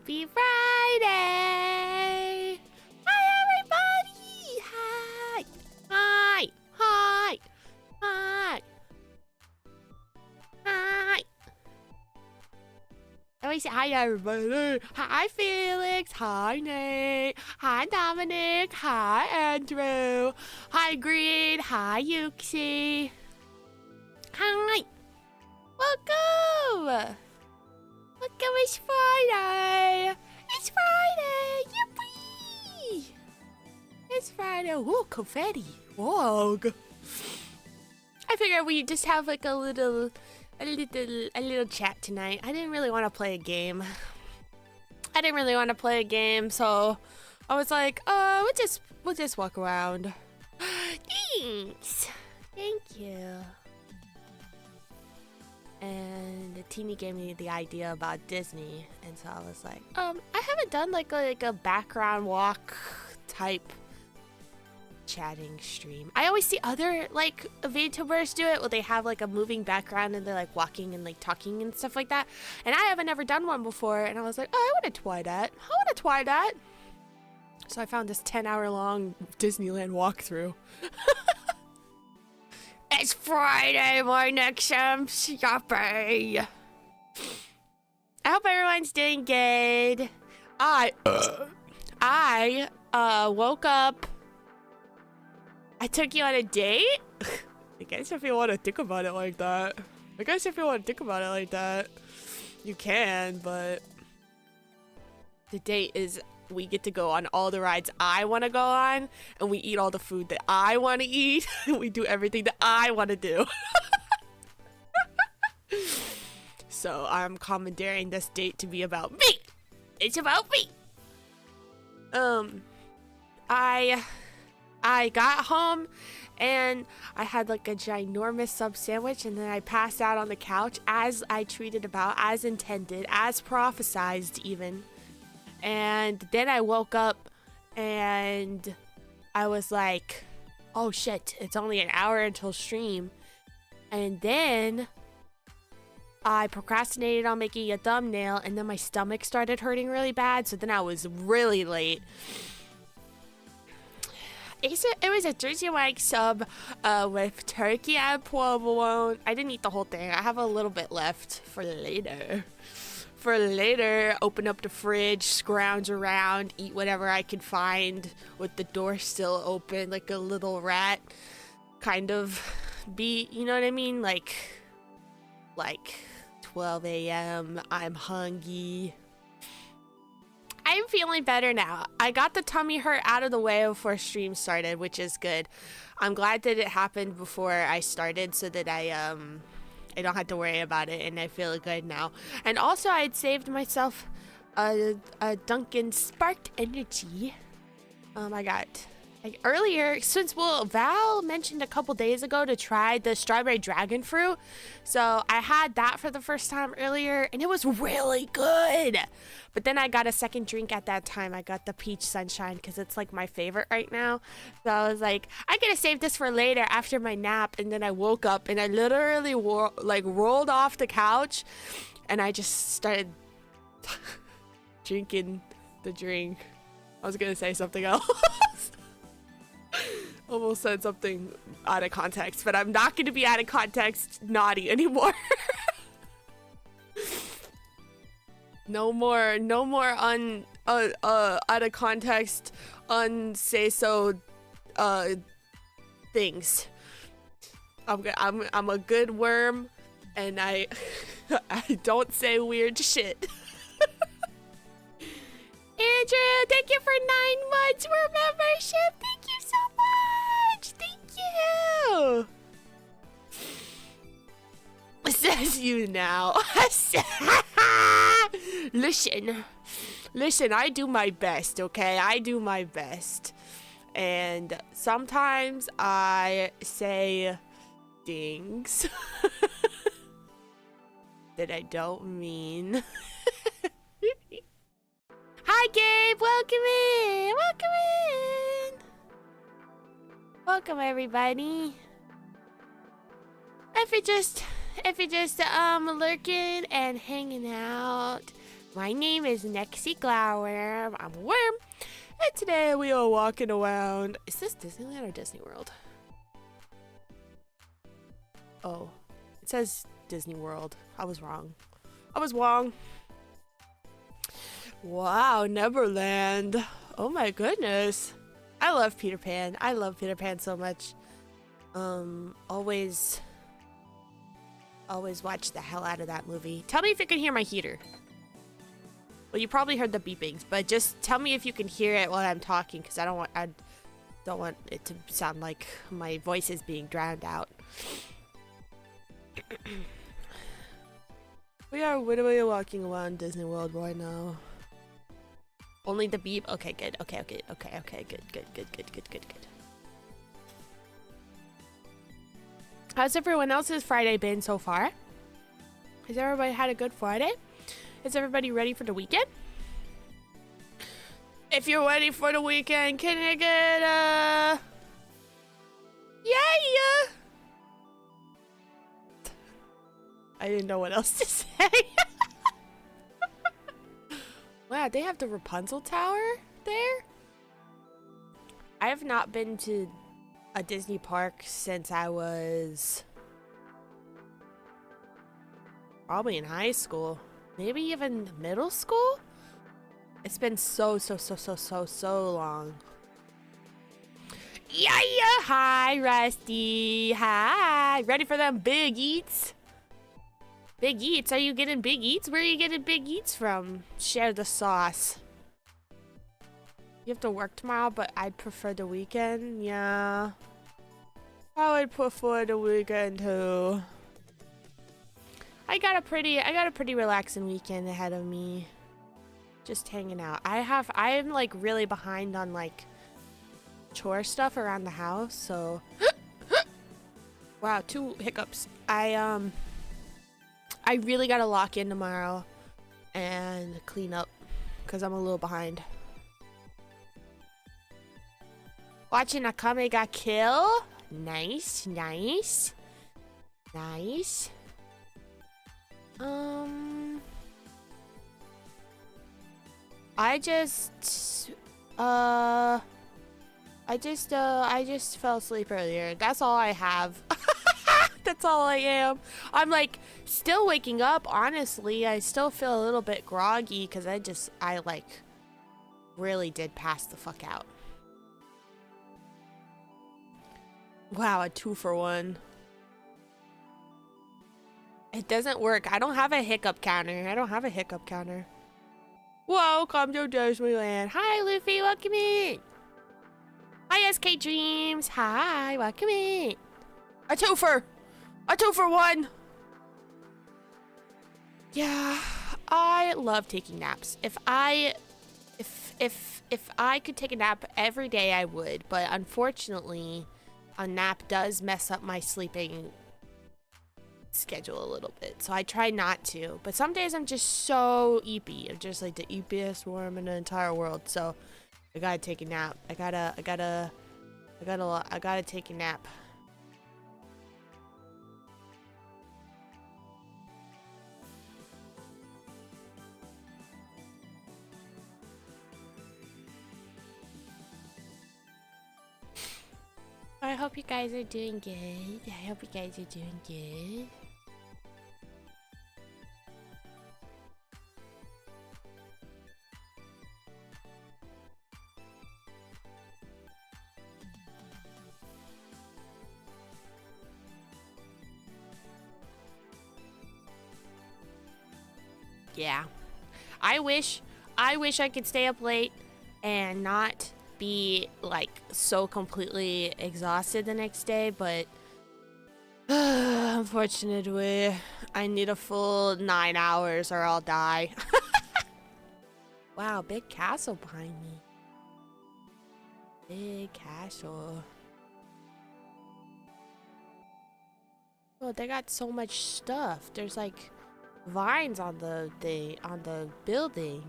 Happy Friday! Hi, everybody! Hi! Hi! Hi! Hi! Hi! Let me say hi, everybody! Hi, Felix! Hi, Nate! Hi, Dominic! Hi, Andrew! Hi, Green! Hi, Yuxi! Hi! Welcome! Welcome, it's Friday! It's Friday! Yippee! It's Friday. Whoa, confetti. Whoa. I figured we just have like a little chat tonight. I didn't really want to play a game. So I was like, we'll just walk around. Thanks. Thank you. And the teenie gave me the idea about Disney, and so I was like, I haven't done like a background walk type chatting stream. I always see other like VTubers do it where they have like a moving background and they're like walking and like talking and stuff like that. And I haven't ever done one before, and I was like, I want to try that. So I found this 10-hour-long Disneyland walkthrough. It's Friday morning, some shopping. I hope everyone's doing good. I woke up. I took you on a date? I guess if you want to think about it like that. You can, but the date is we get to go on all the rides I want to go on, and we eat all the food that I want to eat. We do everything that I want to do. So I'm commandeering this date to be about me. It's about me. I got home and I had like a ginormous sub sandwich, and then I passed out on the couch as I tweeted about, as intended, as prophesized even. And then I woke up and I was like, oh shit, it's only an hour until stream. And then I procrastinated on making a thumbnail, and then my stomach started hurting really bad, so then I was really late. It was a Jersey Mike sub with turkey and provolone. I didn't eat the whole thing. I have a little bit left for later. Open up the fridge, scrounge around, eat whatever I can find with the door still open, like a little rat kind of beat, you know what I mean? Like 12 a.m. I'm hungry. I'm feeling better now. I got the tummy hurt out of the way before stream started, which is good. I'm glad that it happened before I started so that I don't have to worry about it, and I feel good now. And also, I had saved myself a Dunkin' Sparked Energy. I got earlier, since Val mentioned a couple days ago to try the strawberry dragon fruit, so I had that for the first time earlier, and it was really good. But then I got a second drink at that time. I got the peach sunshine because it's like my favorite right now. So I was like, I gotta save this for later after my nap. And then I woke up and I literally rolled off the couch, and I just started drinking the drink. I was gonna say something else. Almost said something out of context, but I'm not gonna be out of context naughty anymore. No more out of context, unsay so things. I'm a good worm, and I don't say weird shit. Andrew, thank you for 9 months for membership. Thank you so much. Thank you. Says you now. Listen, I do my best, okay? I do my best. And sometimes I say things that I don't mean. Hi, Gabe. Welcome in. Welcome, everybody. If you're just lurking and hanging out, My name is Naexi Glaurwyrm. I'm a worm. And today we are walking around. Is this Disneyland or Disney World? Oh, it says Disney World. I was wrong. I was wrong. Wow, Neverland. Oh my goodness. I love Peter Pan. I love Peter Pan so much. Always watch the hell out of that movie. Tell me if you can hear my heater. Well, you probably heard the beepings, but just tell me if you can hear it while I'm talking, because I don't want it to sound like my voice is being drowned out. We are literally walking around Disney World right now. Only the beep. Okay, good. Okay, good. How's everyone else's Friday been so far? Has everybody had a good Friday? Is everybody ready for the weekend? If you're ready for the weekend, can I get a... Yeah! I didn't know what else to say. Wow, they have the Rapunzel Tower there? I have not been to a Disney park since I was probably in high school. Maybe even middle school? It's been so long. Yeah! Hi, Rusty. Hi. Ready for them big eats? Big eats? Are you getting big eats? Where are you getting big eats from? Share the sauce. You have to work tomorrow, but I'd prefer the weekend. Yeah. I would prefer the weekend too. I got a pretty relaxing weekend ahead of me. Just hanging out. I am like really behind on like chore stuff around the house, so wow, 2 hiccups. I really gotta lock in tomorrow and clean up because I'm a little behind. Watching Akame ga kill. Nice. I just fell asleep earlier. That's all I have. That's all I am. I'm like still waking up, honestly. I still feel a little bit groggy because I like really did pass the fuck out. Wow, a 2-for-1. It doesn't work. I don't have a hiccup counter. Welcome to Disneyland. Hi, Luffy. Welcome in. Hi, SK Dreams. Hi, welcome in. A 2-for-1. Yeah, I love taking naps. If I could take a nap every day, I would. But unfortunately, a nap does mess up my sleeping schedule a little bit, so I try not to. But some days I'm just so eepy. I'm just like the eepiest worm in the entire world. So I gotta take a nap. I gotta take a nap. I hope you guys are doing good. Yeah. I wish I could stay up late and not be like so completely exhausted the next day, but unfortunately I need a full 9 hours or I'll die. Wow, big castle behind me. Big castle. Oh, they got so much stuff. There's like vines on the building.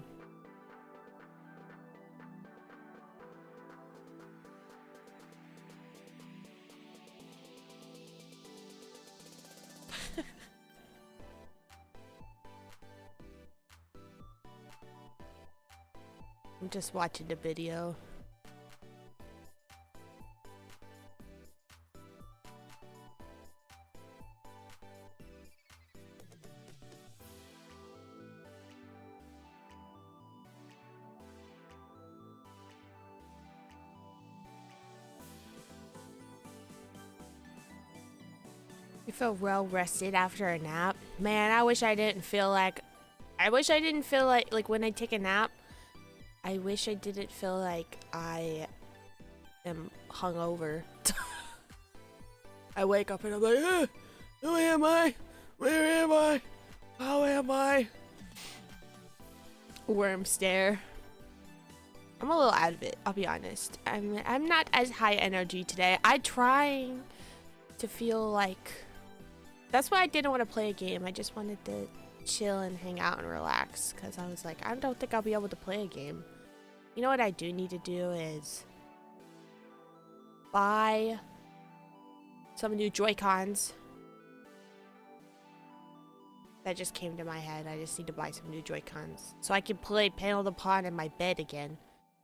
I'm just watching the video. I feel well rested after a nap. Man, I wish I didn't feel like when I take a nap, I wish I didn't feel like I am hungover. I wake up and I'm like, who am I? Where am I? How am I? Worm stare. I'm a little out of it, I'll be honest. I'm not as high energy today. I'm trying to feel like... That's why I didn't want to play a game. I just wanted to chill and hang out and relax. Because I was like, I don't think I'll be able to play a game. You know what I do need to do is... buy some new Joy-Cons. That just came to my head. I just need to buy some new Joy-Cons. So I can play Panel the Pond in my bed again.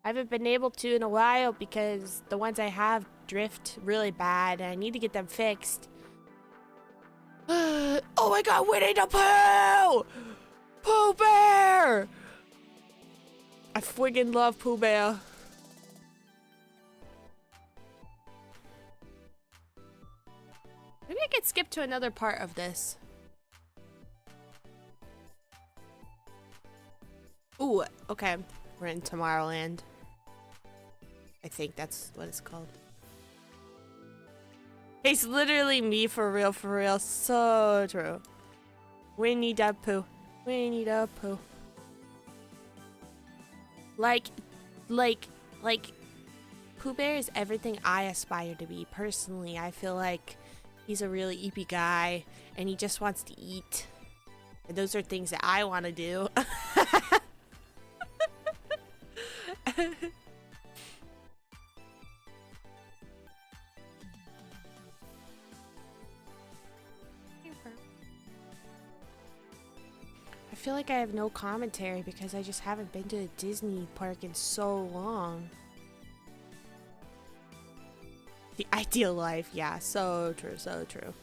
I haven't been able to in a while because the ones I have drift really bad. And I need to get them fixed. Oh my god, Winnie the Pooh! Pooh Bear! I friggin' love Pooh Bear. Maybe I could skip to another part of this. Ooh, okay. We're in Tomorrowland. I think that's what it's called. It's literally me for real, for real. So true. Winnie the Pooh. Winnie the Pooh. Like, Pooh Bear is everything I aspire to be. Personally, I feel like he's a really eepy guy, and he just wants to eat. And those are things that I want to do. I feel like I have no commentary because I just haven't been to a Disney park in so long. The ideal life, yeah, so true, so true.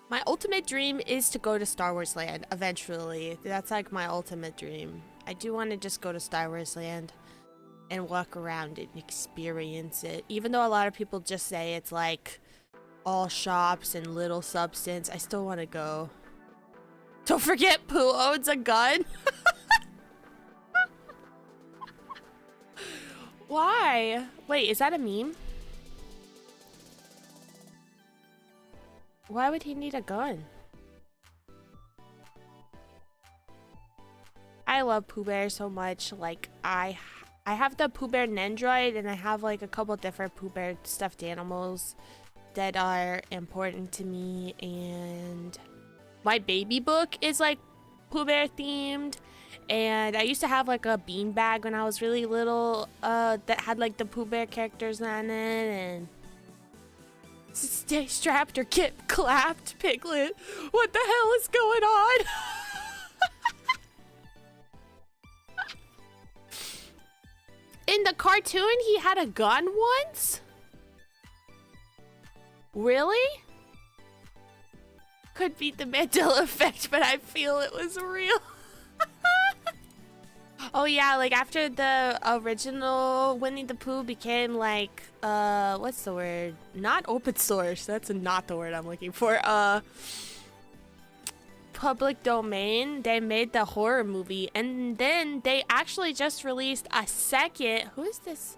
My ultimate dream is to go to Star Wars Land eventually. That's like my ultimate dream. I do want to just go to Star Wars Land and walk around it and experience it. Even though a lot of people just say it's like all shops and little substance, I still want to go. Don't forget Pooh owns a gun. Why? Wait, is that a meme? Why would he need a gun? I love Pooh Bear so much. Like, I have the Pooh Bear Nendroid, and I have like a couple different Pooh Bear stuffed animals that are important to me, and my baby book is like Pooh Bear themed, and I used to have like a bean bag when I was really little that had like the Pooh Bear characters on it, and stay strapped or get clapped, Piglet. What the hell is going on? In the cartoon, he had a gun once? Really? Could be the Mandela effect, but I feel it was real. Oh yeah, like after the original Winnie the Pooh became like, what's the word? Not open source. That's not the word I'm looking for. Public domain. They made the horror movie, and then they actually just released a second. Who's this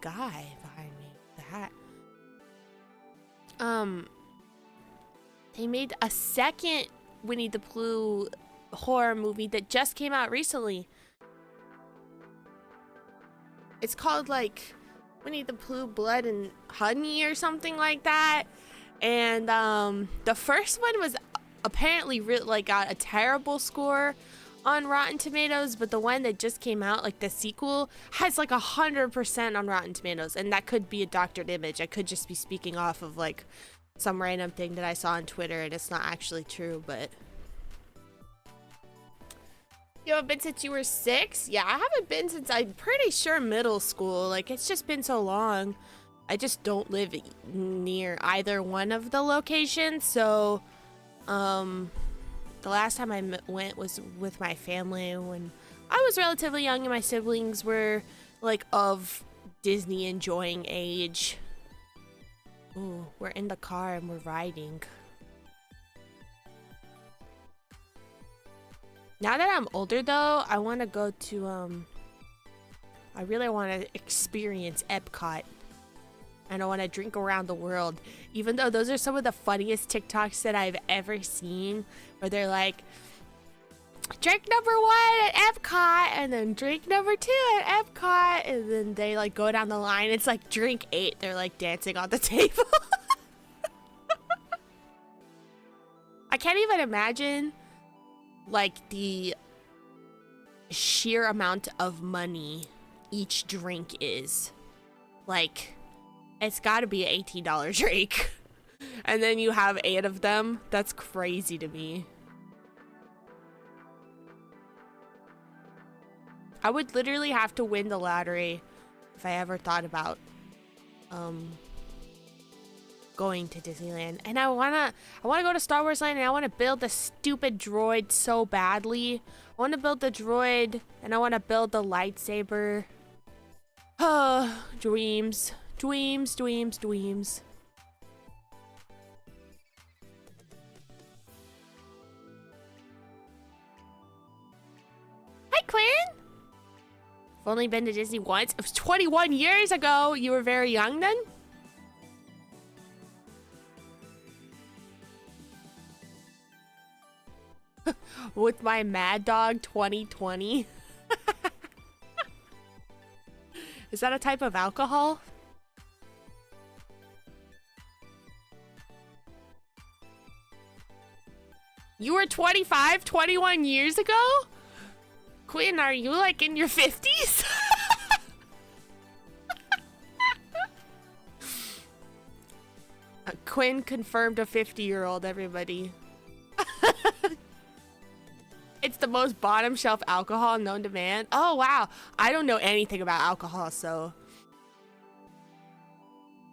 guy behind me? The hat. They made a second Winnie the Pooh horror movie that just came out recently. It's called like Winnie the Pooh Blood and Honey or something like that. And the first one was apparently got a terrible score on Rotten Tomatoes, but the one that just came out, like the sequel, has like 100% on Rotten Tomatoes, and that could be a doctored image. I could just be speaking off of like some random thing that I saw on Twitter, and it's not actually true, but You haven't been since you were 6? Yeah, I haven't been since, I'm pretty sure, middle school. Like, it's just been so long. I just don't live near either one of the locations, so, the last time I went was with my family when I was relatively young and my siblings were, like, of Disney enjoying age. Ooh, we're in the car and we're riding. Now that I'm older, though, I want to go to, I really want to experience Epcot. And I want to drink around the world. Even though those are some of the funniest TikToks that I've ever seen. Where they're like, drink number 1 at Epcot. And then drink number 2 at Epcot. And then they, like, go down the line. It's like drink 8. They're, like, dancing on the table. I can't even imagine, like, the sheer amount of money each drink is. Like, it's gotta be an $18 drink. And then you have 8 of them. That's crazy to me. I would literally have to win the lottery if I ever thought about going to Disneyland. And I wanna go to Star Wars Land, and I wanna build the stupid droid so badly. I wanna build the droid, and I wanna build the lightsaber. Dreams. Dweems, dweems, dweems. Hi, Quinn! I've only been to Disney once. It was 21 years ago. You were very young then? With my Mad Dog 2020. Is that a type of alcohol? You were 25, 21 years ago? Quinn, are you like in your 50s? Quinn confirmed a 50-year-old, everybody. It's the most bottom shelf alcohol known to man. Oh, wow. I don't know anything about alcohol, so.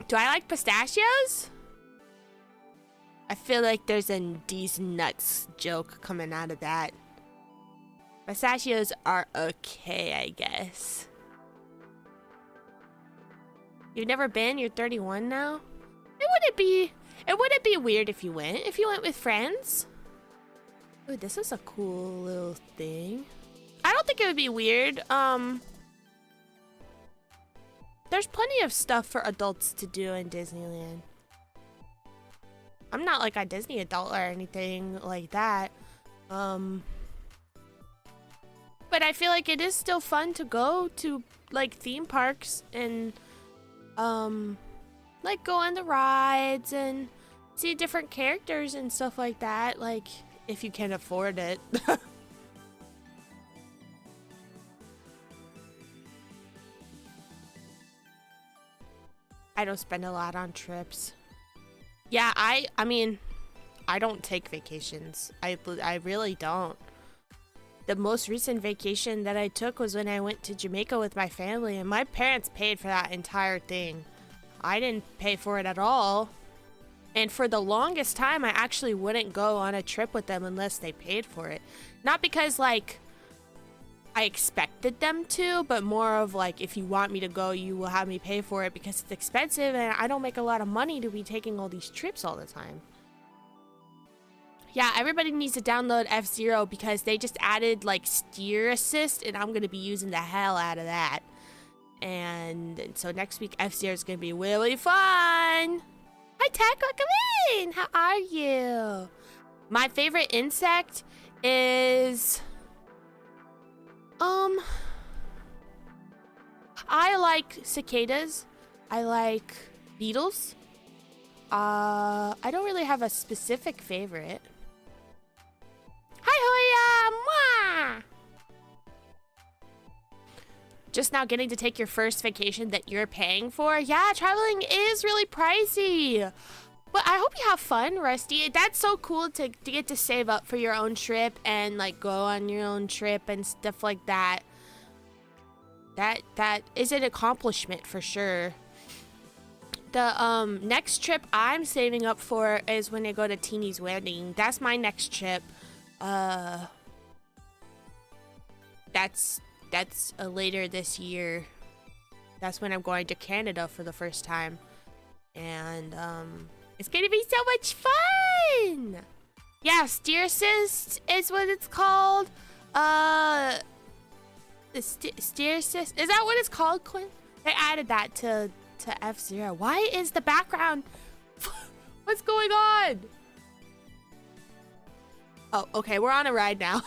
Do I like pistachios? I feel like there's a these nuts joke coming out of that. Pistachios are okay, I guess. You've never been? You're 31 now? It wouldn't be weird if you went with friends. Ooh, this is a cool little thing. I don't think it would be weird. There's plenty of stuff for adults to do in Disneyland. I'm not like a Disney adult or anything like that. But I feel like it is still fun to go to like theme parks and like go on the rides and see different characters and stuff like that, like if you can afford it. I don't spend a lot on trips. Yeah, I mean, I don't take vacations. I really don't. The most recent vacation that I took was when I went to Jamaica with my family, and my parents paid for that entire thing. I didn't pay for it at all. And for the longest time, I actually wouldn't go on a trip with them unless they paid for it. Not because, like, I expected them to, but more of like, if you want me to go, you will have me pay for it because it's expensive and I don't make a lot of money to be taking all these trips all the time. Yeah, everybody needs to download F-Zero because they just added like steer assist and I'm going to be using the hell out of that. And so next week, F-Zero is going to be really fun. Hi, Tech, welcome in. How are you? My favorite insect is... I like cicadas. I like beetles. I don't really have a specific favorite. Hi, Hoya! Mwah! Just now getting to take your first vacation that you're paying for? Yeah, traveling is really pricey. But I hope you have fun, Rusty. That's so cool to get to save up for your own trip and like go on your own trip and stuff like that. That is an accomplishment for sure. The next trip I'm saving up for is when I go to Teeny's wedding. That's my next trip. That's later this year. That's when I'm going to Canada for the first time. And it's gonna be so much fun! Yeah, steer assist is what it's called. The steer assist, is that what it's called, Quinn? They added that to F-Zero. Why is the background? What's going on? Oh, okay, we're on a ride now.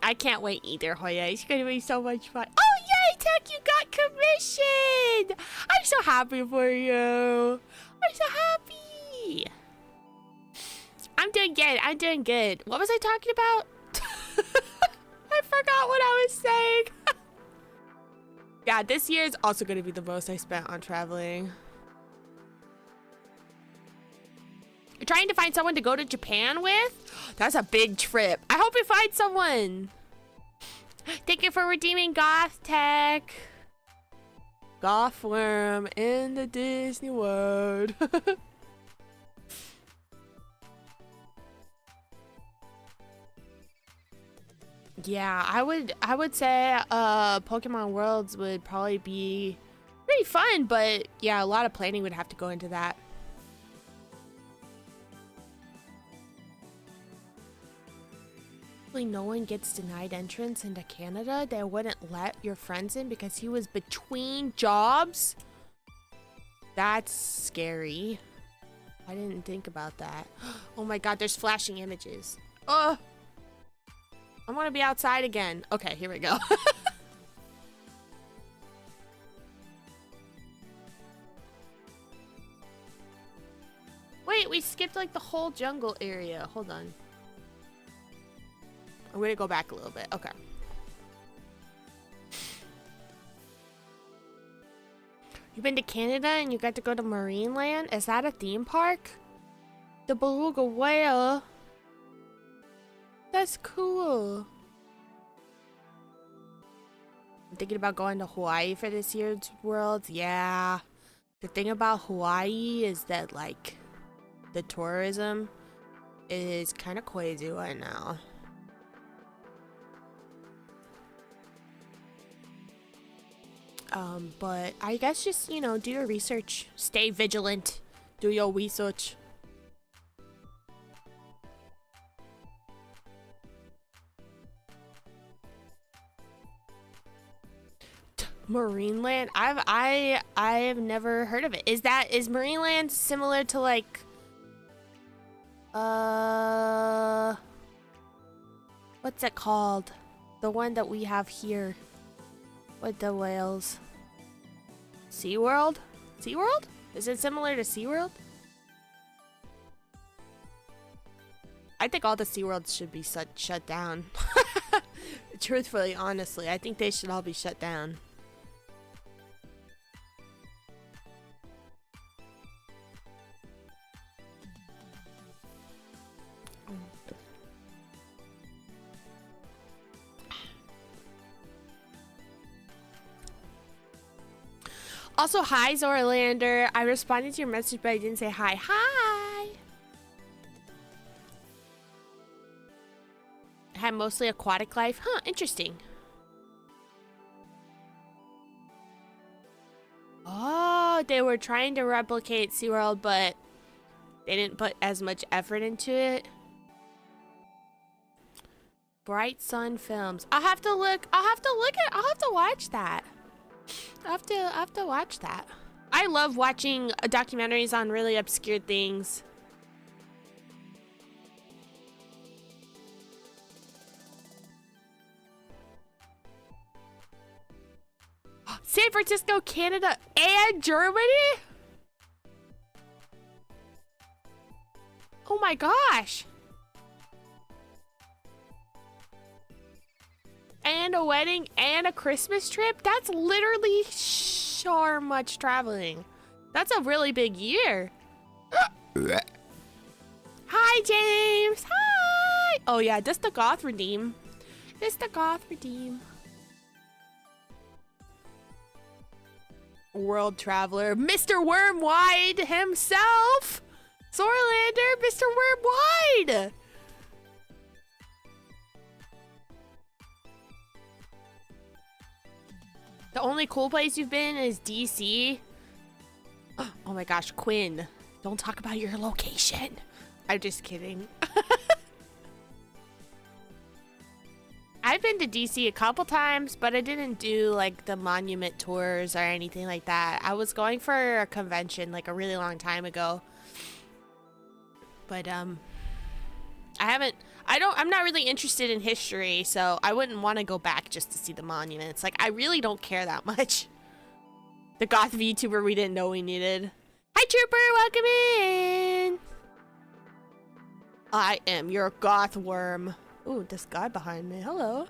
I can't wait either, Hoya. It's gonna be so much fun. Oh, yay, Tech, you got commissioned! I'm so happy for you. I'm so happy. I'm doing good. I'm doing good. What was I talking about? I forgot what I was saying. Yeah, this year is also gonna be the most I spent on traveling. You're trying to find someone to go to Japan with? That's a big trip. I hope you find someone. Thank you for redeeming Goth Tech. Glaurwyrm in the Disney World. Yeah, I would say Pokemon Worlds would probably be pretty fun, but yeah, a lot of planning would have to go into that. No one gets denied entrance into Canada. They wouldn't let your friends in because he was between jobs. That's scary. I didn't think about that. Oh my god, there's flashing images. I want to be outside again. Okay, here we go. Wait, we skipped like the whole jungle area. Hold on. I'm gonna go back a little bit. Okay. You've been to Canada and you got to go to Marineland? Is that a theme park? The beluga whale. That's cool. I'm thinking about going to Hawaii for this year's Worlds. Yeah. The thing about Hawaii is that like the tourism is kind of crazy right now. But I guess just, you know, do your research. Stay vigilant. Do your research. Marineland? I have never heard of it. Is Marineland similar to like what's it called? The one that we have here with the whales. SeaWorld? SeaWorld? Is it similar to SeaWorld? I think all the SeaWorlds should be shut down. Truthfully, honestly, I think they should all be shut down. Also, hi, Zorlander. I responded to your message, but I didn't say hi. Hi! I had mostly aquatic life. Huh, interesting. Oh, they were trying to replicate SeaWorld, but they didn't put as much effort into it. Bright Sun Films. I'll have to watch that. I'll have to watch that. I love watching documentaries on really obscure things. San Francisco, Canada, and Germany? Oh my gosh. and a wedding and a Christmas trip. That's literally so much traveling. That's a really big year. Hi, James. Hi. Oh, yeah, this the goth redeem. This the goth redeem. World traveler, Mr. Wormwide himself. Zorlander, Mr. Wormwide. The only cool place you've been is DC. Oh my gosh, Quinn. Don't talk about your location. I'm just kidding. I've been to DC a couple times, but I didn't do like the monument tours or anything like that. I was going for a convention like a really long time ago. But I'm not really interested in history, so I wouldn't want to go back just to see the monuments. Like, I really don't care that much. The goth VTuber we didn't know we needed. Hi, Trooper, welcome in. I am your goth worm. Ooh, this guy behind me. Hello.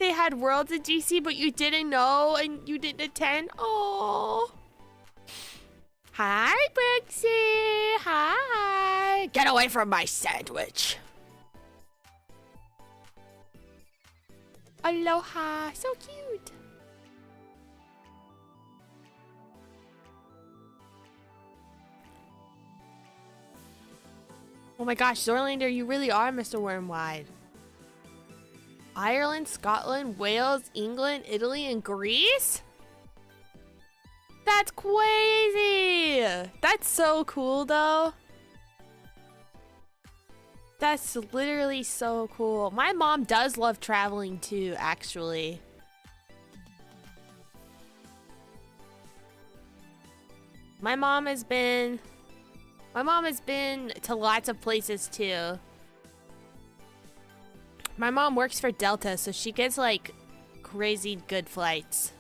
They had Worlds in DC, but you didn't know and you didn't attend. Oh. Hi, Brooksy. Hi. Get away from my sandwich. Aloha. So cute. Oh my gosh, Zorlander, you really are Mr. Wormwide. Ireland, Scotland, Wales, England, Italy, and Greece? That's crazy! That's so cool, though. That's literally so cool. My mom does love traveling, too, actually. My mom has been to lots of places, too. My mom works for Delta, so she gets, like, crazy good flights.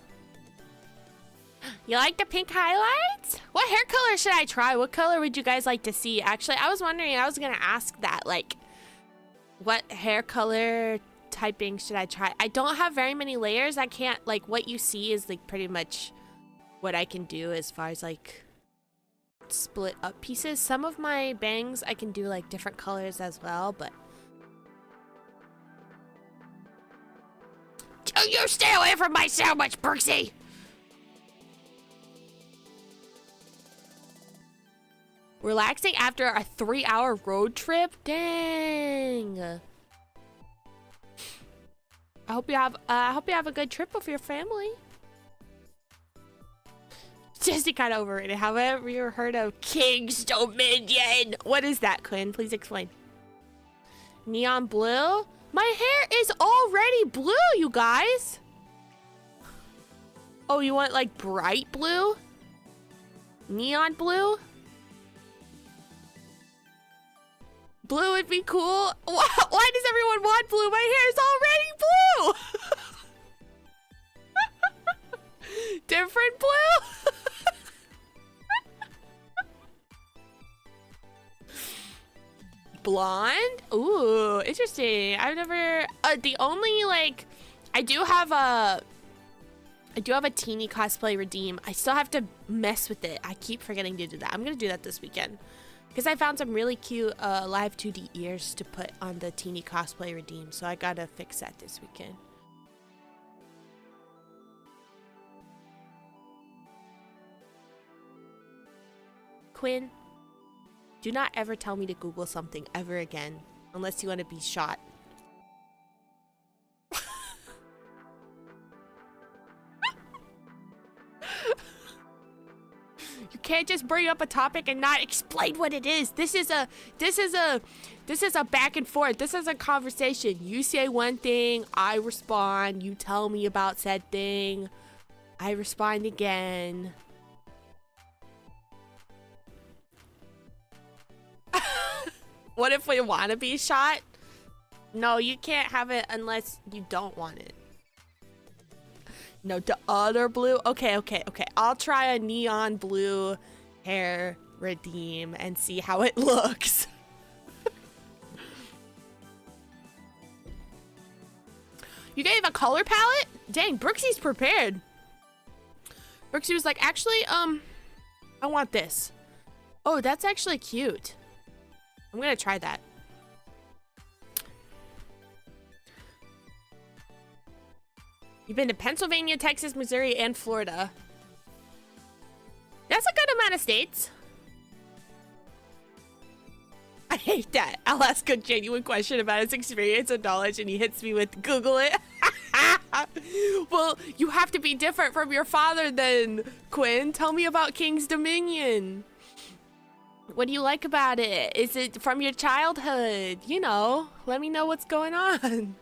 You like the pink highlights? What hair color should I try? What color would you guys like to see? Actually, I was wondering, I was gonna ask that, like, what hair color typing should I try? I don't have very many layers. I can't, like, what you see is, like, pretty much what I can do as far as, like, split up pieces. Some of my bangs I can do, like, different colors as well, but oh, you stay away from my sandwich, Brooksy! Relaxing after a 3-hour road trip? Dang. I hope you have a good trip with your family. Jesse kind of overrated. Have you ever heard of King's Dominion? What is that, Quinn? Please explain. Neon blue? My hair is already blue, you guys. Oh, you want like bright blue? Neon blue? Blue would be cool. Why does everyone want blue? My hair is already blue. Different blue? Blonde? Ooh, interesting. I've never the only like I do have a teeny cosplay redeem. I still have to mess with it. I keep forgetting to do that. I'm gonna do that this weekend because I found some really cute live 2D ears to put on the teeny cosplay redeem, so I gotta fix that this weekend. Quinn, do not ever tell me to Google something ever again, unless you want to be shot. You can't just bring up a topic and not explain what it is. This is a back and forth. This is a conversation. You say one thing, I respond. You tell me about said thing, I respond again. What if we want to be shot? No, you can't have it unless you don't want it. No, the other blue. Okay. I'll try a neon blue hair, redeem, and see how it looks. You gave a color palette? Dang, Brooksy's prepared. Brooksy was like, actually, I want this. Oh, that's actually cute. I'm gonna try that. You've been to Pennsylvania, Texas, Missouri, and Florida. That's a good amount of states. I hate that. I'll ask a genuine question about his experience and knowledge, and he hits me with Google it. Well, you have to be different from your father then, Quinn. Tell me about King's Dominion. What do you like about it? Is it from your childhood? You know, let me know what's going on.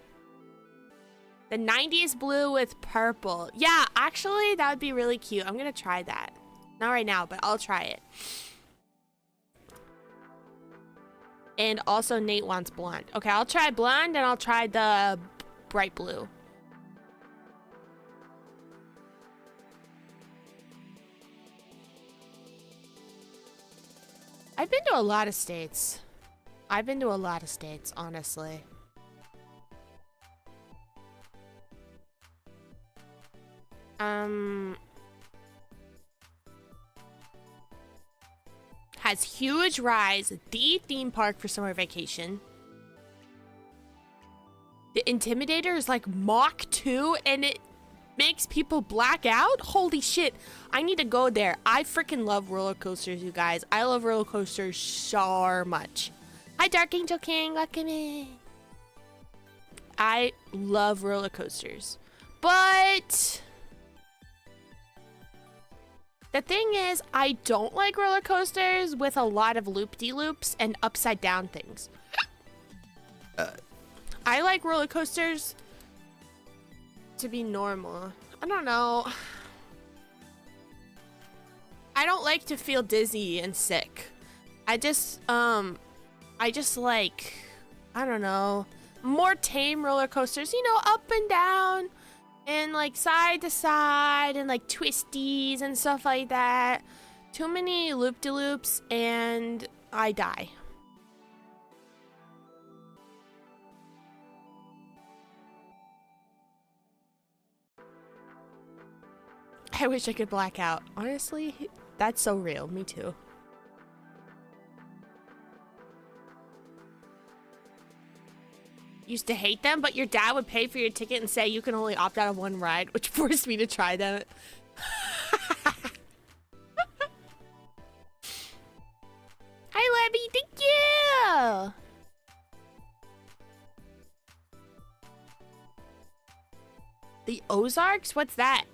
The 90s blue with purple. Yeah, actually, that would be really cute. I'm gonna try that. Not right now, but I'll try it. And also Nate wants blonde. Okay, I'll try blonde and I'll try the bright blue. I've been to a lot of states. Honestly. Has huge rise, the theme park for summer vacation. The Intimidator is like Mach 2 and it makes people black out? Holy shit, I need to go there. I freaking love roller coasters, you guys. I love roller coasters so much. Hi, Dark Angel King, welcome in. I love roller coasters. But the thing is, I don't like roller coasters with a lot of loop-de-loops and upside down things. I like roller coasters to be normal. I don't know. I don't like to feel dizzy and sick. I just like, I don't know, more tame roller coasters, you know, up and down and like side to side and like twisties and stuff like that. Too many loop-de-loops and I die. I wish I could black out. Honestly, that's so real. Me too. Used to hate them, but your dad would pay for your ticket and say you can only opt out of one ride, which forced me to try them. Hi, Lebby. Thank you. The Ozarks? What's that?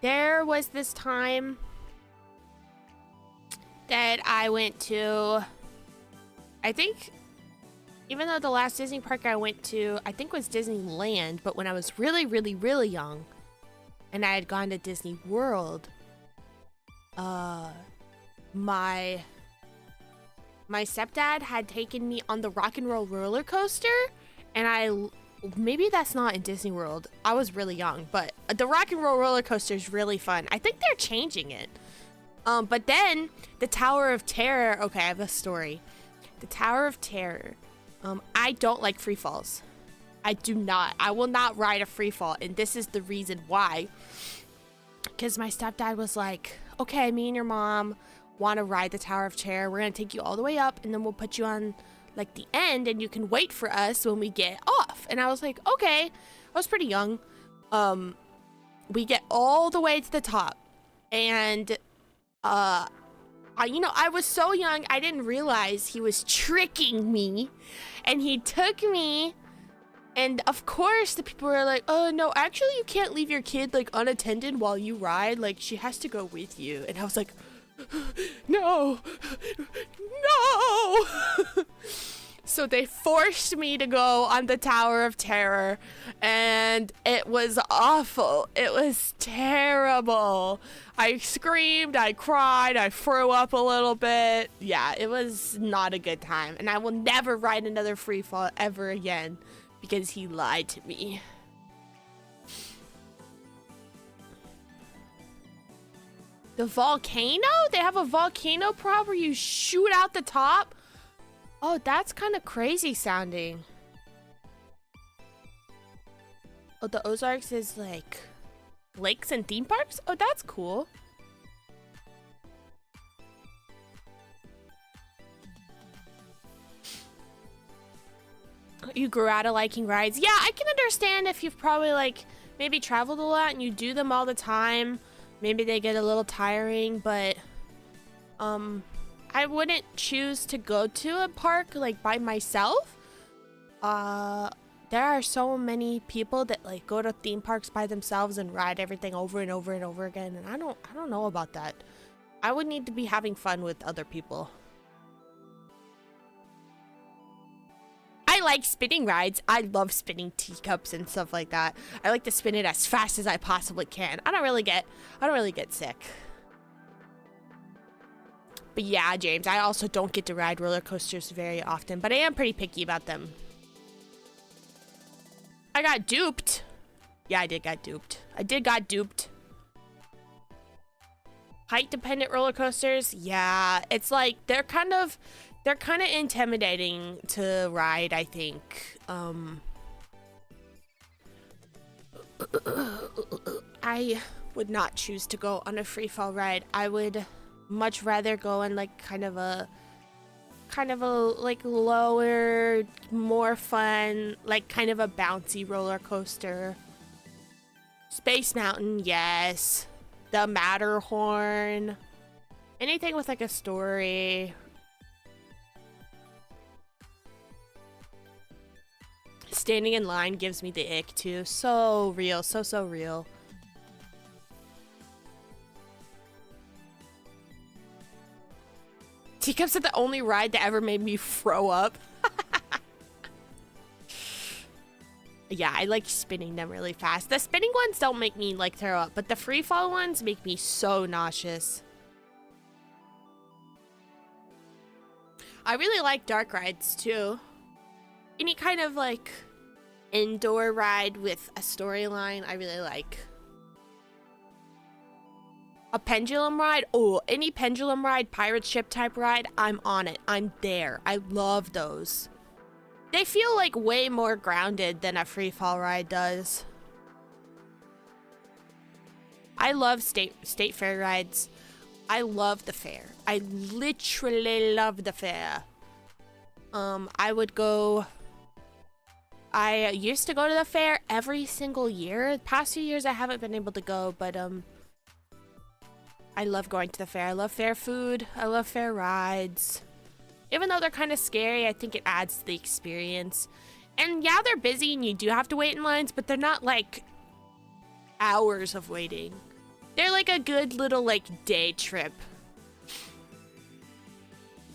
There was this time that I went to, I think, even though the last Disney park I went to, I think was Disneyland, but when I was really, really, really young, and I had gone to Disney World, my stepdad had taken me on the Rock and Roll roller coaster, and maybe that's not in Disney World. I was really young, but the Rock and Roll roller coaster is really fun. I think they're changing it. But then the Tower of Terror. Okay, I have a story. The Tower of Terror. I don't like free falls. I do not. I will not ride a free fall, and this is the reason why. Because my stepdad was like, okay, me and your mom want to ride the Tower of Terror. We're going to take you all the way up, and then we'll put you on like the end, and you can wait for us when we get off. And I was like, okay. I was pretty young. We get all the way to the top, and I was so young, I didn't realize he was tricking me, and he took me, and of course the people were like, oh no, actually you can't leave your kid like unattended while you ride, like she has to go with you. And I was like, no. So they forced me to go on the Tower of Terror, and it was awful. It was terrible. I screamed, I cried, I threw up a little bit. Yeah, it was not a good time, and I will never ride another free fall ever again because he lied to me. The volcano? They have a volcano prop where you shoot out the top? Oh, that's kind of crazy sounding. Oh, the Ozarks is like lakes and theme parks? Oh, that's cool. You grew out of liking rides. Yeah, I can understand if you've probably like maybe traveled a lot and you do them all the time. Maybe they get a little tiring, but I wouldn't choose to go to a park like by myself. There are so many people that like go to theme parks by themselves and ride everything over and over and over again, and I don't know about that. I would need to be having fun with other people. I like spinning rides. I love spinning teacups and stuff like that. I like to spin it as fast as I possibly can. I don't really get sick. But yeah, James, I also don't get to ride roller coasters very often, but I am pretty picky about them. I got duped. Yeah, I did got duped. Got duped. Height dependent roller coasters. Yeah, it's like they're kind of intimidating to ride, I think. I would not choose to go on a free fall ride. I would much rather go on like kind of a like lower, more fun, like kind of a bouncy roller coaster. Space Mountain, yes. The Matterhorn. Anything with like a story. Standing in line gives me the ick too. So real, so real. Teacups are the only ride that ever made me throw up. Yeah, I like spinning them really fast. The spinning ones don't make me like throw up, but the free fall ones make me so nauseous. I really like dark rides too. Any kind of like indoor ride with a storyline, I really like. A pendulum ride? Oh, any pendulum ride, pirate ship type ride, I'm on it. I'm there. I love those. They feel like way more grounded than a free fall ride does. I love state fair rides. I love the fair. I literally love the fair. I used to go to the fair every single year. The past few years I haven't been able to go, but I love going to the fair. I love fair food. I love fair rides. Even though they're kind of scary, I think it adds to the experience. And yeah, they're busy and you do have to wait in lines, but they're not like hours of waiting. They're like a good little like day trip.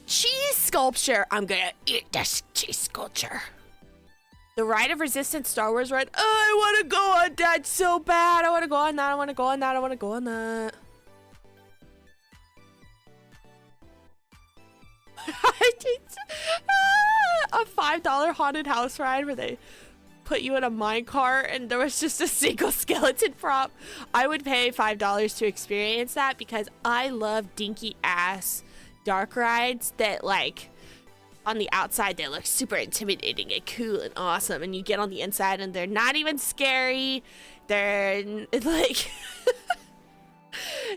Cheese sculpture. I'm gonna eat this cheese sculpture. The Ride of Resistance Star Wars ride. Oh, I want to go on that so bad. I want to go on that. I want to go on that. I want to go on that. A $5 haunted house ride where they put you in a minecart and there was just a single skeleton prop. I would pay $5 to experience that because I love dinky ass dark rides that like on the outside they look super intimidating and cool and awesome, and you get on the inside and they're not even scary. They're like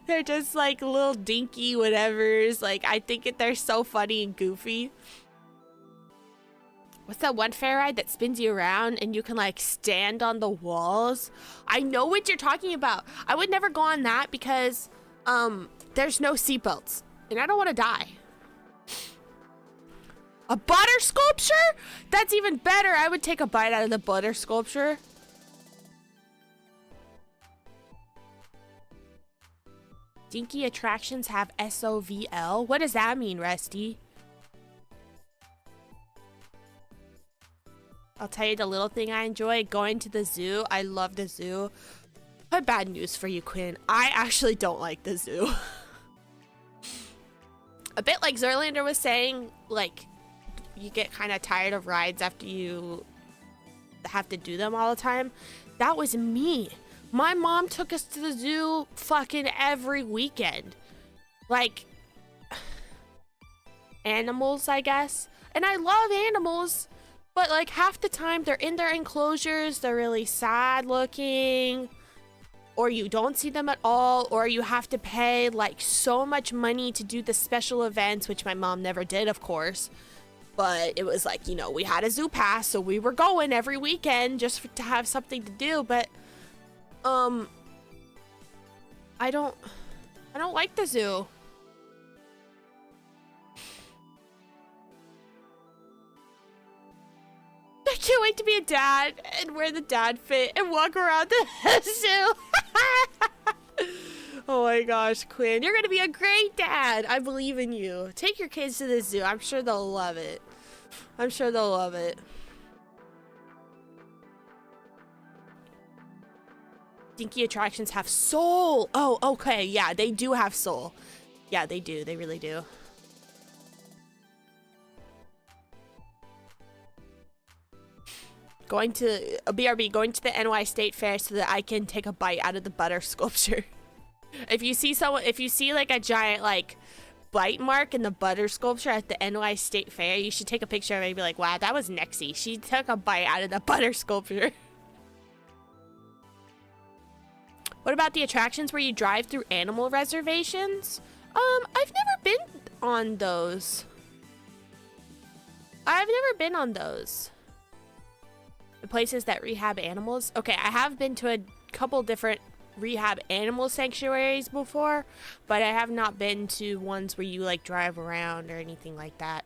they're just like little dinky whatevers. Like I think they're so funny and goofy. What's that one fair ride that spins you around and you can like stand on the walls? I know what you're talking about. I would never go on that because there's no seatbelts and I don't want to die. A butter sculpture? That's even better. I would take a bite out of the butter sculpture. Dinky attractions have SOVL. What does that mean, Rusty? I'll tell you the little thing I enjoy. Going to the zoo. I love the zoo. I have bad news for you, Quinn. I actually don't like the zoo. A bit like Zerlander was saying, like, you get kind of tired of rides after you have to do them all the time. That was me. My mom took us to the zoo fucking every weekend. Like, animals, I guess. And I love animals, but like half the time they're in their enclosures, they're really sad looking, or you don't see them at all, or you have to pay like so much money to do the special events, which my mom never did, of course. But it was like, you know, we had a zoo pass, so we were going every weekend just to have something to do. But I don't like the zoo. I can't wait to be a dad and wear the dad fit and walk around the zoo. Oh my gosh, Quinn, you're gonna be a great dad. I believe in you. Take your kids to the zoo. I'm sure they'll love it. I'm sure they'll love it. Dinky attractions have soul. Oh, okay. Yeah, they do have soul. Yeah, they do. They really do. Going to a BRB, going to the NY State Fair so that I can take a bite out of the butter sculpture. If you see someone, if you see like a giant like bite mark in the butter sculpture at the NY State Fair, you should take a picture of it and be like, wow, that was Naexi. She took a bite out of the butter sculpture. What about the attractions where you drive through animal reservations? I've never been on those. I've never been on those. The places that rehab animals. Okay, I have been to a couple different rehab animal sanctuaries before, but I have not been to ones where you like drive around or anything like that.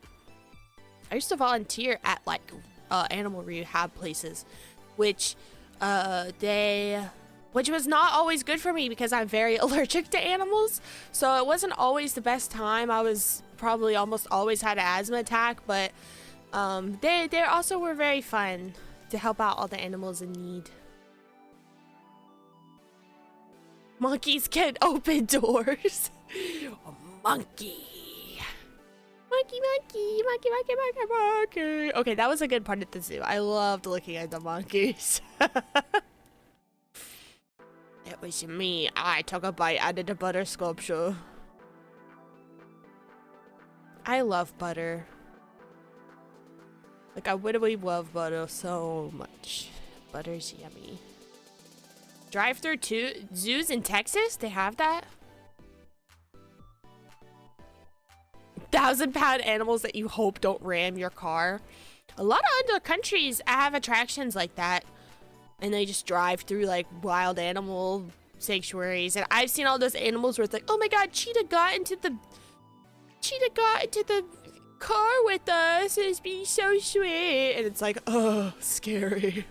I used to volunteer at like animal rehab places, which was not always good for me because I'm very allergic to animals. So it wasn't always the best time. I was probably almost always had an asthma attack, but they also were very fun to help out all the animals in need. Monkeys can open doors. A monkey. Monkey, monkey, monkey, monkey, monkey, monkey. Okay, that was a good part at the zoo. I loved looking at the monkeys. It was me. I took a bite out of the butter sculpture. I love butter. Like, I literally love butter so much. Butter's yummy. Drive-through zoos in Texas? They have that? 1,000-pound animals that you hope don't ram your car. A lot of other countries have attractions like that. And they just drive through like wild animal sanctuaries. And I've seen all those animals where it's like, oh my god, cheetah got into the car with us. It's being so sweet. And it's like, oh, scary.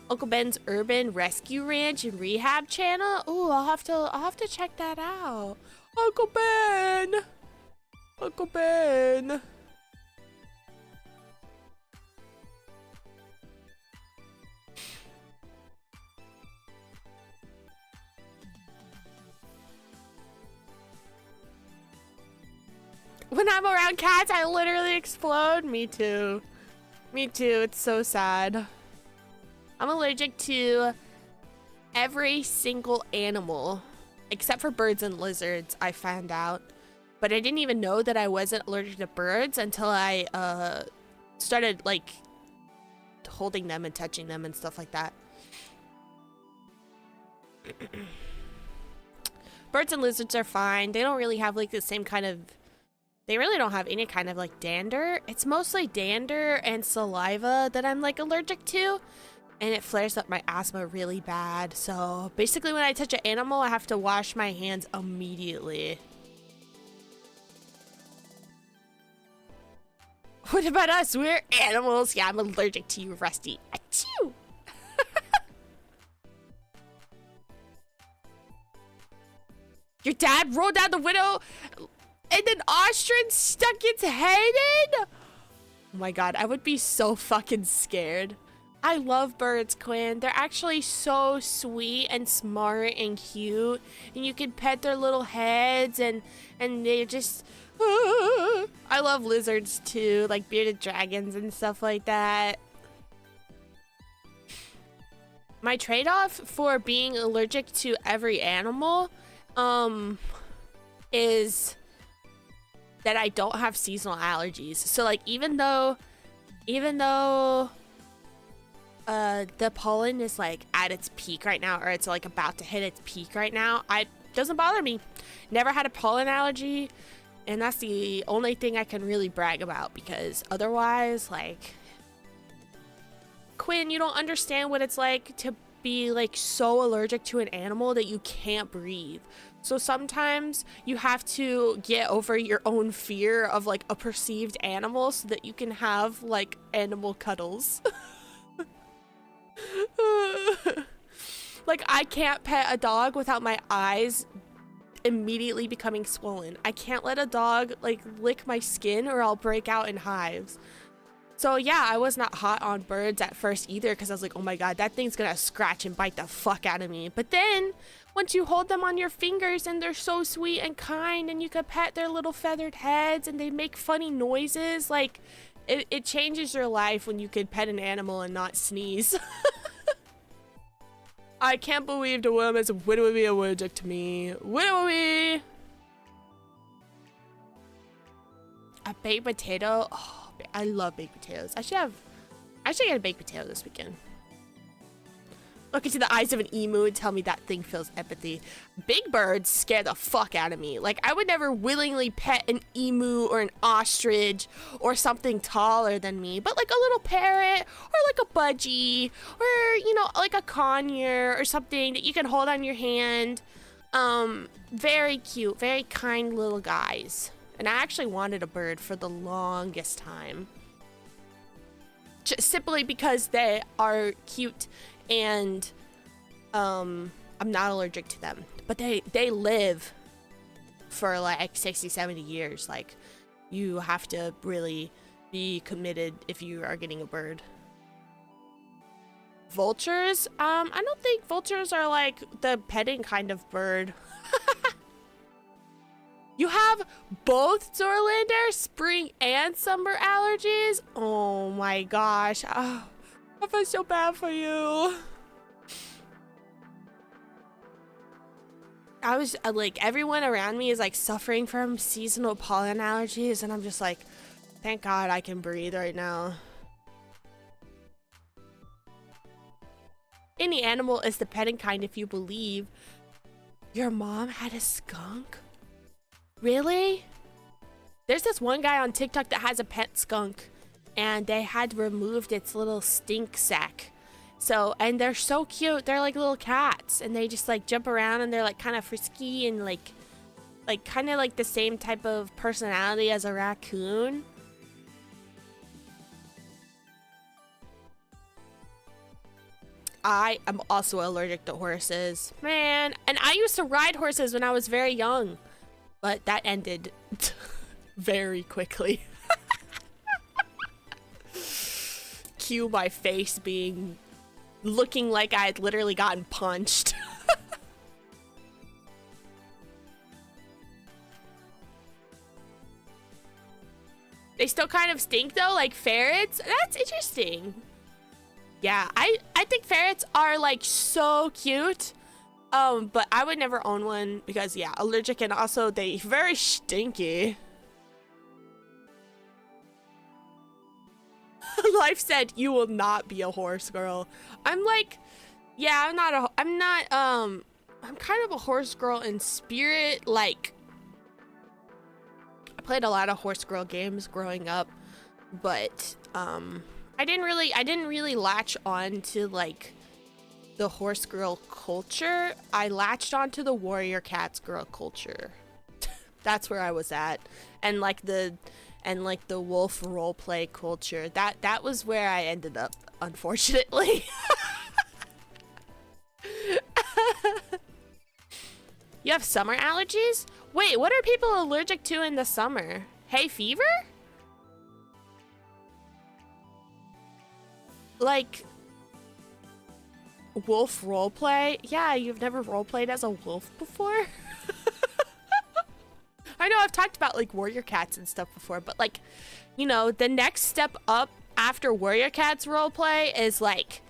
Uncle Ben's Urban Rescue Ranch and Rehab channel. Oh, I'll have to check that out. Uncle Ben. Uncle Ben. When I'm around cats, I literally explode. Me too. Me too. It's so sad. I'm allergic to every single animal except for birds and lizards, I found out. But I didn't even know that I wasn't allergic to birds until I started like holding them and touching them and stuff like that. Birds and lizards are fine. They don't really have like the same kind of, they really don't have any kind of like dander. It's mostly dander and saliva that I'm like allergic to. And it flares up my asthma really bad. So basically when I touch an animal, I have to wash my hands immediately. What about us? We're animals. Yeah, I'm allergic to you, Rusty. Achoo! Your dad rolled down the window and an ostrich stuck its head in? Oh my god, I would be so fucking scared. I love birds, Quinn. They're actually so sweet and smart and cute. And you can pet their little heads and they just... I love lizards too, like bearded dragons and stuff like that. My trade-off for being allergic to every animal is that I don't have seasonal allergies. So like even though the pollen is like at its peak right now, or it's like about to hit its peak right now, it doesn't bother me. Never had a pollen allergy, and that's the only thing I can really brag about, because otherwise, like, Quinn, you don't understand what it's like to be like so allergic to an animal that you can't breathe. So sometimes you have to get over your own fear of like a perceived animal so that you can have like animal cuddles. Like, I can't pet a dog without my eyes immediately becoming swollen. I can't let a dog like lick my skin or I'll break out in hives. So yeah, I was not hot on birds at first either, because I was like, oh my god, that thing's gonna scratch and bite the fuck out of me. But then once you hold them on your fingers and they're so sweet and kind, and you can pet their little feathered heads and they make funny noises, like it changes your life when you can pet an animal and not sneeze. I can't believe the worm is literally allergic to me. Literally. A baked potato. Oh, I love baked potatoes. I should get a baked potato this weekend. Look into the eyes of an emu and tell me that thing feels empathy. Big birds scare the fuck out of me. Like, I would never willingly pet an emu or an ostrich or something taller than me, but like a little parrot or like a budgie or, you know, like a conure or something that you can hold on your hand. Very cute, very kind little guys. And I actually wanted a bird for the longest time. Just simply because they are cute and I'm not allergic to them. But they live for like 60, 70 years. Like, you have to really be committed if you are getting a bird. Vultures? I don't think vultures are like the petting kind of bird. You have both, Zorlander, spring and summer allergies? Oh my gosh. Oh, I feel so bad for you. I was like, everyone around me is like suffering from seasonal pollen allergies, and I'm just like, thank God I can breathe right now. Any animal is the petting kind if you believe. Your mom had a skunk? Really? There's this one guy on TikTok that has a pet skunk, and they had removed its little stink sack. So, and they're so cute. They're like little cats, and they just like jump around, and they're like kind of frisky and like kind of like the same type of personality as a raccoon. I am also allergic to horses, man. And I used to ride horses when I was very young, but that ended very quickly. Cue my face looking like I had literally gotten punched. They still kind of stink though, like ferrets. That's interesting. Yeah, I think ferrets are like so cute. But I would never own one because, yeah, allergic, and also they very stinky. Life said you will not be a horse girl. I'm like, yeah, I'm kind of a horse girl in spirit. Like, I played a lot of horse girl games growing up, but I didn't really latch on to like the horse girl culture. I latched onto the warrior cats girl culture. That's where I was at. And like the wolf roleplay culture. That was where I ended up, unfortunately. You have summer allergies? Wait, what are people allergic to in the summer? Hay fever? Like wolf roleplay? Yeah, you've never roleplayed as a wolf before? I know I've talked about like warrior cats and stuff before, but like, you know, the next step up after warrior cats roleplay is like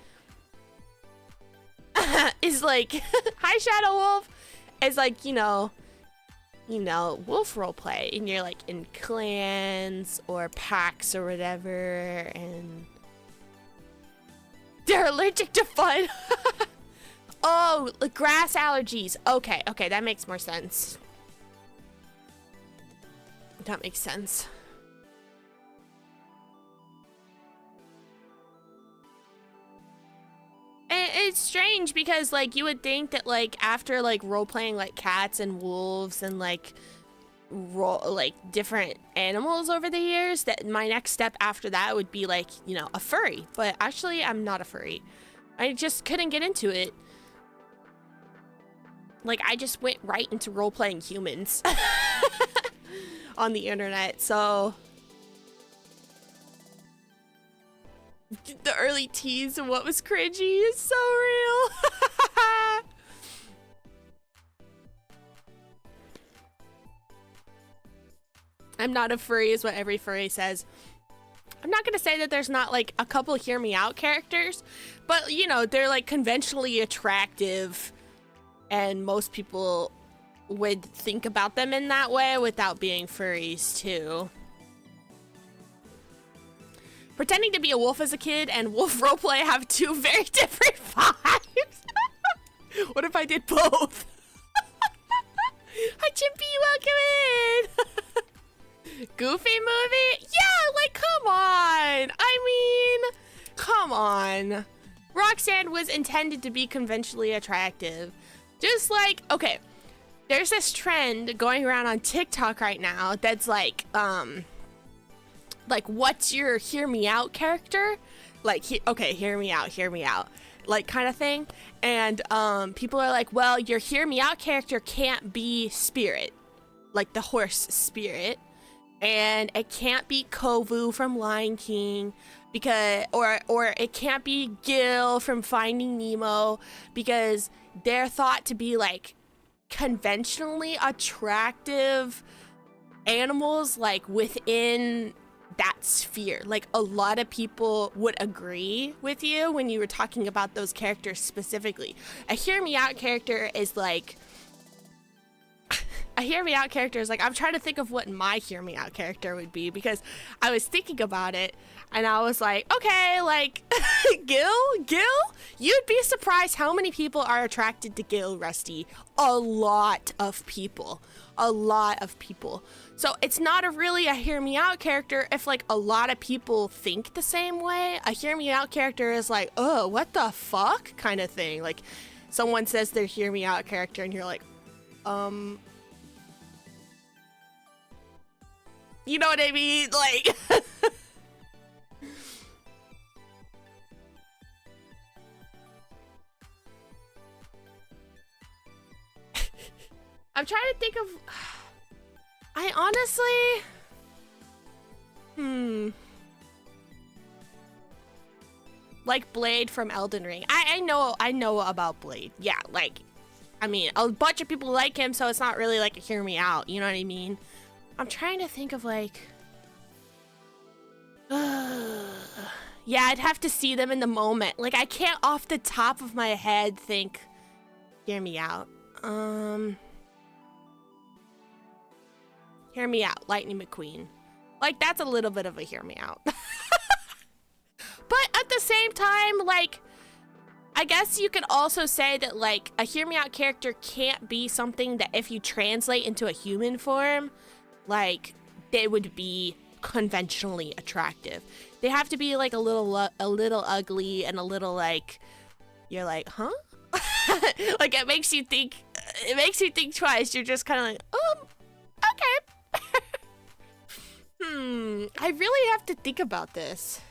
is like, hi Shadow Wolf, is like, you know, wolf roleplay, and you're like in clans or packs or whatever, and they're allergic to fun. Oh, like grass allergies. Okay, that makes more sense. That makes sense. And it's strange because like you would think that like after like role playing like cats and wolves and like different animals over the years, that my next step after that would be like, you know, a furry. But actually I'm not a furry. I just couldn't get into it. Like I just went right into role playing humans on the internet. So the early tease of what was cringy is so real. I'm not a furry is what every furry says. I'm not gonna say that there's not like a couple hear me out characters, but you know, they're like conventionally attractive and most people would think about them in that way without being furries too. Pretending to be a wolf as a kid and wolf roleplay have two very different vibes. What if I did both? Hi Chimpy, welcome in. Goofy movie? Yeah, like come on. I mean, come on. Roxanne was intended to be conventionally attractive. Just like, okay, there's this trend going around on TikTok right now that's like what's your hear me out character? Like, okay, hear me out, like kind of thing. And people are like, well, your hear me out character can't be Spirit, like the horse Spirit, and it can't be Kovu from Lion King, because or it can't be Gil from Finding Nemo, because they're thought to be like conventionally attractive animals like within that sphere. Like a lot of people would agree with you when you were talking about those characters specifically. A hear me out character is like I'm trying to think of what my hear me out character would be, because I was thinking about it and I was like, okay, like Gil, you'd be surprised how many people are attracted to Gil, Rusty. A lot of people. So it's not really a hear me out character if like a lot of people think the same way. A hear me out character is like, oh, what the fuck kind of thing. Like someone says their hear me out character and you're like, you know what I mean? Like I'm trying to think of, I honestly, like Blade from Elden Ring. I know about Blade. Yeah, like, I mean, a bunch of people like him, so it's not really like a hear me out, you know what I mean? I'm trying to think of like, yeah, I'd have to see them in the moment. Like, I can't off the top of my head think, hear me out. Hear me out, Lightning McQueen. Like, that's a little bit of a hear me out. But at the same time, like, I guess you could also say that, like, a hear me out character can't be something that if you translate into a human form, like, they would be conventionally attractive. They have to be, like, a little ugly and a little, like, you're like, huh? Like, it makes you think twice. You're just kind of like, okay. I really have to think about this,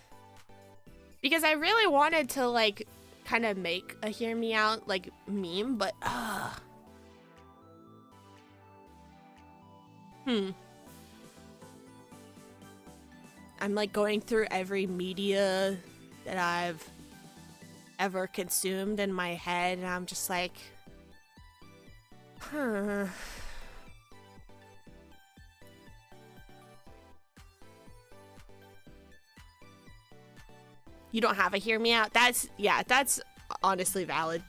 because I really wanted to like kind of make a hear me out like meme, but I'm like going through every media that I've ever consumed in my head, and I'm just like, You don't have a hear me out? That's honestly valid.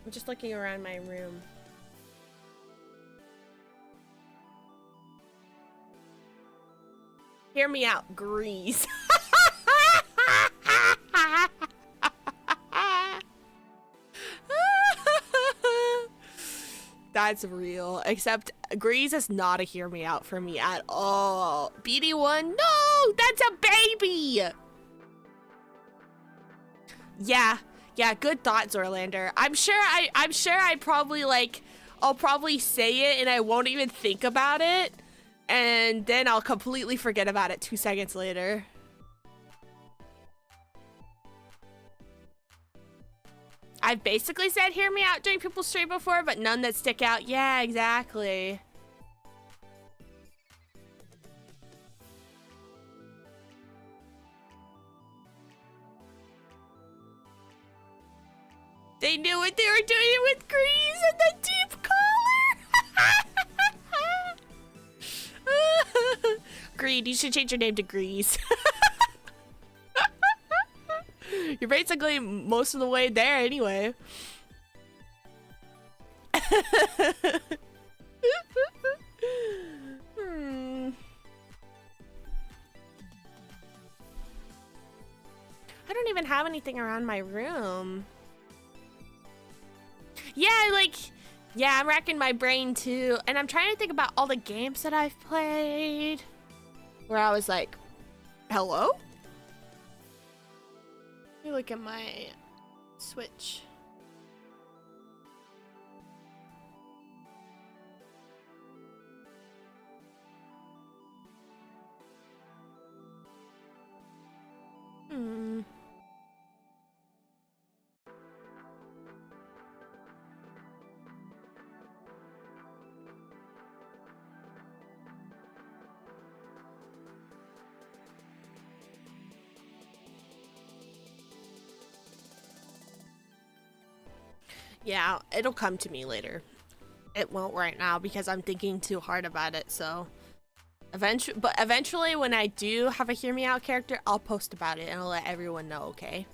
I'm just looking around my room. Hear me out, Grease. That's real. Except Grease is not a hear me out for me at all. BD1, no, that's a baby. Yeah, good thought, Zorlander. I'm sure I probably like, I'll probably say it and I won't even think about it. And then I'll completely forget about it 2 seconds later. I've basically said hear me out during people's stream before, but none that stick out. Yeah, exactly. They knew what they were doing with Grease and the deep collar. Greed, you should change your name to Grease. You're basically most of the way there anyway. I don't even have anything around my room. Yeah, I'm racking my brain too. And I'm trying to think about all the games that I've played where I was like, hello? Let me look at my Switch. Yeah, it'll come to me later. It won't right now because I'm thinking too hard about it, so eventually when I do have a hear me out character, I'll post about it and I'll let everyone know, okay?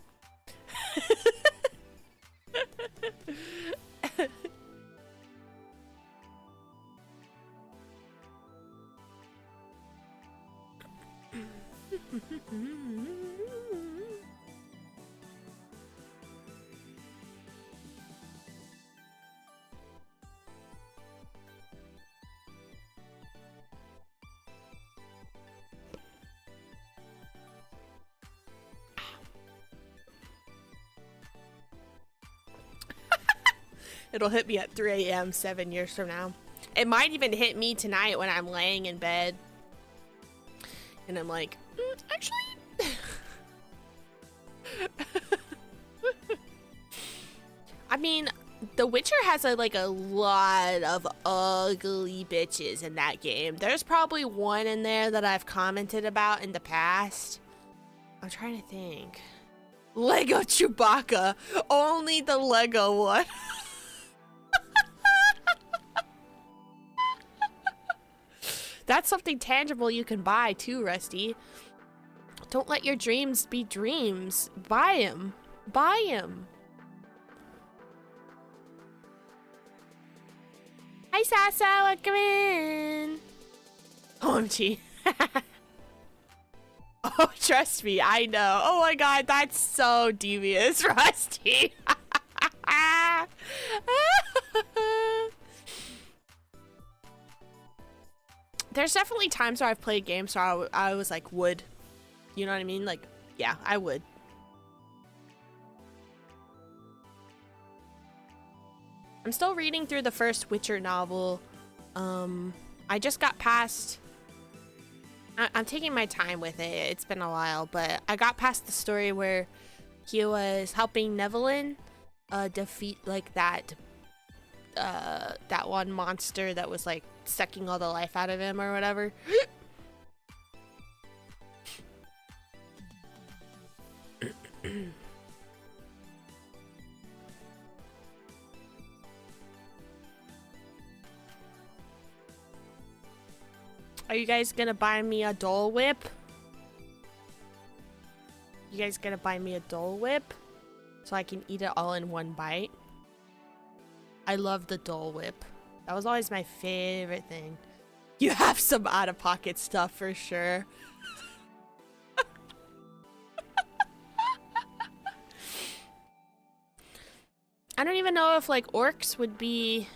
It'll hit me at 3 a.m. 7 years from now. It might even hit me tonight when I'm laying in bed. And I'm like, actually... I mean, The Witcher has a lot of ugly bitches in that game. There's probably one in there that I've commented about in the past. I'm trying to think. Lego Chewbacca. Only the Lego one. That's something tangible you can buy too, Rusty. Don't let your dreams be dreams. Buy him. Buy him. Hi, Sasa. Welcome in. OMG. Oh, trust me. I know. Oh my god, that's so devious, Rusty. There's definitely times where I've played games where I was like, would. You know what I mean? Like, yeah, I would. I'm still reading through the first Witcher novel. I just got past... I'm taking my time with it. It's been a while, but I got past the story where he was helping Nevelyn defeat like that one monster that was like sucking all the life out of him or whatever. Are you guys gonna buy me a Dole Whip? You guys gonna buy me a Dole Whip so I can eat it all in one bite? I love the Dole Whip. That was always my favorite thing. You have some out-of-pocket stuff for sure. I don't even know if like orcs would be...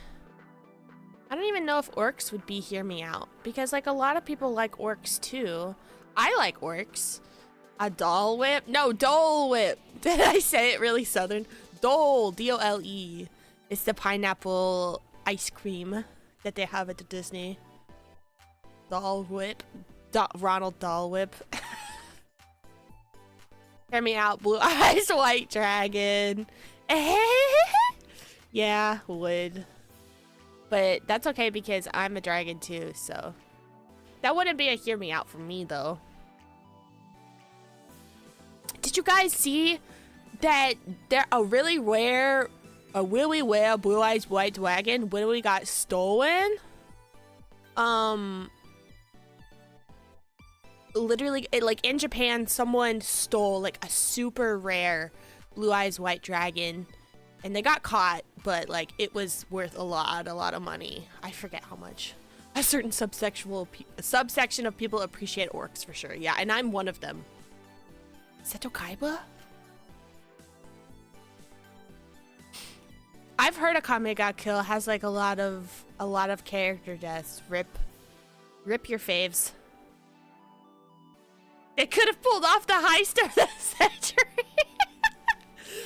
I don't even know if orcs would be hear me out. Because like a lot of people like orcs too. I like orcs. A Dole Whip? No, Dole Whip. Did I say it really southern? Dole, D-O-L-E. It's the pineapple ice cream that they have at the Disney. Dole Whip. Ronald Dole Whip. Hear me out, Blue Eyes White Dragon. Yeah, would. But that's okay because I'm a dragon too, so. That wouldn't be a hear me out for me though. Did you guys see that there a really rare, a really rare Blue Eyes White Dragon literally got stolen? Literally, like in Japan, someone stole like a super rare Blue Eyes White Dragon, and they got caught, but like it was worth a lot of money. I forget how much. A certain subsection of people appreciate orcs for sure. Yeah, and I'm one of them. Seto Kaiba? I've heard a Kame ga Kill has like a lot of character deaths. Rip your faves. They could have pulled off the heist of the century.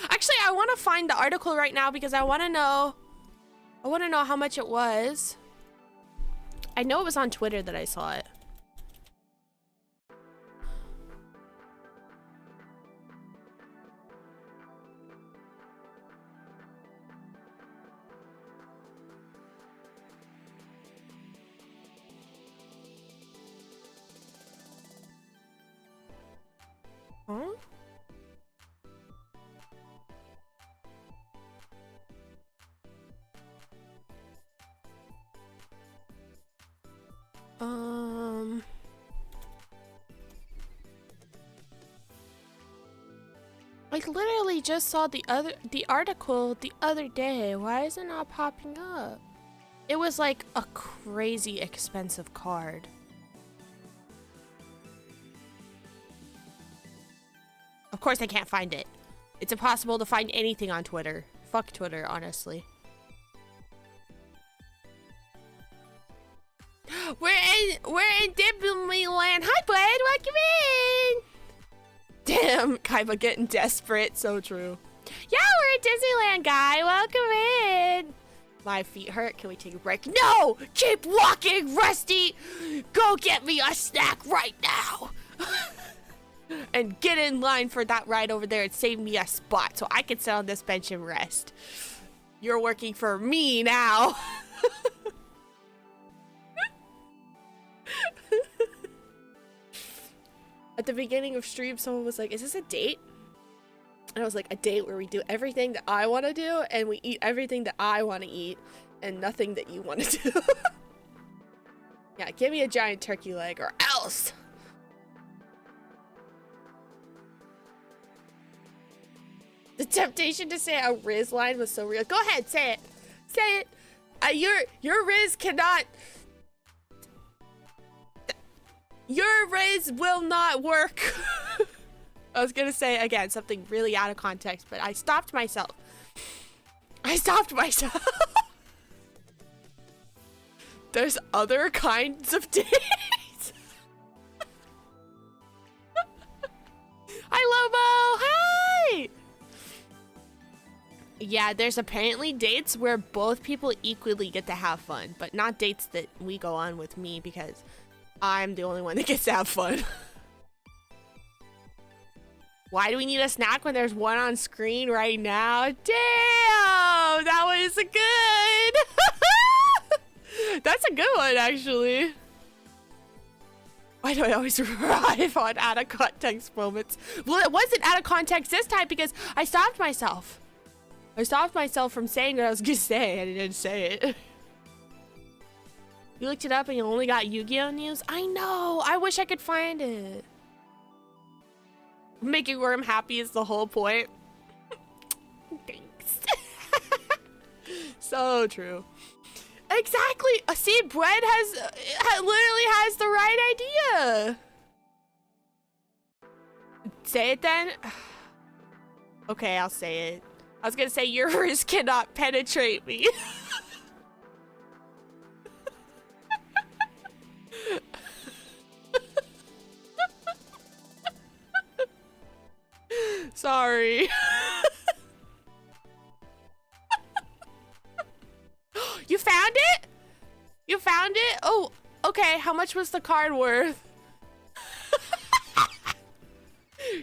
Actually, I want to find the article right now because I want to know how much it was. I know it was on Twitter that I saw it. Huh? I literally just saw the article the other day. Why is it not popping up? It was like a crazy expensive card. Of course I can't find it. It's impossible to find anything on Twitter. Fuck Twitter, honestly. We're in Disneyland. Hi, bud. Welcome in. Damn, Kaiba getting desperate. So true. Yeah, we're at Disneyland, guy. Welcome in. My feet hurt. Can we take a break? No! Keep walking, Rusty. Go get me a snack right now. And get in line for that ride over there and save me a spot so I can sit on this bench and rest. You're working for me now. At the beginning of stream, someone was like, is this a date? And I was like, a date where we do everything that I want to do and we eat everything that I want to eat and nothing that you want to do. Yeah, give me a giant turkey leg or else. The temptation to say a Riz line was so real. Go ahead, say it. Say it. Your Riz cannot... Your Riz will not work. I was gonna say, again, something really out of context, but I stopped myself. There's other kinds of dates. Hi, Lobo. Hi. Yeah, there's apparently dates where both people equally get to have fun, but not dates that we go on with me because I'm the only one that gets to have fun. Why do we need a snack when there's one on screen right now? Damn, that was good. That's a good one, actually. Why do I always arrive on out of context moments? Well, it wasn't out of context this time because I stopped myself. I stopped myself from saying what I was gonna say and I didn't say it. You looked it up and you only got Yu-Gi-Oh news? I know! I wish I could find it. Making Worm happy is the whole point. Thanks. So So true. Exactly. See, Brett literally has the right idea. Say it then. Okay, I'll say it. I was gonna say yours cannot penetrate me. Sorry. You found it? You found it? Oh, okay. How much was the card worth?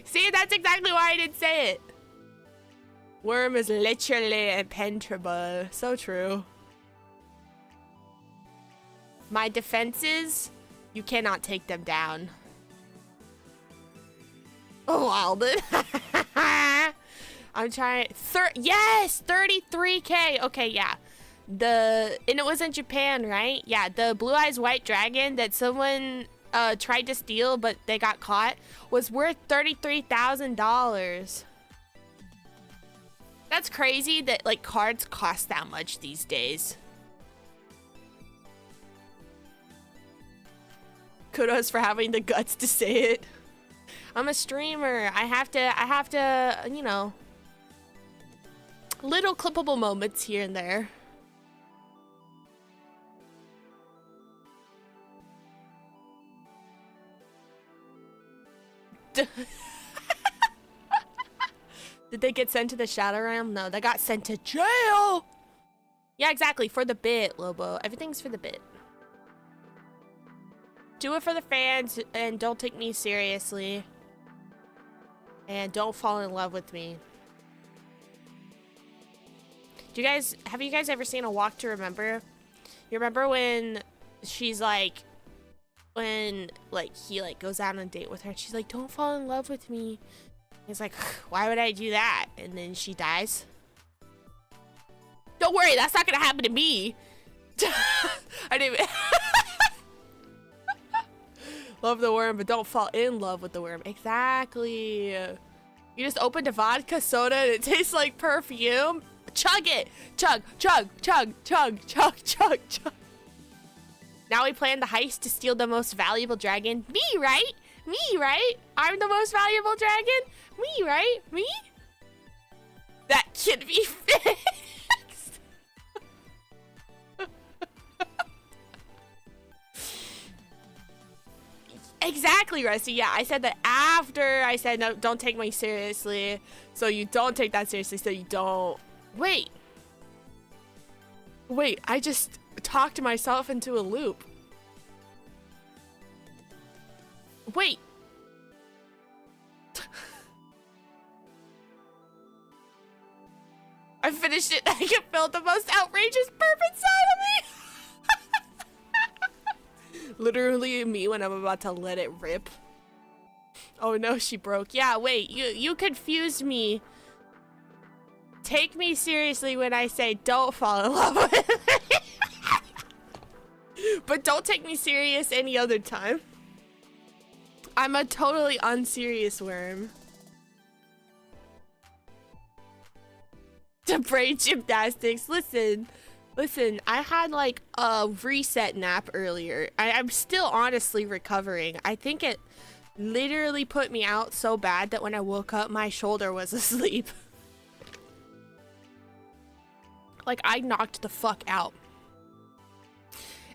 See, that's exactly why I didn't say it. Worm is literally impenetrable. So true. My defenses, you cannot take them down. Oh, Alden. I'm trying. Yes, 33K. Okay, yeah. And it was in Japan, right? Yeah, the Blue Eyes White Dragon that someone tried to steal, but they got caught, was worth $33,000. That's crazy that like cards cost that much these days. Kudos for having the guts to say it. I'm a streamer. I have to, you know, little clippable moments here and there. Did they get sent to the Shadow Realm? No, they got sent to jail. Yeah, exactly. For the bit, Lobo. Everything's for the bit. Do it for the fans and don't take me seriously. And don't fall in love with me. Have you guys ever seen A Walk to Remember? You remember when she's like, when like he like goes out on a date with her and she's like, don't fall in love with me. He's like, why would I do that? And then she dies. Don't worry, that's not gonna happen to me. I didn't even love the worm, but don't fall in love with the worm. Exactly. You just opened a vodka soda and it tastes like perfume. Chug it. Chug, chug, chug, chug, chug, chug, chug. Now we plan the heist to steal the most valuable dragon. Me, right? Me, right? I'm the most valuable dragon? Me, right? Me? That can be fixed. Exactly, Rusty. Yeah, I said that after I said, no, don't take me seriously. So you don't take that seriously, so you don't. Wait. Wait, I just talked myself into a loop. Wait. I finished it. I can feel the most outrageous burp inside of me. Literally me when I'm about to let it rip. Oh no, she broke. Yeah, wait, you confused me. Take me seriously when I say don't fall in love with me. But don't take me serious any other time. I'm a totally unserious worm. To brain gymnastics. Listen, I had like a reset nap earlier. I'm still honestly recovering. I think it literally put me out so bad that when I woke up, my shoulder was asleep. Like I knocked the fuck out.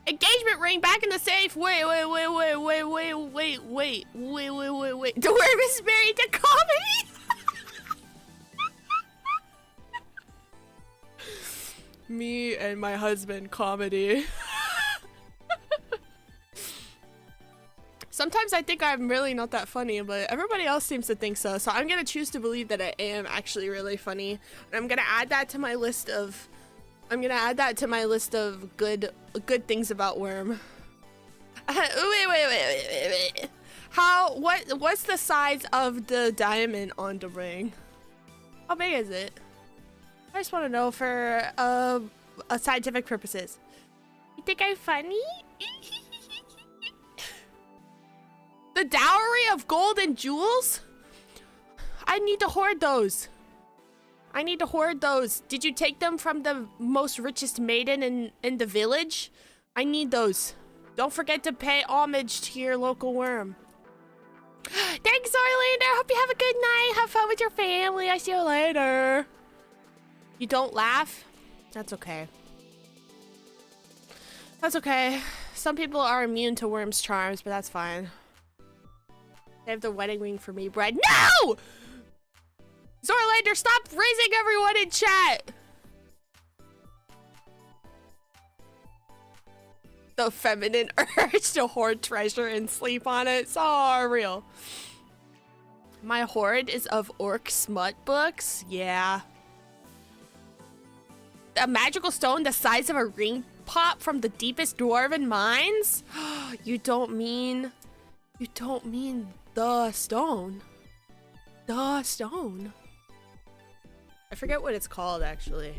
Engagement ring back in the safe. Wait. The worm is married to comedy. Me and my husband, comedy. Sometimes I think I'm really not that funny, but everybody else seems to think so. So I'm gonna choose to believe that I am actually really funny. And I'm gonna add that to my list of good things about Worm. Wait. What's the size of the diamond on the ring? How big is it? I just want to know for scientific purposes. You think I'm funny? The dowry of gold and jewels? I need to hoard those. I need to hoard those. Did you take them from the most richest maiden in the village? I need those. Don't forget to pay homage to your local worm. Thanks, Orlander. Hope you have a good night. Have fun with your family. I see you later. You don't laugh? That's okay. That's okay. Some people are immune to worms' charms, but that's fine. Save the wedding ring for me, bride. No! Zorlander, stop raising everyone in chat! The feminine urge to hoard treasure and sleep on it. So real. My hoard is of orc smut books. Yeah. A magical stone the size of a ring pop from the deepest dwarven mines? You don't mean the stone. The stone. I forget what it's called, actually.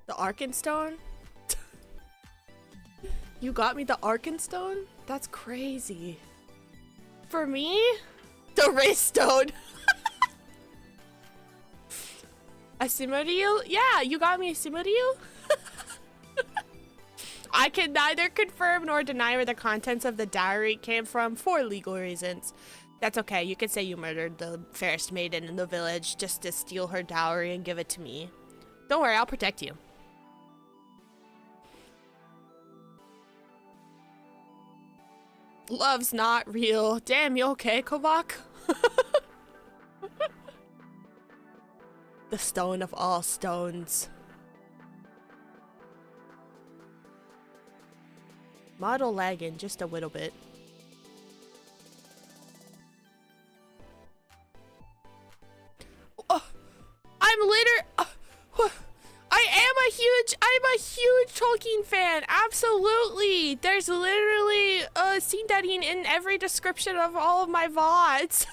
The Arkenstone? You got me the Arkenstone? That's crazy. For me? The wrist stone. A Simuriel? Yeah, you got me a Simuriel? I can neither confirm nor deny where the contents of the dowry came from for legal reasons. That's okay. You could say you murdered the fairest maiden in the village just to steal her dowry and give it to me. Don't worry, I'll protect you. Love's not real. Damn, you okay, Kovak? The stone of all stones. Model lagging just a little bit. Oh, I'm a huge Tolkien fan. Absolutely. There's literally scene daddying in every description of all of my VODs.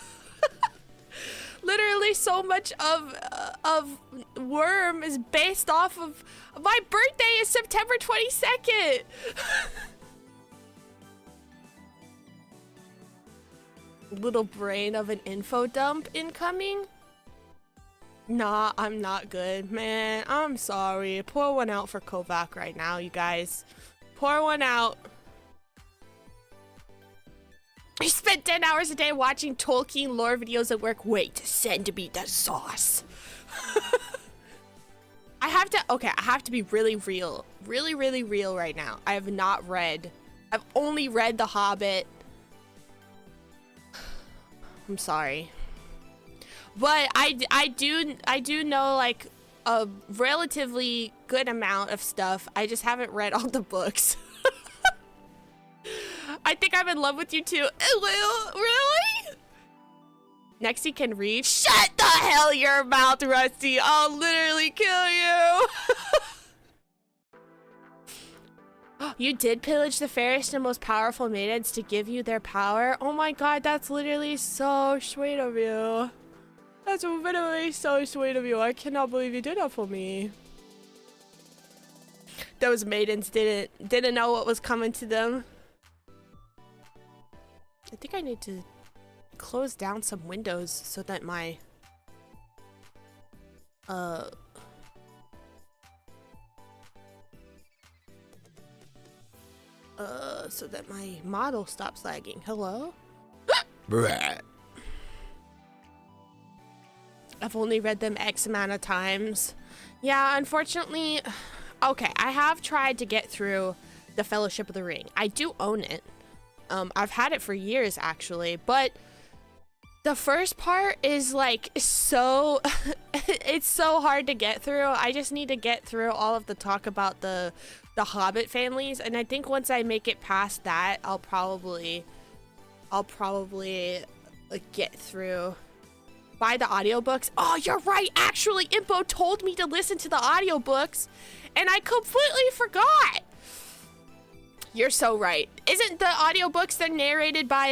Literally so much of Worm is based off of my birthday is September 22nd. Little brain of an info dump incoming. Nah, I'm not good, man. I'm sorry. Pour one out for Kovac right now, you guys. Pour one out. I spent 10 hours a day watching Tolkien lore videos at work. Wait, send me the sauce. I have to be really real. Really real right now. I have not read. I've only read The Hobbit. I'm sorry. But I do know like a relatively good amount of stuff. I just haven't read all the books. I think I'm in love with you too. Really? Naexi can read. Shut the hell your mouth, Rusty. I'll literally kill you. You did pillage the fairest and most powerful maidens to give you their power. Oh my god, that's literally so sweet of you. That's literally so sweet of you. I cannot believe you did that for me. Those maidens didn't know what was coming to them. I think I need to close down some windows so that my so that my model stops lagging. Hello? I've only read them X amount of times. Yeah, unfortunately, okay, I have tried to get through the Fellowship of the Ring. I do own it. I've had it for years actually, but the first part is like so it's so hard to get through. I just need to get through all of the talk about the Hobbit families, and I think once I make it past that, I'll probably get through. Buy the audiobooks. Oh, you're right. Actually, Impo told me to listen to the audiobooks, and I completely forgot. You're so right. Isn't the audiobooks that narrated by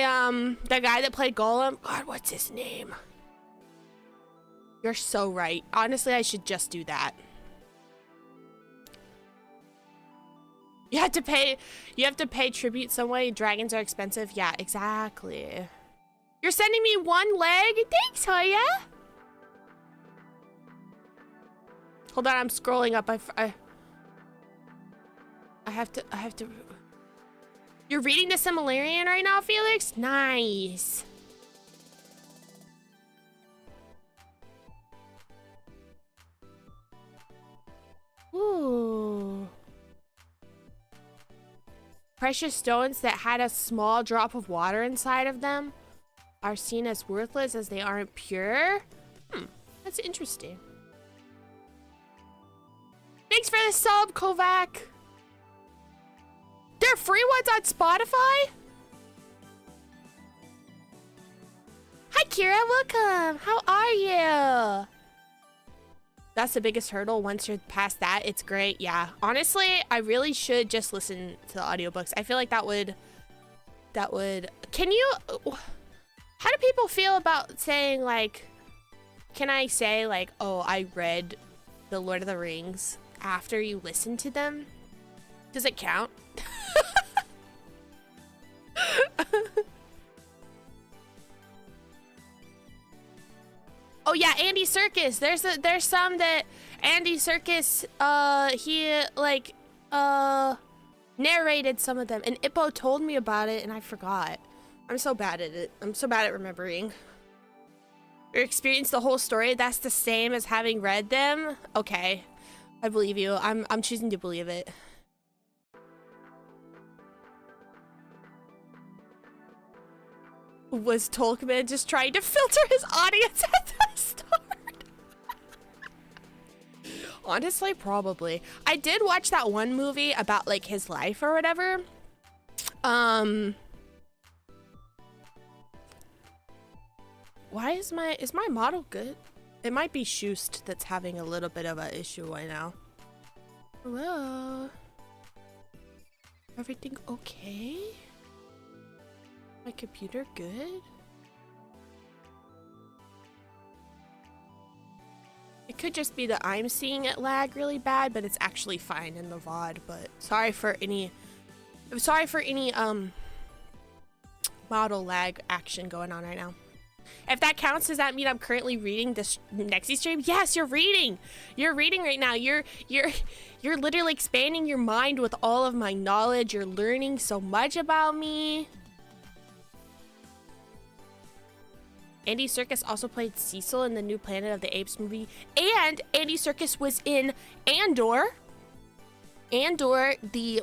the guy that played Gollum? God, what's his name? You're so right. Honestly, I should just do that. You have to pay tribute some way. Dragons are expensive. Yeah, exactly. You're sending me one leg? Thanks, Hoya. Hold on, I'm scrolling up. I have to. You're reading the Similarian right now, Felix? Nice. Ooh. Precious stones that had a small drop of water inside of them are seen as worthless as they aren't pure. That's interesting. Thanks for the sub, Kovac. There are free ones on Spotify? Hi, Kira. Welcome. How are you? That's the biggest hurdle. Once you're past that, it's great. Yeah. Honestly, I really should just listen to the audiobooks. I feel like that would... Can you... How do people feel about saying, like... Can I say, like, oh, I read The Lord of the Rings after you listen to them? Does it count? Oh yeah, Andy Serkis. There's some that Andy Serkis he like narrated some of them, and Ippo told me about it and I forgot. I'm so bad at it. I'm so bad at remembering. Or experience the whole story, that's the same as having read them? Okay. I believe you. I'm choosing to believe it. Was Tolkien just trying to filter his audience at the start? Honestly, probably. I did watch that one movie about like his life or whatever. Why is my model good? It might be Shoost that's having a little bit of an issue right now. Hello? Everything okay? My computer good? It could just be that I'm seeing it lag really bad, but it's actually fine in the VOD, but sorry for any model lag action going on right now. If that counts, does that mean I'm currently reading this Naexi stream? Yes, you're reading. You're reading right now. You're literally expanding your mind with all of my knowledge. You're learning so much about me. Andy Serkis also played Cecil in the new Planet of the Apes movie, and Andy Serkis was in Andor, the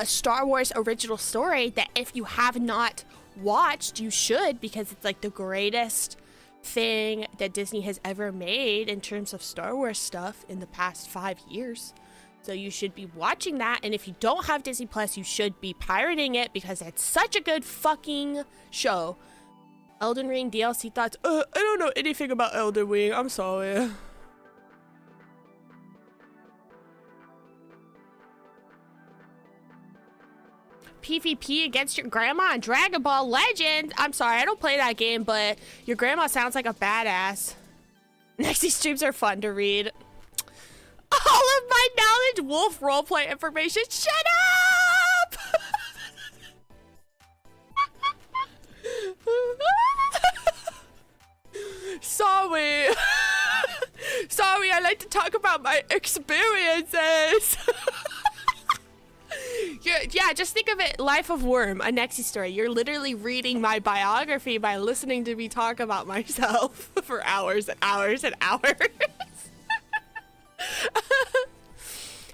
Star Wars original story that if you have not watched, you should, because it's like the greatest thing that Disney has ever made in terms of Star Wars stuff in the past 5 years. So you should be watching that, and if you don't have Disney Plus, you should be pirating it because it's such a good fucking show. Elden Ring DLC thoughts? I don't know anything about Elden Ring. I'm sorry. PvP against your grandma in Dragon Ball Legend. I'm sorry, I don't play that game, but your grandma sounds like a badass. Naexi streams are fun to read. All of my knowledge, wolf roleplay information. Shut up! Sorry. Sorry, I like to talk about my experiences. Yeah, just think of it, Life of Worm, a Naexi story. You're literally reading my biography by listening to me talk about myself for hours and hours and hours.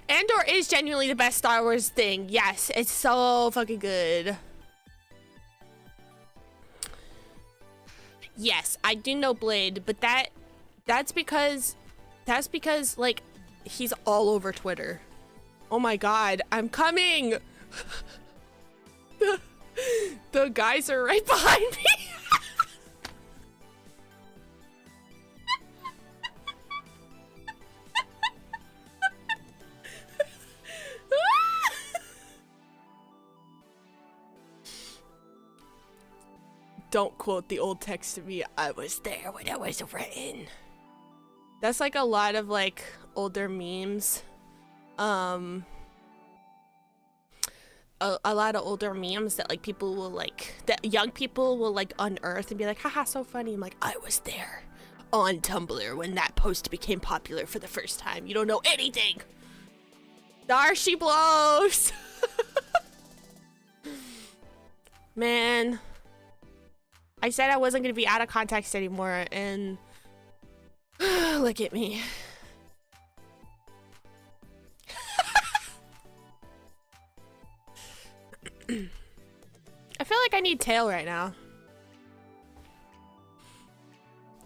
Andor is genuinely the best Star Wars thing. Yes, it's so fucking good. Yes, I do know Blade, but that's because like he's all over Twitter. Oh my god, I'm coming. The guys are right behind me. Don't quote the old text to me. I was there when it was written. That's like a lot of like older memes. a lot of older memes that like people will like, that young people will like unearth and be like, haha, so funny. I'm like, I was there on Tumblr when that post became popular for the first time. You don't know anything. There she blows. Man, I said I wasn't gonna be out of context anymore, and look at me. I feel like I need tail right now.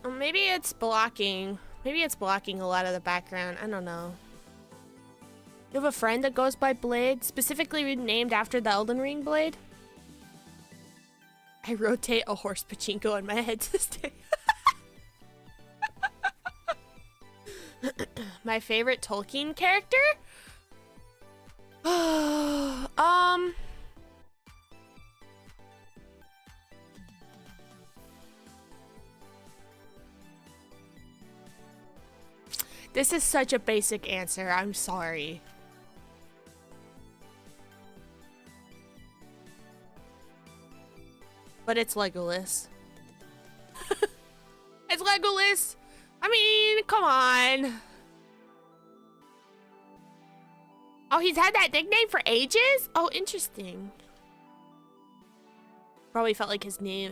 Or maybe it's blocking. Maybe it's blocking a lot of the background. I don't know. You have a friend that goes by Blade, specifically named after the Elden Ring Blade? I rotate a horse pachinko in my head to stay. My favorite Tolkien character? This is such a basic answer. I'm sorry. But it's Legolas. It's Legolas. I mean, come on. Oh, he's had that nickname for ages? Oh, interesting. Probably felt like his name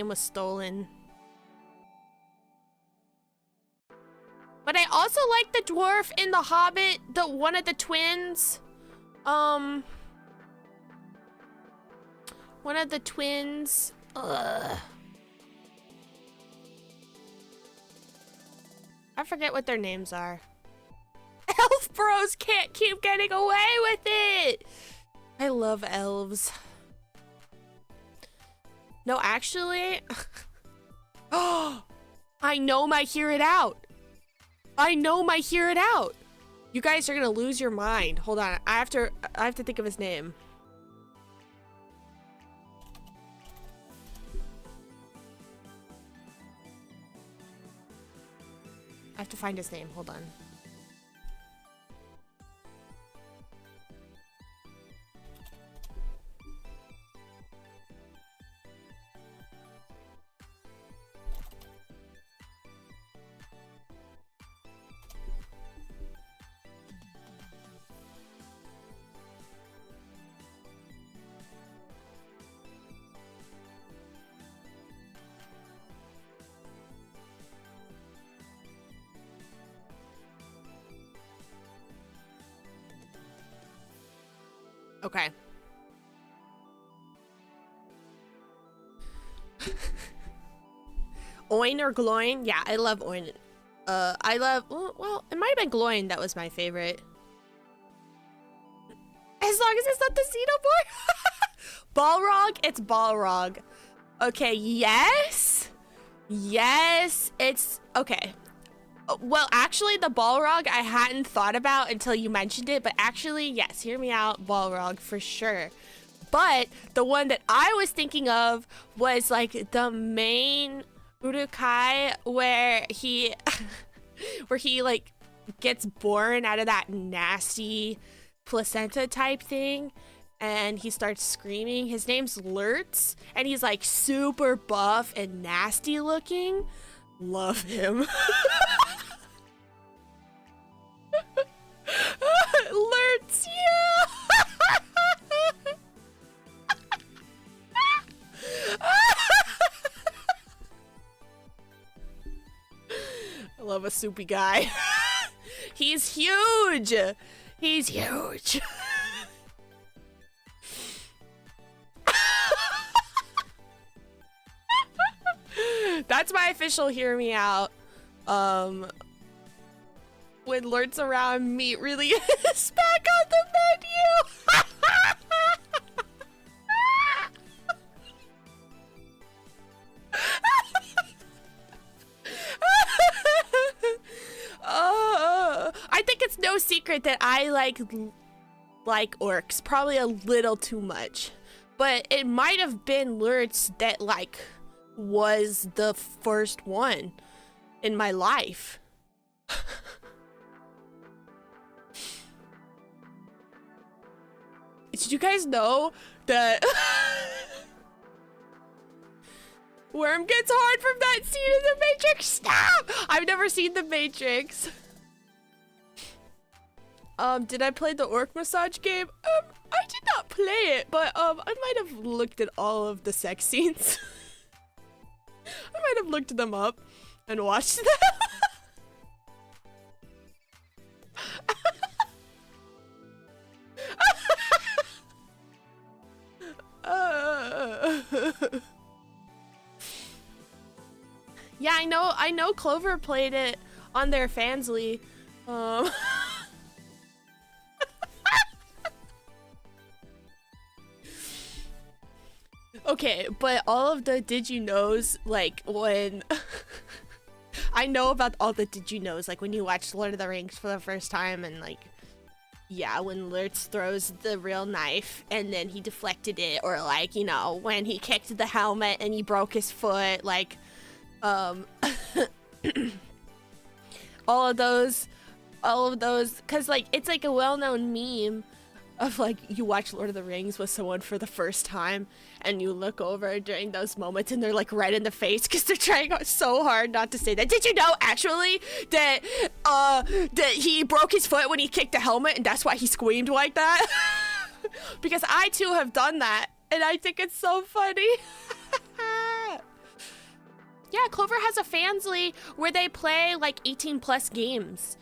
was stolen. But I also like the dwarf in The Hobbit, one of the twins. One of the twins. Ugh. I forget what their names are. Elf bros can't keep getting away with it. I love elves. No, actually. Oh, I know my Hear It Out. I know my Hear It Out. You guys are gonna lose your mind. Hold on, I have to think of his name. I have to find his name. Hold on. Okay. Oin or Gloin? Yeah, I love Oin. I love, well, it might have been Gloin that was my favorite. As long as it's not the Xenomorph. Balrog? It's Balrog. Okay, yes. Yes, it's, okay. Well, actually, the Balrog I hadn't thought about until you mentioned it, but actually, yes, hear me out, Balrog for sure. But the one that I was thinking of was like the main Urukai where he like gets born out of that nasty placenta type thing and he starts screaming. His name's Lurtz and he's like super buff and nasty looking. Love him. Lurtz, yeah. I love a soupy guy. He's huge. He's huge. That's my official hear me out. When Lurt's around, meat really is back on the menu. I think it's no secret that I like orcs, probably a little too much, but it might have been Lurtz that like was the first one in my life. did you guys know that Worm gets hard from that scene in The Matrix? Stop! I've never seen The Matrix. Did I play the orc massage game? I did not play it, but I might have looked at all of the sex scenes. I might have looked them up and watched them. Yeah, I know Clover played it on their Fansly. Okay, but all of the did you knows, like when I know about all the did you knows, like when you watch Lord of the Rings for the first time, and like, yeah, when Lurtz throws the real knife and then he deflected it, or like, you know, when he kicked the helmet and he broke his foot, like all of those, because like it's like a well-known meme of like you watch Lord of the Rings with someone for the first time and you look over during those moments and they're like red in the face because they're trying so hard not to say that. Did you know actually that that he broke his foot when he kicked the helmet and that's why he screamed like that? Because I too have done that and I think it's so funny. Yeah, Clover has a Fansly where they play like 18+ games.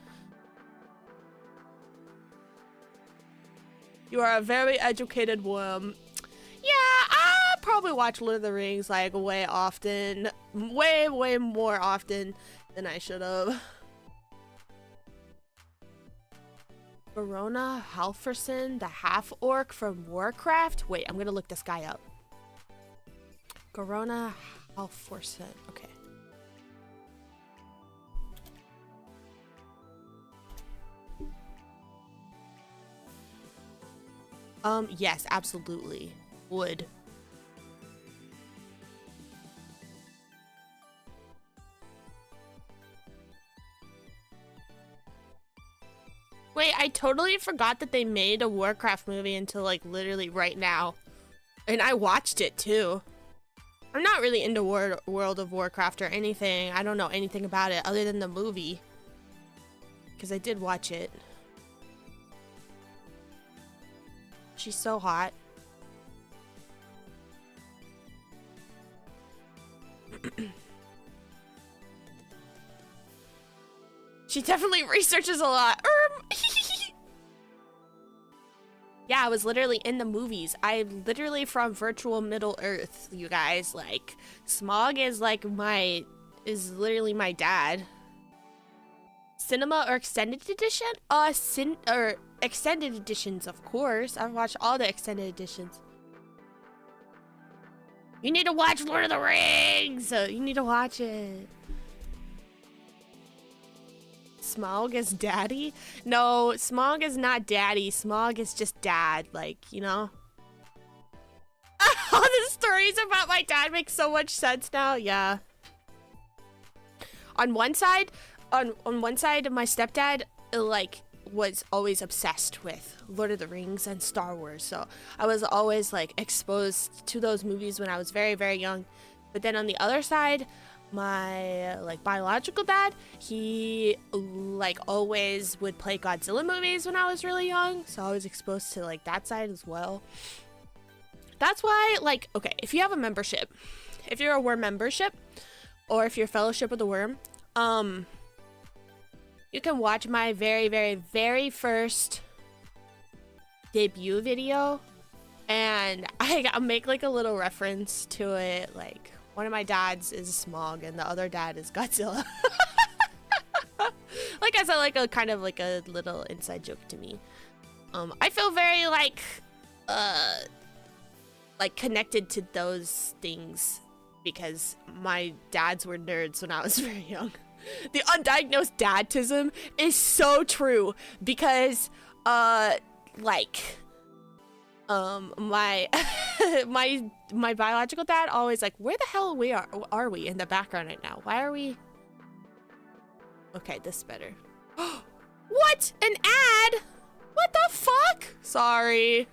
You are a very educated worm. Yeah, I probably watch Lord of the Rings like way often. Way more often than I should have. Verona Halferson, the half-orc from Warcraft? Wait, I'm gonna look this guy up. Verona Halferson, okay. Yes, absolutely. Would. Wait, I totally forgot that they made a Warcraft movie until like literally right now. And I watched it too. I'm not really into World of Warcraft or anything. I don't know anything about it other than the movie. Because I did watch it. She's so hot. She definitely researches a lot. Yeah, I was literally in the movies. I'm literally from virtual Middle Earth, you guys. Like, Smog is like literally my dad. Cinema or extended edition? Extended editions, of course. I've watched all the extended editions. You need to watch Lord of the Rings! You need to watch it. Smog is daddy? No, Smog is not daddy. Smog is just dad, like, you know? All the stories about my dad make so much sense now. Yeah. On one side, my stepdad, like, was always obsessed with Lord of the Rings and Star Wars, so I was always like exposed to those movies when I was very, very young. But then on the other side, my like biological dad, he like always would play Godzilla movies when I was really young, so I was exposed to like that side as well. That's why, like, okay, if you have a membership, if you're a worm membership, or if you're Fellowship of the Worm, you can watch my very, very, very first debut video, and I'll make like a little reference to it. Like, one of my dads is Smog and the other dad is Godzilla. Like, as a kind of like a little inside joke to me. I feel very like connected to those things because my dads were nerds when I was very young. The undiagnosed dadtism is so true because my my biological dad always like, where the hell are we in the background right now? Why are we? Okay, this is better. What? An ad? What the fuck? Sorry.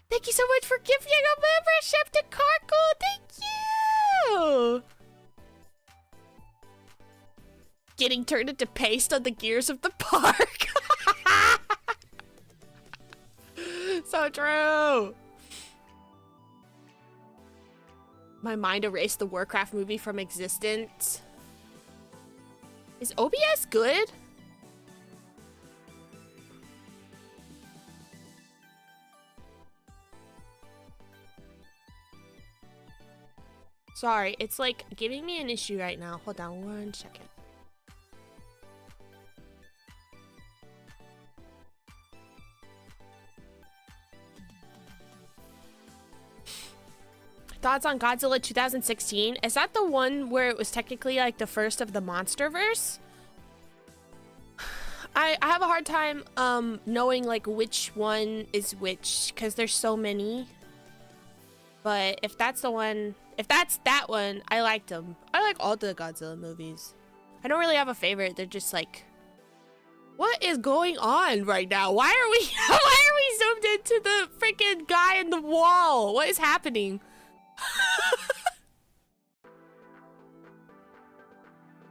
Thank you so much for gifting a membership to Carco. Thank you. Getting turned into paste on the gears of the park. So true. My mind erased the Warcraft movie from existence. Is OBS good? Sorry, it's like giving me an issue right now. Hold on 1 second. Thoughts on Godzilla 2016? Is that the one where it was technically like the first of the MonsterVerse? I have a hard time knowing like which one is which because there's so many. But if that's the one, if that's that one, I liked them. I like all the Godzilla movies. I don't really have a favorite. They're just like, what is going on right now? Why are we zoomed into the freaking guy in the wall? What is happening?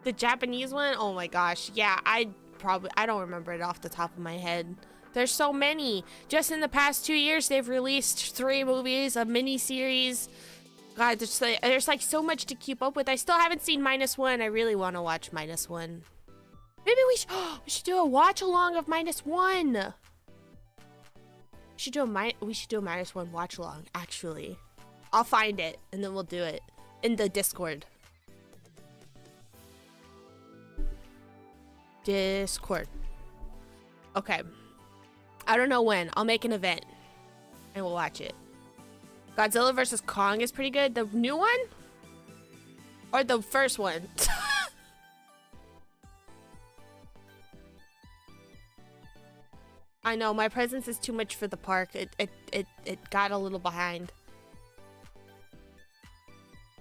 The Japanese one? Oh my gosh. Yeah, I don't remember it off the top of my head. There's so many. Just in the past 2 years, they've released 3 movies, a mini-series. God, there's like so much to keep up with. I still haven't seen -1. I really want to watch -1. Maybe we should do a watch-along of -1. We should do a -1 watch-along, actually. I'll find it, and then we'll do it in the Discord. Discord. Okay. I don't know when. I'll make an event, and we'll watch it. Godzilla vs. Kong is pretty good. The new one? Or the first one? I know, my presence is too much for the park. It got a little behind.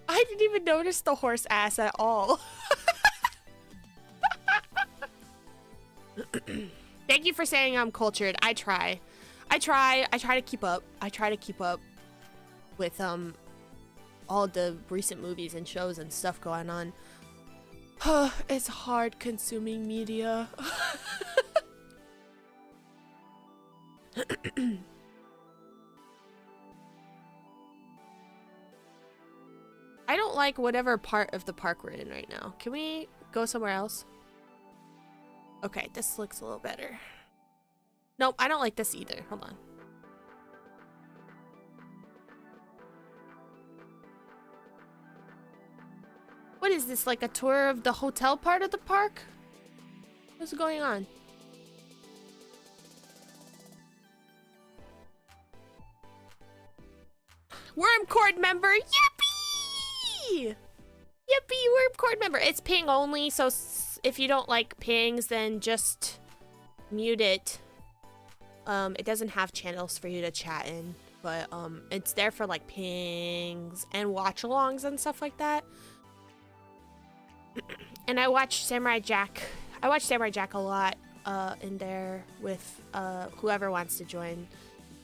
I didn't even notice the horse ass at all. Thank you for saying I'm cultured. I try to keep up. I try to keep up with all the recent movies and shows and stuff going on. It's hard consuming media. I don't like whatever part of the park we're in right now. Can we go somewhere else? Okay, this looks a little better. Nope, I don't like this either. Hold on. What is this, like a tour of the hotel part of the park? What's going on? Wormcord member, yippee! Yippee, Wormcord member. It's ping only, so if you don't like pings, then just mute it. It doesn't have channels for you to chat in, but it's there for like pings and watch-alongs and stuff like that. And I watch Samurai Jack. I watch Samurai Jack a lot in there with whoever wants to join.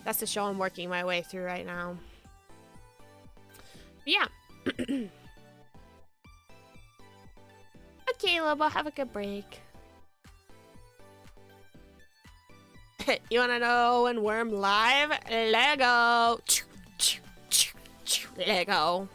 That's the show I'm working my way through right now. But yeah. Okay, Lobo, have a good break. You wanna know when Worm live? Lego. Lego.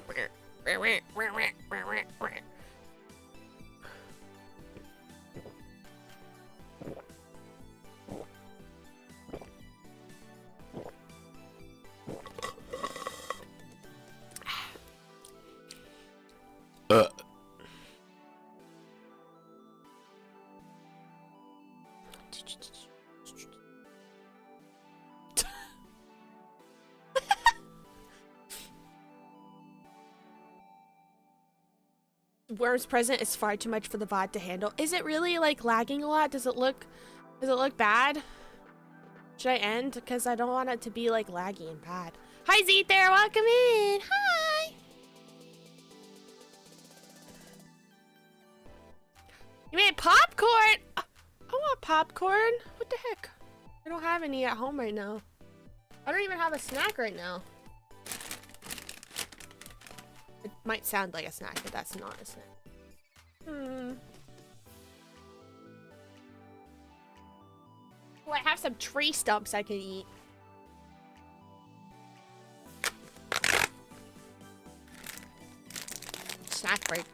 Worm's present is far too much for the VOD to handle. Is it really like lagging a lot? Does it look bad? Should I end? Because I don't want it to be like laggy and bad. Hi Z there, welcome in. Hi. You made popcorn. I want popcorn. What the heck? I don't have any at home right now. I don't even have a snack right now. It might sound like a snack, but that's not a snack. Oh, I have some tree stumps I can eat. Snack break.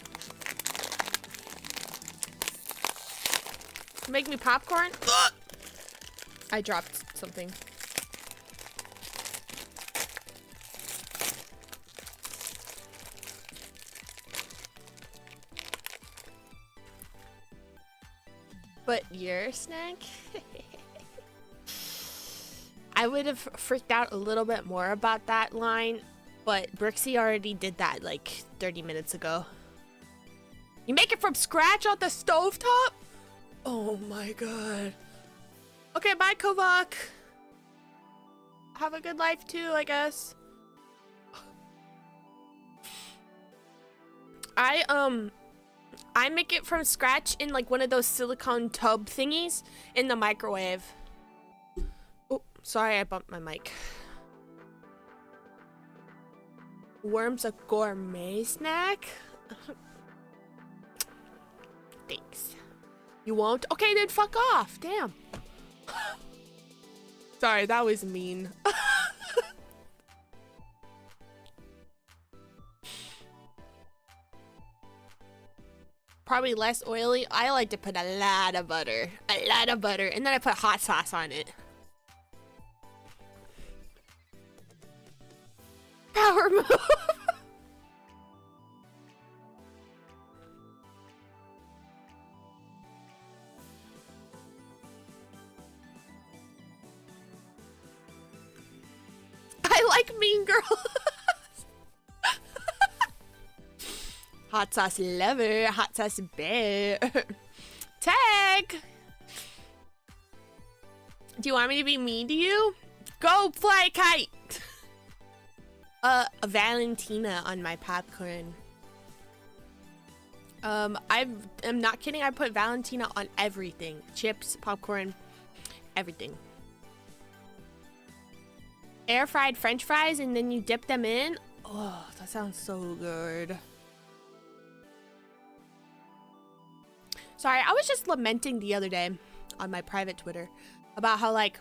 Make me popcorn? I dropped something. But your snack? I would have freaked out a little bit more about that line, but Brixie already did that like 30 minutes ago. You make it from scratch on the stovetop? Oh my god. Okay, bye, Kovak. Have a good life too, I guess. I make it from scratch in like one of those silicone tub thingies in the microwave. Oh, sorry, I bumped my mic. Worm's a gourmet snack? Thanks. You won't? Okay, then fuck off. Damn. Sorry, that was mean. Probably less oily. I like to put a lot of butter. A lot of butter. And then I put hot sauce on it. Power move. I like Mean Girls. Hot sauce lover, hot sauce bear. Tag! Do you want me to be mean to you? Go fly a kite! A Valentina on my popcorn. I'm not kidding, I put Valentina on everything. Chips, popcorn, everything. Air fried French fries and then you dip them in? Oh, that sounds so good. Sorry, I was just lamenting the other day on my private Twitter about how like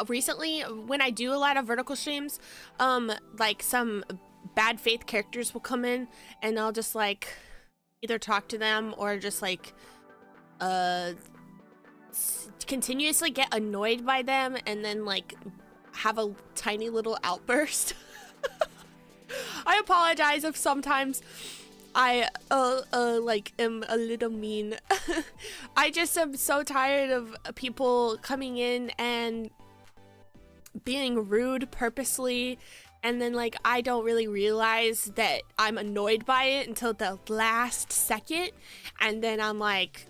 recently when I do a lot of vertical streams, like some bad faith characters will come in and I'll just like either talk to them or just like continuously get annoyed by them and then like have a tiny little outburst. I apologize if sometimes I like am a little mean. I just am so tired of people coming in and being rude purposely, and then like I don't really realize that I'm annoyed by it until the last second, and then I'm like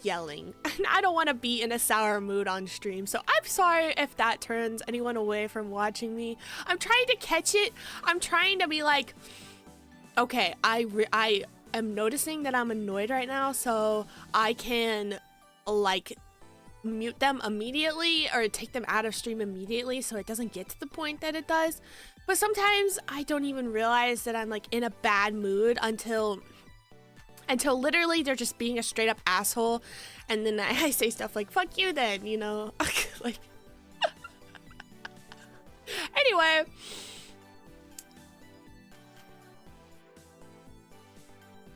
yelling. And I don't want to be in a sour mood on stream, so I'm sorry if that turns anyone away from watching me. I'm trying to catch it. I'm trying to be like, okay, I am noticing that I'm annoyed right now, so I can like mute them immediately or take them out of stream immediately so it doesn't get to the point that it does. But sometimes I don't even realize that I'm like in a bad mood until literally they're just being a straight up asshole, and then I say stuff like fuck you then, you know. Like anyway,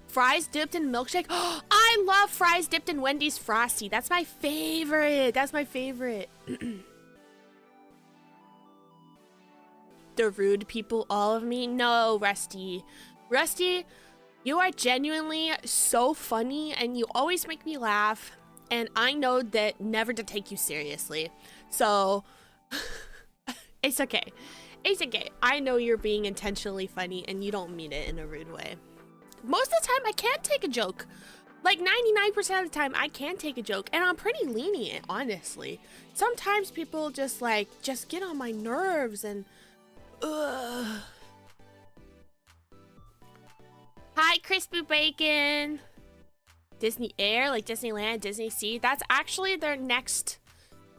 fries dipped in milkshake. Oh, I love fries dipped in Wendy's Frosty. That's my favorite. That's my favorite. The rude people, all of me? No, Rusty. Rusty, you are genuinely so funny and you always make me laugh. And I know that never to take you seriously. So it's okay. It's okay. I know you're being intentionally funny and you don't mean it in a rude way. Most of the time, I can't take a joke. Like 99% of the time, I can take a joke, and I'm pretty lenient, honestly. Sometimes people just get on my nerves and, ugh. Hi, Crispy Bacon. Disney Air, like Disneyland, Disney Sea. That's actually their next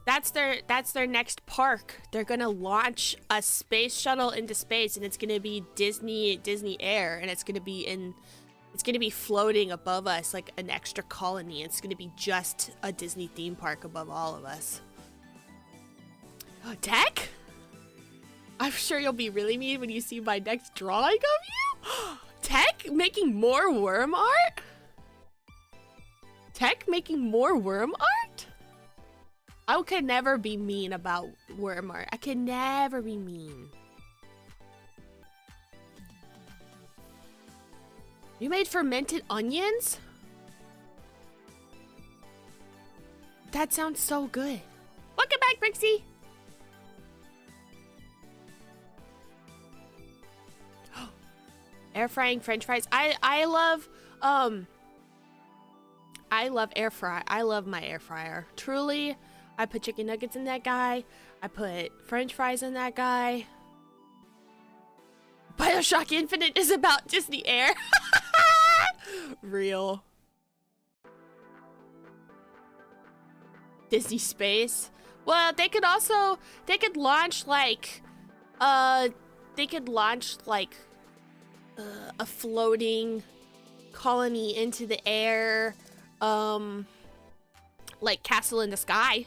That's their next park. They're gonna launch a space shuttle into space, and it's gonna be Disney Air, and it's gonna be floating above us like an extra colony. It's gonna be just a Disney theme park above all of us. Oh, Tech? I'm sure you'll be really mean when you see my next drawing of you. Tech making more worm art? Tech making more worm art? I could never be mean about worm art. I can never be mean. You made fermented onions? That sounds so good. Welcome back, Brixie. Air frying French fries. I love air fry. I love my air fryer. Truly, I put chicken nuggets in that guy. I put French fries in that guy. BioShock Infinite is about Disney Air. Real. Disney Space. Well, they could launch like a floating colony into the air, like Castle in the Sky.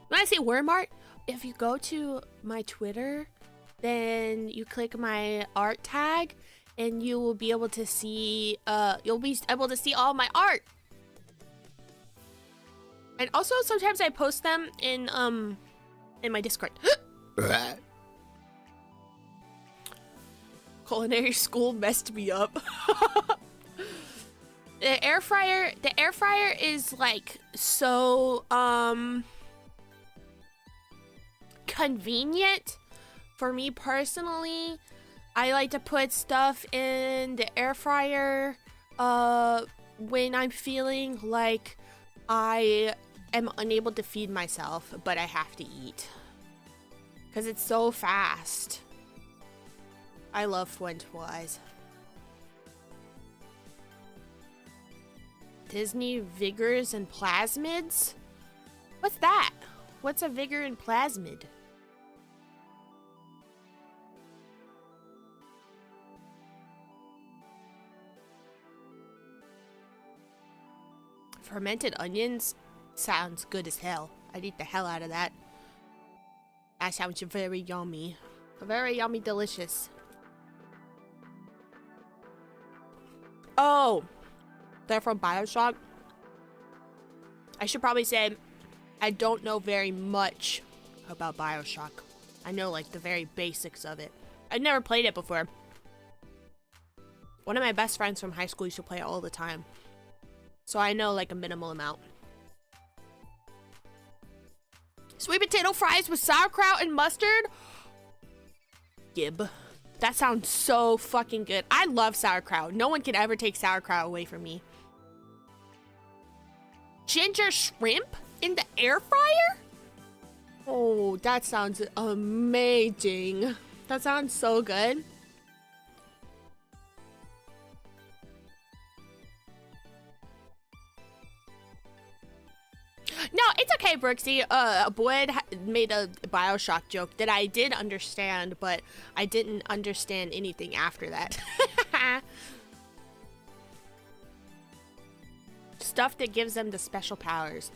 When I say worm art, if you go to my Twitter, then you click my art tag, and you will be able to see all my art. And also sometimes I post them in my Discord. Culinary school messed me up. The air fryer is like so convenient for me personally. I like to put stuff in the air fryer when I'm feeling like I am unable to feed myself, but I have to eat. Because it's so fast. I love French fries. Disney Vigors and Plasmids? What's that? What's a Vigor and Plasmid? Fermented onions sounds good as hell. I'd eat the hell out of that. That sounds very yummy. Very yummy delicious. Oh, they're from BioShock. I should probably say I don't know very much about BioShock. I know like the very basics of it. I've never played it before. One of my best friends from high school used to play it all the time. So I know like a minimal amount. Sweet potato fries with sauerkraut and mustard? Gib. That sounds so fucking good. I love sauerkraut. No one can ever take sauerkraut away from me. Ginger shrimp in the air fryer? Oh, that sounds amazing. That sounds so good. No, it's okay, Brooksy. Boyd made a BioShock joke that I did understand, but I didn't understand anything after that. Stuff that gives them the special powers.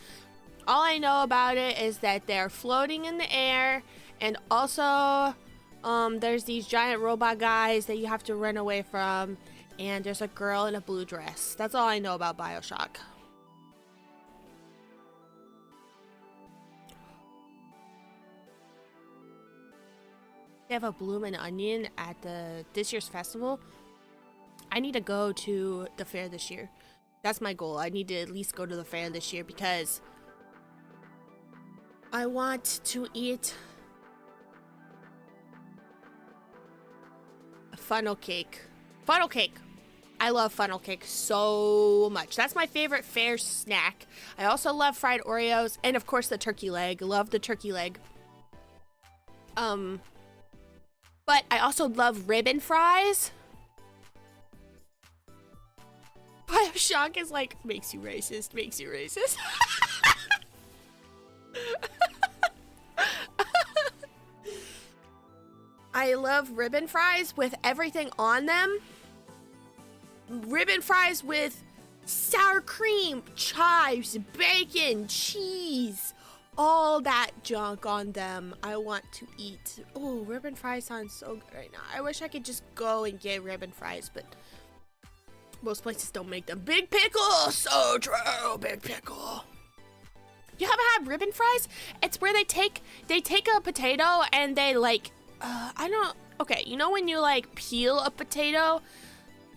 All I know about it is that they're floating in the air, and also there's these giant robot guys that you have to run away from, and there's a girl in a blue dress. That's all I know about BioShock. They have a bloomin' onion at this year's festival. I need to go to the fair this year. That's my goal. I need to at least go to the fair this year because I want to eat a funnel cake. Funnel cake. I love funnel cake so much. That's my favorite fair snack. I also love fried Oreos and of course the turkey leg. Love the turkey leg. But I also love ribbon fries. BioShock is like, makes you racist, makes you racist. I love ribbon fries with everything on them. Ribbon fries with sour cream, chives, bacon, cheese, all that junk on them. I want to eat. Oh, ribbon fries sound so good right now. I wish I could just go and get ribbon fries, but most places don't make them. Big pickle, so true, big pickle. You haven't had ribbon fries? It's where they take a potato and they like, okay, you know when you like peel a potato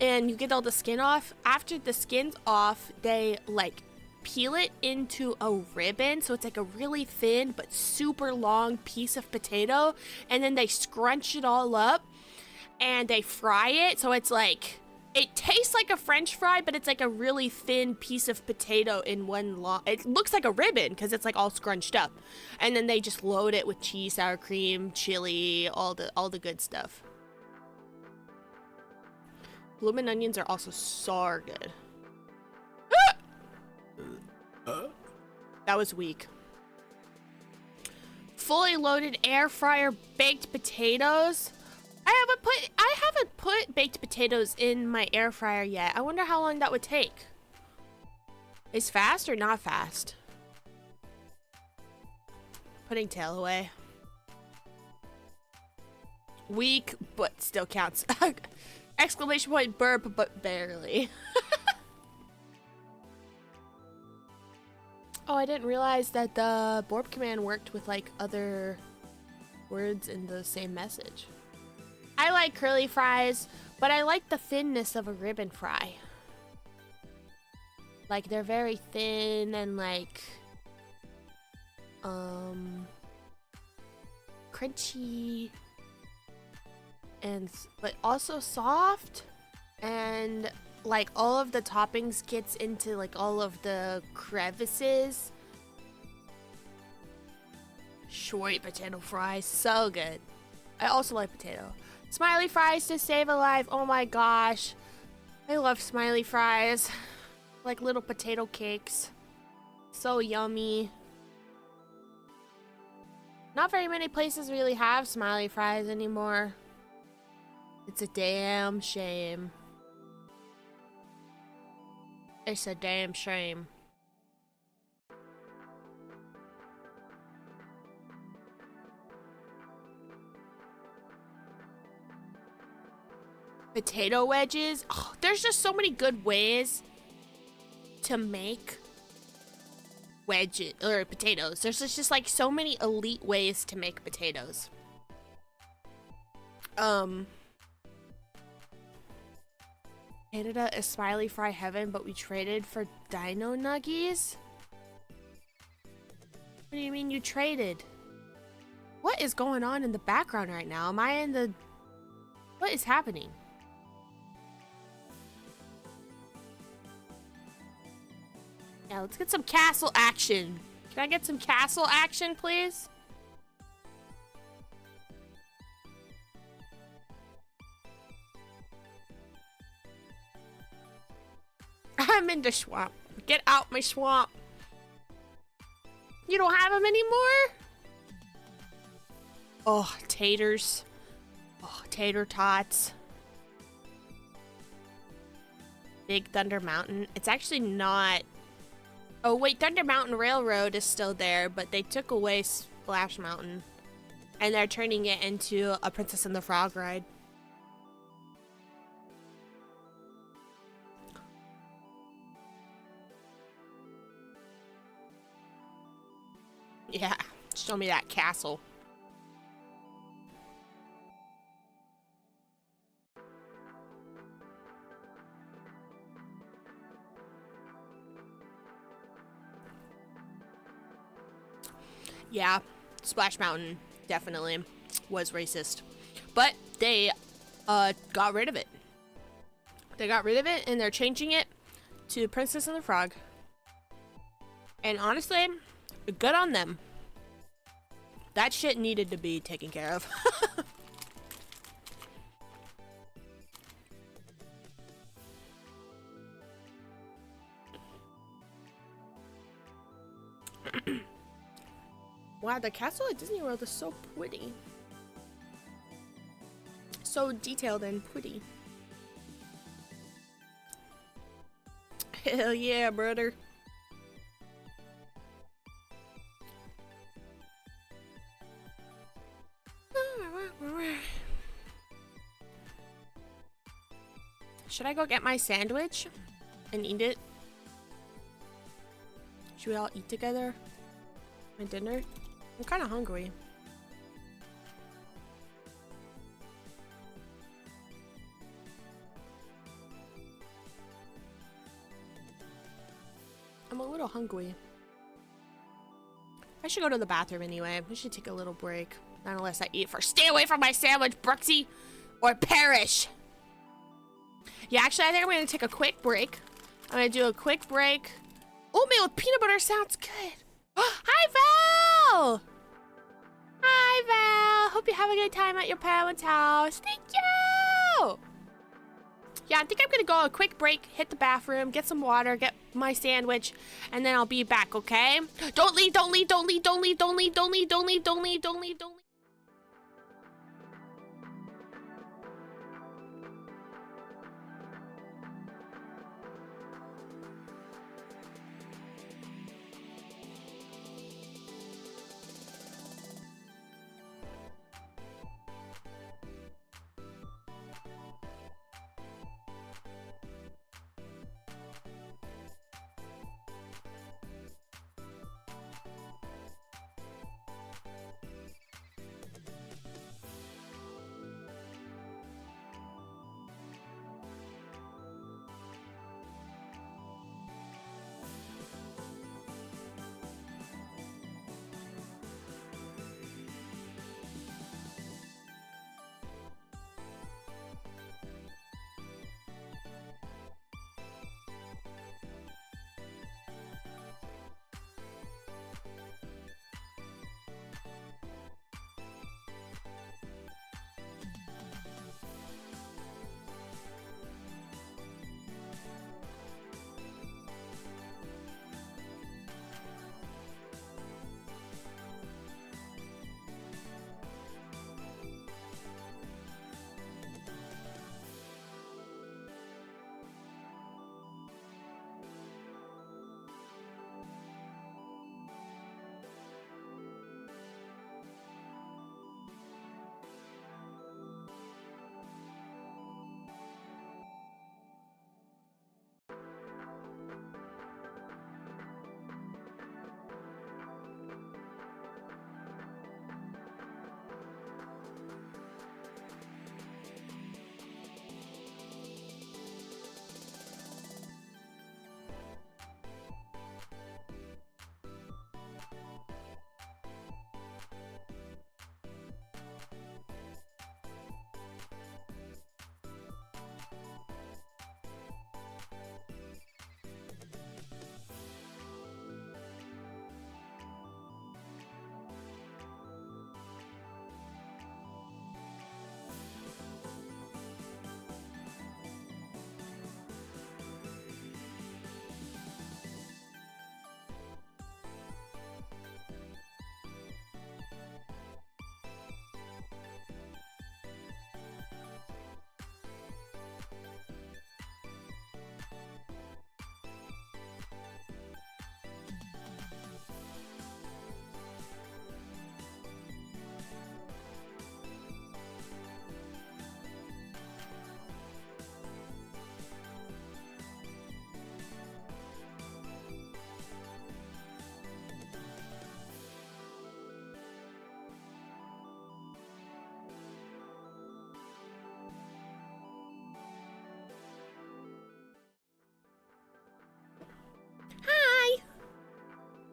and you get all the skin off? After the skin's off, they like peel it into a ribbon, so it's like a really thin but super long piece of potato, and then they scrunch it all up and they fry it, so it's like, it tastes like a French fry, but it's like a really thin piece of potato in one long. It looks like a ribbon because it's like all scrunched up, and then they just load it with cheese, sour cream, chili, all the good stuff. Bloomin' onions are also so good. That was weak. Fully loaded air fryer baked potatoes. I haven't put baked potatoes in my air fryer yet. I wonder how long that would take. Is fast or not fast? Putting tail away. Weak, but still counts. Exclamation point burp, but barely. Oh, I didn't realize that the borp command worked with like other words in the same message. I like curly fries, but I like the thinness of a ribbon fry. Like, they're very thin and like crunchy, and but also soft, and like all of the toppings gets into like all of the crevices. Short potato fries, so good. I also like potato. Smiley fries to save a life. Oh my gosh. I love smiley fries. Like little potato cakes. So yummy. Not very many places really have smiley fries anymore. It's a damn shame. It's a damn shame. Potato wedges. Oh, there's just so many good ways to make wedges or potatoes. There's just like so many elite ways to make potatoes. Canada is smiley fry heaven, but we traded for dino nuggies? What do you mean you traded? What is going on in the background right now? Am I in the... What is happening? Yeah, let's get some castle action. Can I get some castle action, please? I'm in the swamp. Get out my swamp. You don't have them anymore? Oh, taters. Oh, tater tots. Big Thunder Mountain. It's actually not... Oh wait, Thunder Mountain Railroad is still there, but they took away Splash Mountain. And they're turning it into a Princess and the Frog ride. Yeah, show me that castle. Yeah, Splash Mountain definitely was racist. But they got rid of it. They got rid of it and they're changing it to Princess and the Frog. And honestly, good on them. That shit needed to be taken care of. Wow, the castle at Disney World is so pretty. So detailed and pretty. Hell yeah, brother. Should I go get my sandwich and eat it? Should we all eat together? My dinner? I'm kind of hungry. I'm a little hungry. I should go to the bathroom anyway. We should take a little break. Not unless I eat first. Stay away from my sandwich, Brooksy, or perish. Yeah, actually, I think I'm going to take a quick break. I'm going to do a quick break. Oatmeal with peanut butter sounds good. Hi, Val! Hi, Val. Hope you have a good time at your parents' house. Thank you! Yeah, I think I'm going to go a quick break, hit the bathroom, get some water, get my sandwich, and then I'll be back, okay? Don't leave, don't leave, don't leave, don't leave, don't leave, don't leave, don't leave, don't leave, don't leave, don't leave.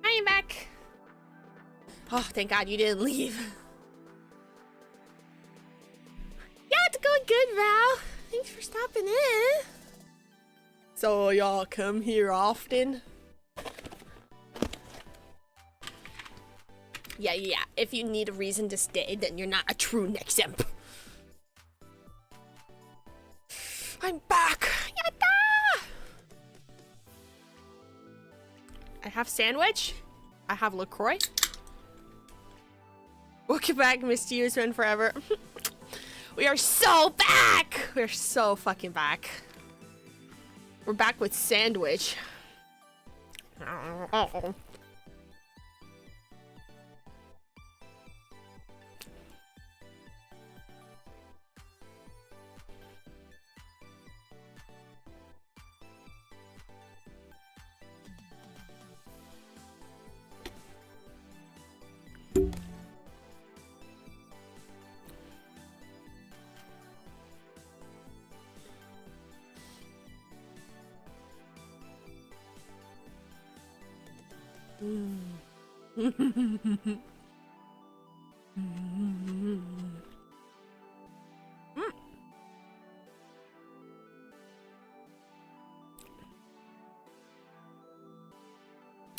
I'm back. Oh, thank God you didn't leave. Yeah, it's going good, Val. Thanks for stopping in. So y'all come here often? Yeah. If you need a reason to stay, then you're not a true NAEXI. I'm back. Yatta! I have sandwich. I have LaCroix. Welcome back, mysterious friend forever. We are so back! We're so fucking back. We're back with sandwich.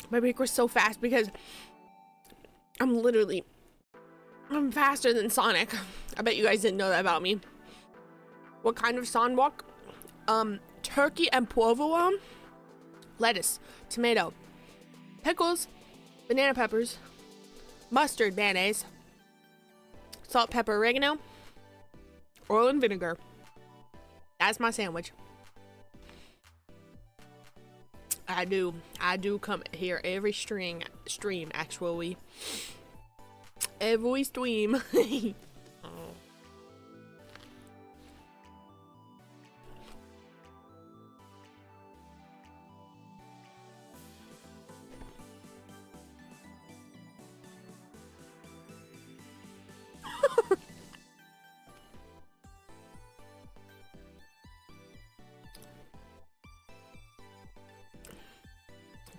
My week was so fast because I'm faster than Sonic. I bet you guys didn't know that about me. What kind of Sonwalk? Turkey and provolone, lettuce, tomato, pickles, banana peppers, mustard, mayonnaise, salt, pepper, oregano, oil and vinegar. That's my sandwich. I do come here every stream actually. Every stream. Oh.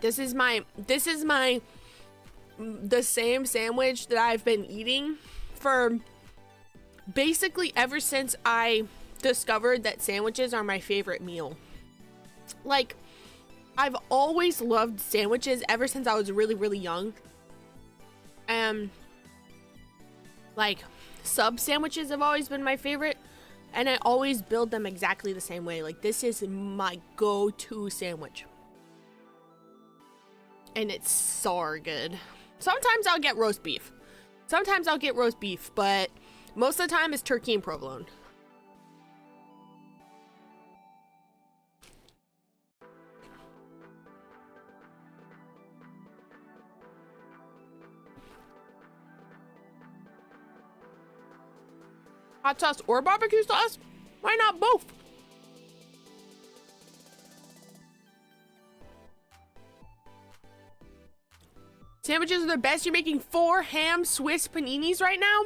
This is the same sandwich that I've been eating for basically ever since I discovered that sandwiches are my favorite meal. Like, I've always loved sandwiches ever since I was really, really young. And like, sub sandwiches have always been my favorite, and I always build them exactly the same way. Like, this is my go-to sandwich. And it's so good. Sometimes I'll get roast beef. But most of the time it's turkey and provolone. Hot sauce or barbecue sauce? Why not both? Sandwiches are the best. You're making 4 ham Swiss paninis right now?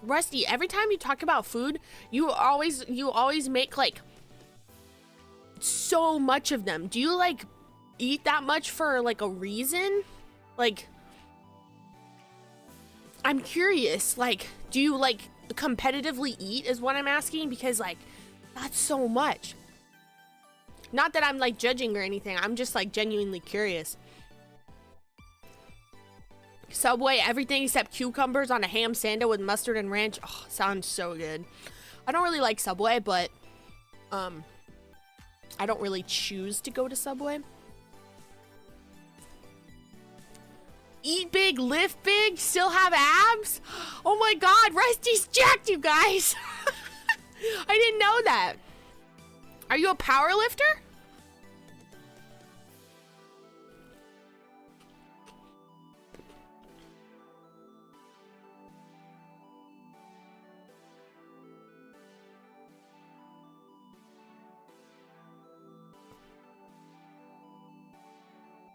Rusty, every time you talk about food, you always make like so much of them. Do you like eat that much for like a reason? Like, I'm curious, like, do you like competitively eat is what I'm asking, because like that's so much. Not that I'm like judging or anything. I'm just like genuinely curious. Subway, everything except cucumbers on a ham sandwich with mustard and ranch. Oh, sounds so good. I don't really like Subway, but I don't really choose to go to Subway. Eat big, lift big, still have abs? Oh my god, Rusty's jacked, you guys. I didn't know that. Are you a power lifter?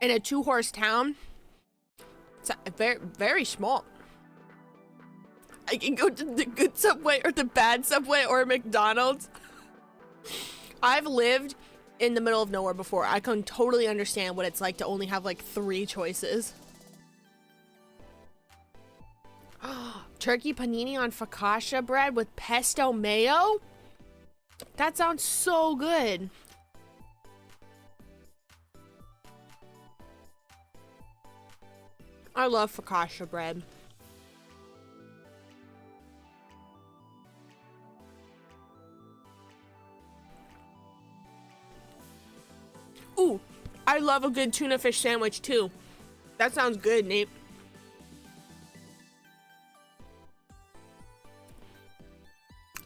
In a 2-horse town? It's very, very small. I can go to the good Subway or the bad Subway or McDonald's. I've lived in the middle of nowhere before. I can totally understand what it's like to only have like 3 choices. Turkey panini on focaccia bread with pesto mayo? That sounds so good. I love focaccia bread. Ooh, I love a good tuna fish sandwich too. That sounds good, Nate.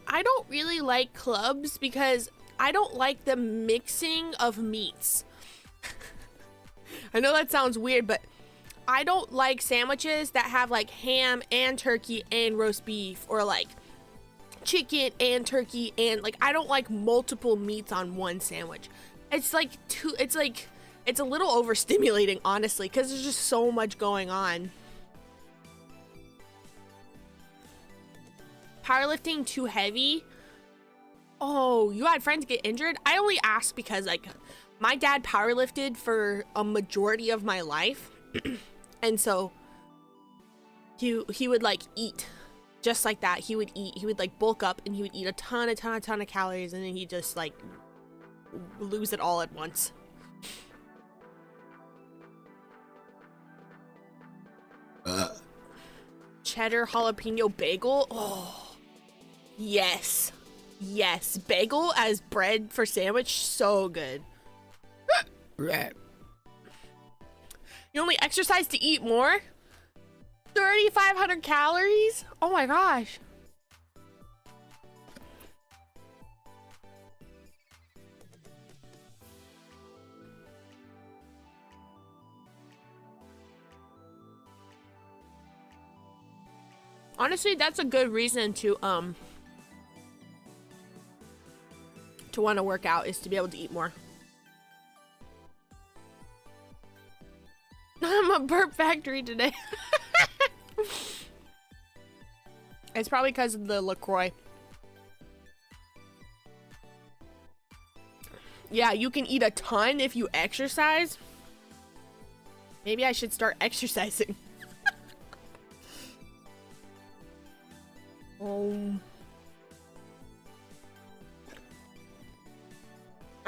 I don't really like clubs because I don't like the mixing of meats. I know that sounds weird, but I don't like sandwiches that have like ham and turkey and roast beef, or like chicken and turkey, and like I don't like multiple meats on one sandwich. It's like it's a little overstimulating, honestly, because there's just so much going on. Powerlifting too heavy? Oh, you had friends get injured? I only asked because like my dad powerlifted for a majority of my life. And so he would like eat just like that. He would like bulk up and he would eat a ton of calories, and then he'd just like lose it all at once. Cheddar jalapeno bagel. Oh, yes. Yes. Bagel as bread for sandwich. So good. You only exercise to eat more? 3,500 calories? Oh my gosh. Honestly, that's a good reason to want to work out, is to be able to eat more. I'm a burp factory today. It's probably because of the LaCroix. Yeah, you can eat a ton if you exercise. Maybe I should start exercising.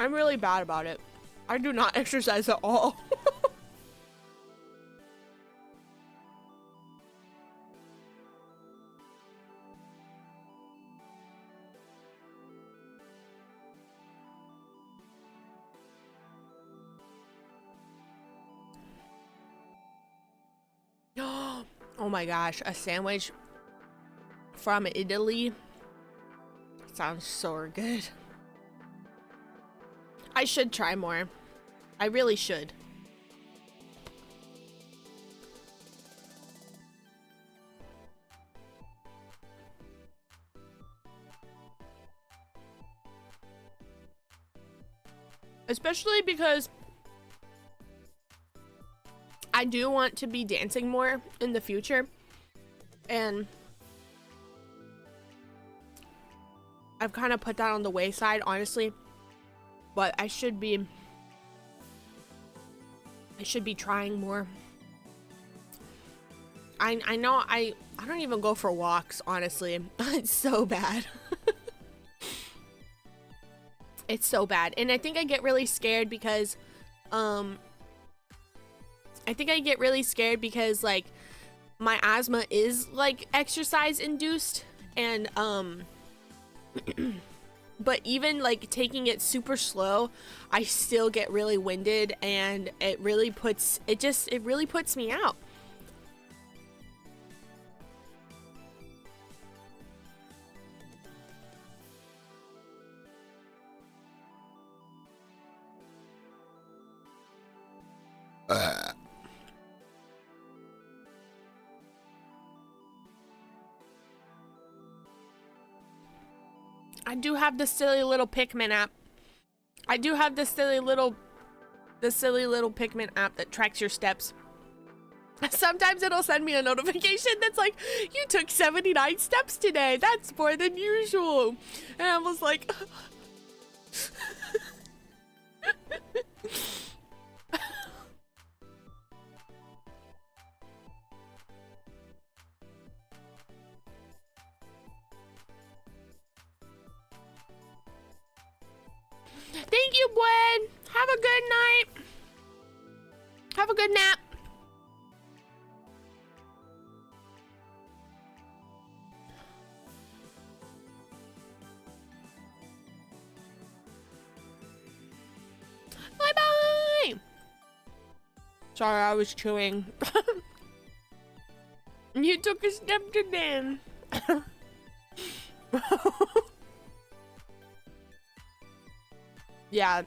I'm really bad about it. I do not exercise at all. Oh my gosh, a sandwich from Italy sounds so good. I should try more. I really should. Especially because I do want to be dancing more in the future, and I've kind of put that on the wayside, honestly, but I should be trying more. I know I don't even go for walks, honestly. It's so bad. It's so bad. And I think I get really scared because like my asthma is like exercise induced, and but even like taking it super slow, I still get really winded, and it really puts me out. I do have the silly little Pikmin app. I do have the silly little Pikmin app that tracks your steps. Sometimes it'll send me a notification that's like, you took 79 steps today. That's more than usual. And I was like, thank you, Gwen. Have a good night. Have a good nap. Bye-bye. Sorry, I was chewing. You took a step today. Yeah.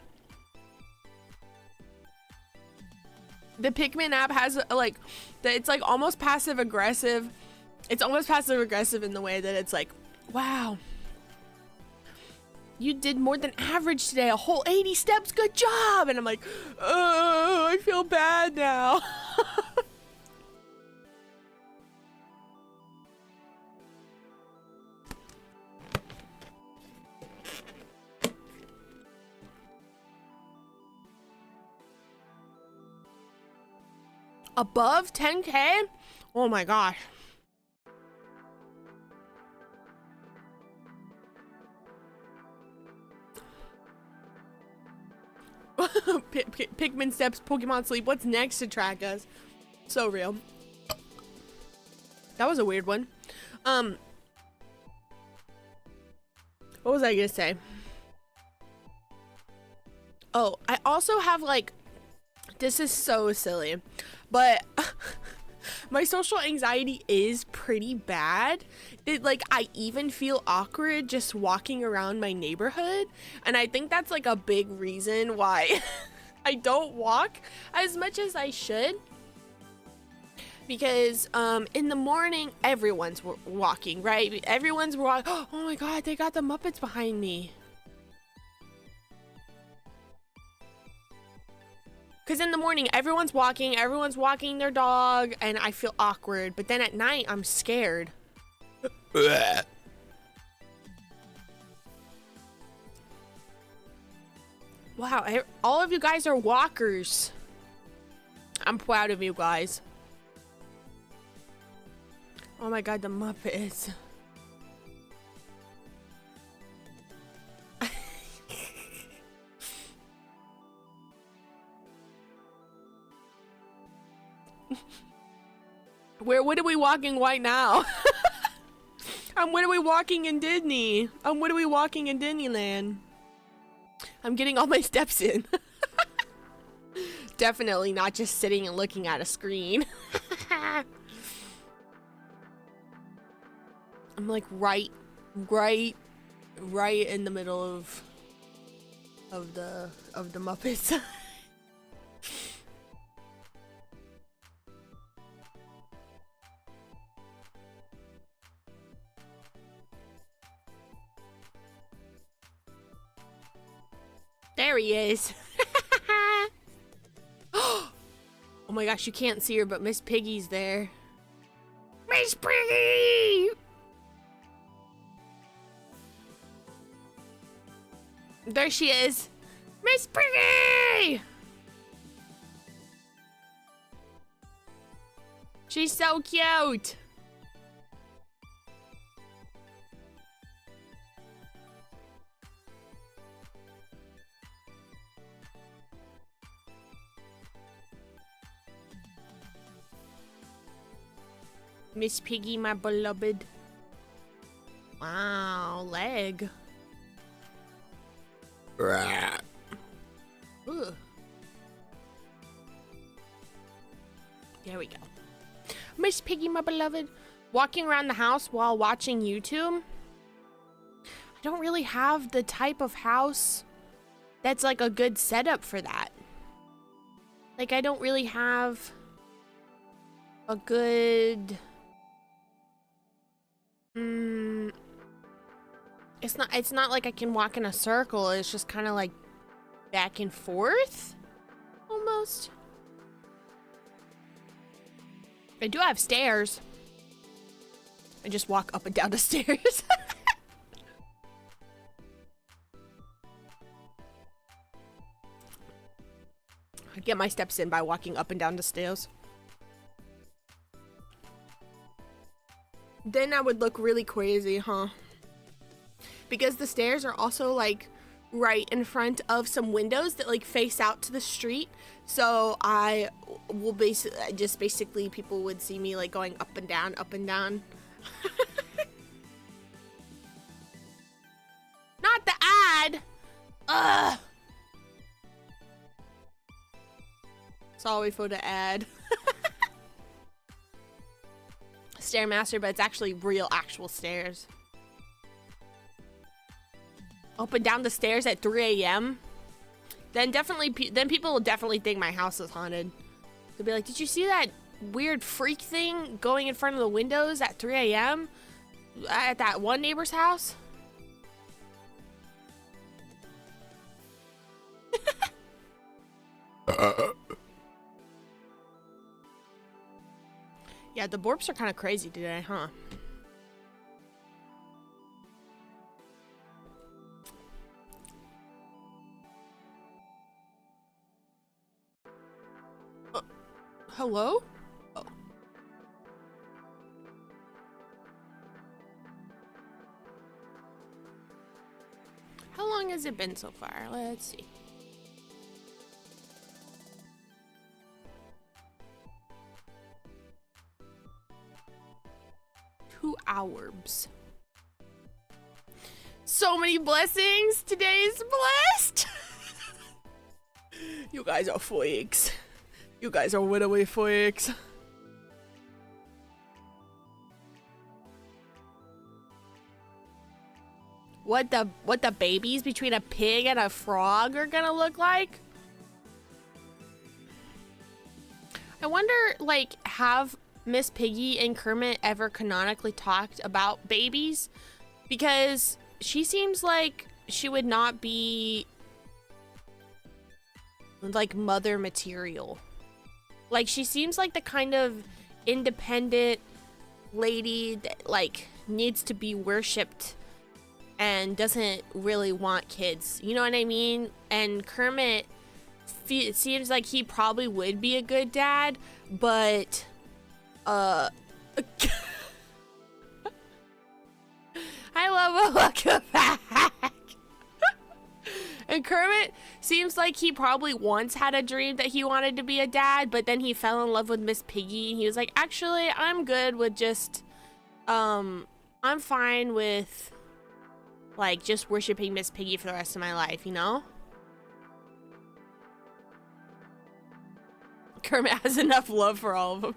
The Pikmin app has like, it's like almost passive aggressive. It's almost passive aggressive in the way that it's like, wow, you did more than average today, a whole 80 steps, good job. And I'm like, oh, I feel bad now. Above 10K? Oh my gosh. Pikmin steps, Pokemon sleep. What's next to track us? So real. That was a weird one. What was I gonna say? Oh, I also have like, this is so silly, but my social anxiety is pretty bad. Like, I even feel awkward just walking around my neighborhood, and I think that's like a big reason why I don't walk as much as I should. Because in the morning, everyone's walking, right? Everyone's walking. Oh my god, they got the Muppets behind me. Because in the morning, everyone's walking their dog, and I feel awkward. But then at night, I'm scared. Wow, all of you guys are walkers. I'm proud of you guys. Oh my god, the Muppets. What are we walking right now? What are we walking in Disney? What are we walking in Disneyland? I'm getting all my steps in. Definitely not just sitting and looking at a screen. I'm like right in the middle of the Muppets. There he is. Oh my gosh, you can't see her, but Miss Piggy's there. Miss Piggy! There she is. Miss Piggy! She's so cute. Miss Piggy, my beloved. Wow, leg. Ugh. There we go. Miss Piggy, my beloved. Walking around the house while watching YouTube. I don't really have the type of house that's like a good setup for that. Like, I don't really have a good... It's not like I can walk in a circle. It's just kind of like back and forth almost. I do have stairs. I just walk up and down the stairs. I get my steps in by walking up and down the stairs. Then I would look really crazy, huh? Because the stairs are also like right in front of some windows that like face out to the street. So I will basically people would see me like going up and down, up and down. Not the ad. Ugh. Sorry for the ad. Stairmaster, but it's actually real actual stairs. Up and down the stairs at 3 a.m. then people will definitely think my house is haunted. They'll be like, did you see that weird freak thing going in front of the windows at 3 a.m. at that one neighbor's house? Yeah, the borps are kind of crazy today, huh? Hello? Oh. How long has it been so far? Let's see. Hours. So many blessings. Today's blessed. You guys are freaks. You guys are widowy freaks. What the babies between a pig and a frog are gonna look like? I wonder, like, have Miss Piggy and Kermit ever canonically talked about babies? Because she seems like she would not be like mother material. Like, she seems like the kind of independent lady that like needs to be worshipped and doesn't really want kids. You know what I mean? And Kermit seems like he probably would be a good dad, but I love a welcome back. And Kermit seems like he probably once had a dream that he wanted to be a dad, but then he fell in love with Miss Piggy and he was like, actually, I'm good with just I'm fine with like just worshiping Miss Piggy for the rest of my life, you know? Kermit has enough love for all of them.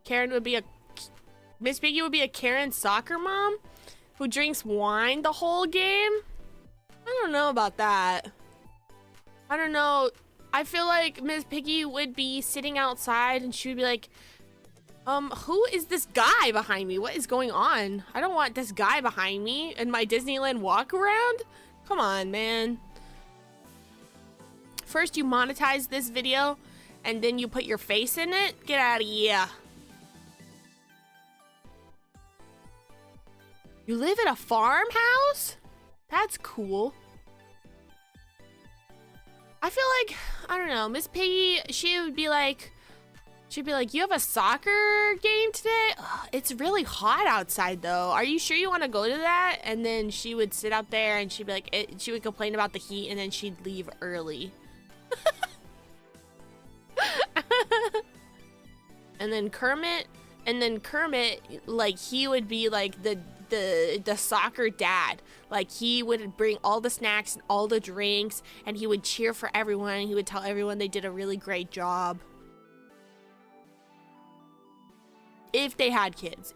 Karen would be Miss Piggy would be a Karen soccer mom who drinks wine the whole game? I don't know about that. I don't know. I feel like Miss Piggy would be sitting outside and she would be like, who is this guy behind me? What is going on? I don't want this guy behind me in my Disneyland walk around. Come on, man. First you monetize this video and then you put your face in it? Get out of here. You live in a farmhouse? That's cool. I feel like, I don't know, Miss Piggy, she'd be like, you have a soccer game today? Ugh, it's really hot outside though. Are you sure you want to go to that? And then she would sit out there and she'd be like, she would complain about the heat and then she'd leave early. And then Kermit, like, he would be like the soccer dad. Like, he would bring all the snacks and all the drinks and he would cheer for everyone and he would tell everyone they did a really great job. If they had kids.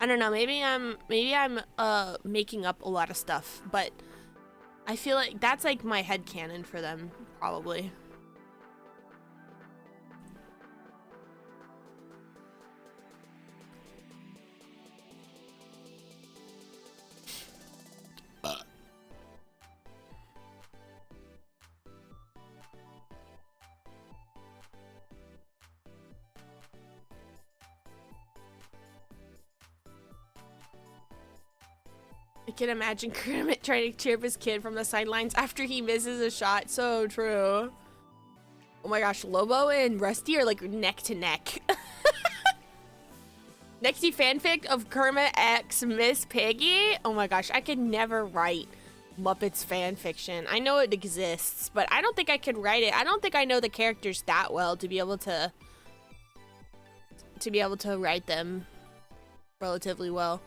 I don't know, maybe I'm making up a lot of stuff, but I feel like that's like my headcanon for them, probably. I can imagine Kermit trying to cheer up his kid from the sidelines after he misses a shot. So true. Oh my gosh, Lobo and Rusty are like neck to neck. Naexi fanfic of Kermit x Miss Piggy. Oh my gosh, I could never write Muppets fanfiction. I know it exists, but I don't think I could write it. I don't think I know the characters that well to be able to write them relatively well.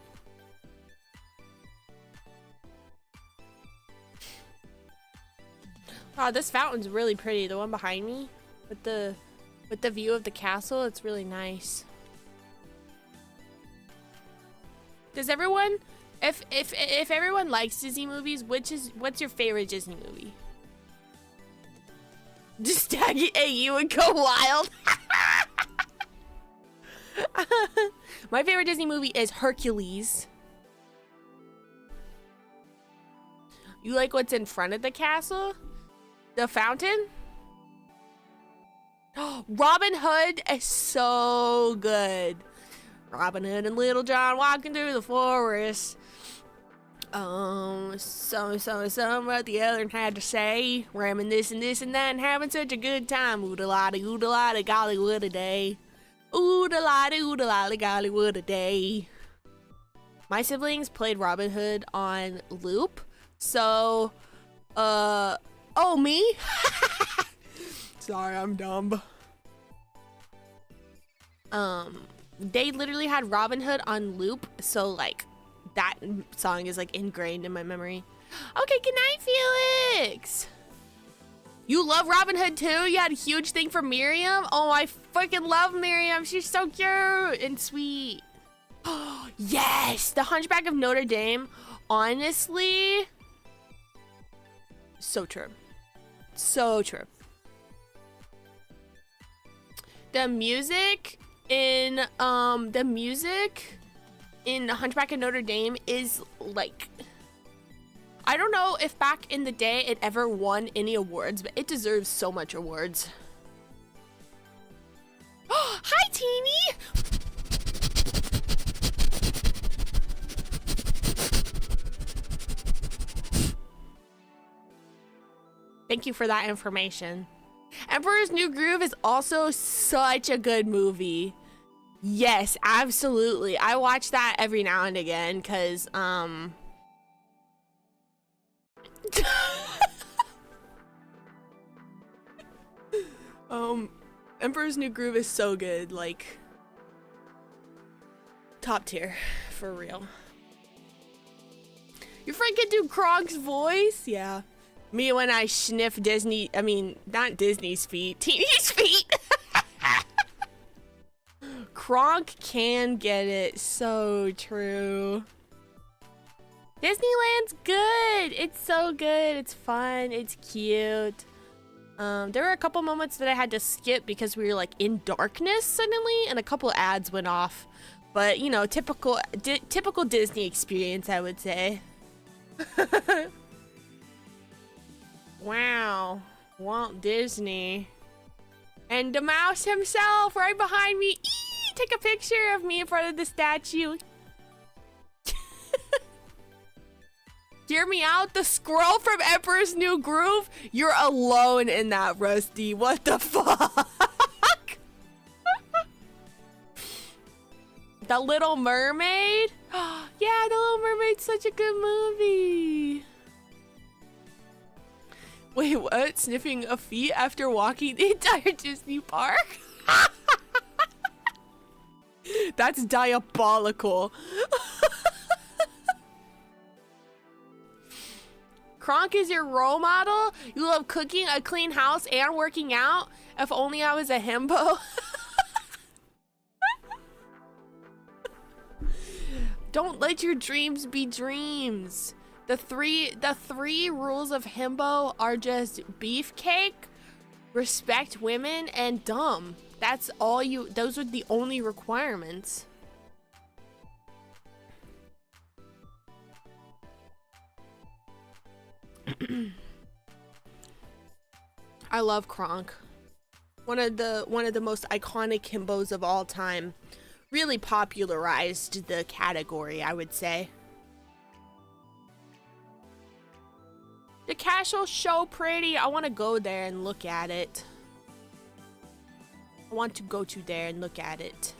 Wow, this fountain's really pretty. The one behind me with the view of the castle, it's really nice. Does everyone, if everyone likes Disney movies, what's your favorite Disney movie? Just tag it at you and go wild. My favorite Disney movie is Hercules. You like what's in front of the castle? The fountain? Robin Hood is so good. Robin Hood and Little John walking through the forest. What the other had to say. Ramming this and this and that and having such a good time. Oodalada, golly, what a day. Oodalada, golly, what a day. My siblings played Robin Hood on loop. So, oh, me? Sorry, I'm dumb. They literally had Robin Hood on loop, so like that song is like ingrained in my memory. Okay, good night, Felix. You love Robin Hood too? You had a huge thing for Miriam? Oh, I freaking love Miriam. She's so cute and sweet. Oh, yes, the Hunchback of Notre Dame. Honestly, so true. So true. The music in Hunchback of Notre Dame is like, I don't know if back in the day it ever won any awards, but it deserves so much awards. Hi, Teeny! Thank you for that information. Emperor's New Groove is also such a good movie. Yes, absolutely. I watch that every now and again because Emperor's New Groove is so good, like top tier for real. Your friend can do Kronk's voice? Yeah. Me when I sniff Disney, I mean, not Disney's feet, Teeny's feet. Kronk can get it, so true. Disneyland's good. It's so good. It's fun. It's cute. There were a couple moments that I had to skip because we were like in darkness suddenly, and a couple ads went off. But you know, typical Disney experience, I would say. Wow, Walt Disney. And the mouse himself right behind me. Eee! Take a picture of me in front of the statue. Hear me out, the squirrel from Emperor's New Groove? You're alone in that, Rusty. What the fuck? The Little Mermaid? Yeah, The Little Mermaid's such a good movie. Wait, what? Sniffing a feet after walking the entire Disney park? That's diabolical. Kronk is your role model? You love cooking, a clean house, and working out? If only I was a himbo. Don't let your dreams be dreams. The three rules of himbo are just beefcake, respect women, and dumb. That's all you, those are the only requirements. I love Kronk. One of the most iconic himbos of all time. Really popularized the category, I would say. The castle's so pretty. I want to go there and look at it. I want to go to there and look at it.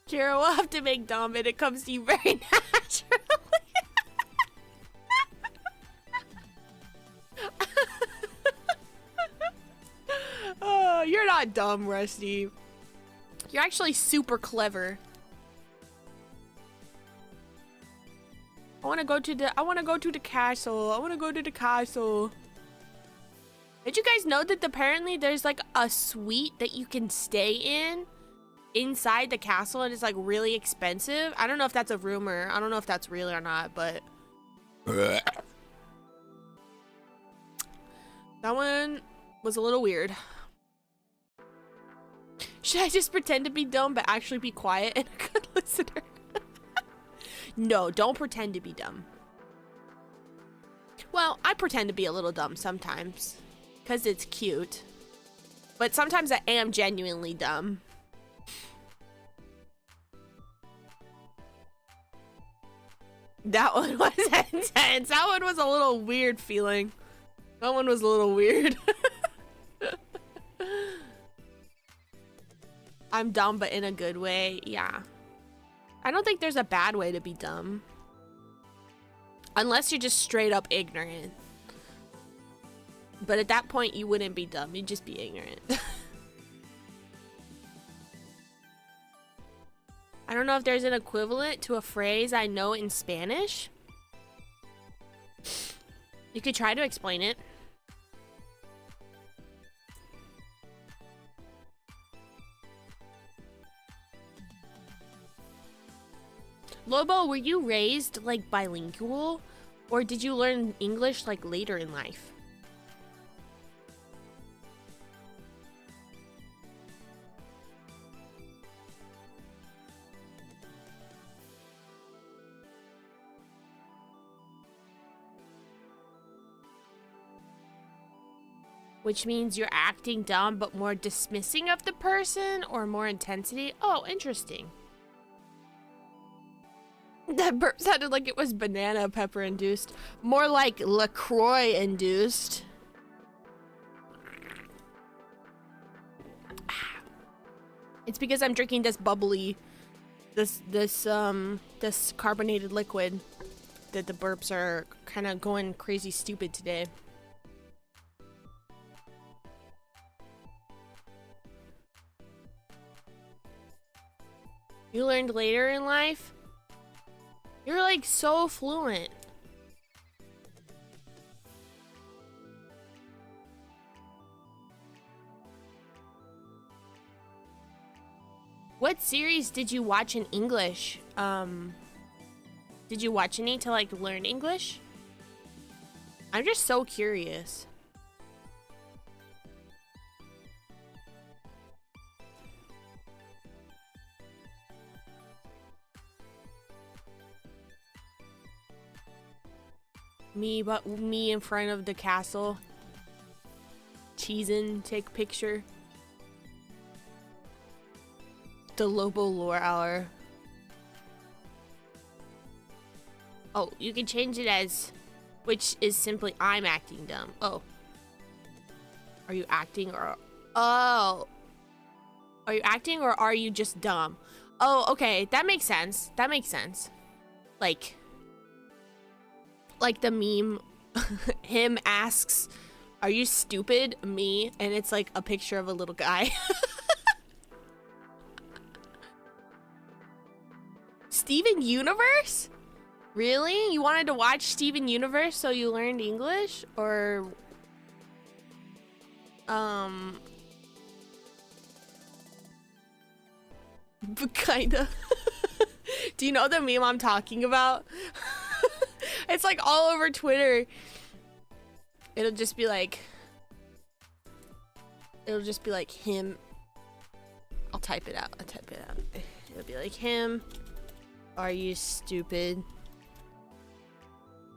Kira, we'll have to make dumb and it comes to you very naturally. Oh, you're not dumb, Rusty. You're actually super clever. I want to go to the castle. I want to go to the castle. Did you guys know that apparently there's like a suite that you can stay in inside the castle and it's like really expensive? I don't know if that's a rumor. I don't know if that's real or not, but that one was a little weird. Should I just pretend to be dumb but actually be quiet and a good listener? No, don't pretend to be dumb. Well, I pretend to be a little dumb sometimes because it's cute. But sometimes I am genuinely dumb. That one was intense. That one was a little weird feeling. That one was a little weird. I'm dumb, but in a good way. Yeah. I don't think there's a bad way to be dumb. Unless you're just straight up ignorant. But at that point, you wouldn't be dumb. You'd just be ignorant. I don't know if there's an equivalent to a phrase I know in Spanish. You could try to explain it. Lobo, were you raised like bilingual, or did you learn English like later in life? Which means you're acting dumb but more dismissing of the person, or more intensity? Oh, interesting. That burp sounded like it was banana pepper induced. More like LaCroix induced. It's because I'm drinking this bubbly, this carbonated liquid that the burps are kind of going crazy stupid today. You learned later in life? You're like so fluent. What series did you watch in English? Did you watch any to like learn English? I'm just so curious. Me in front of the castle. Cheesin', take picture. The Lobo lore hour. Oh, you can change it as, which is simply I'm acting dumb. Oh. Are you acting or, oh. Are you acting or are you just dumb? Oh, okay, that makes sense. That makes sense. Like the meme, him asks, are you stupid? Me, and it's like a picture of a little guy. Steven Universe? Really? You wanted to watch Steven Universe so you learned English? Or kinda. Do you know the meme I'm talking about? It's like all over Twitter. It'll just be like him. I'll type it out. It'll be like him. Are you stupid?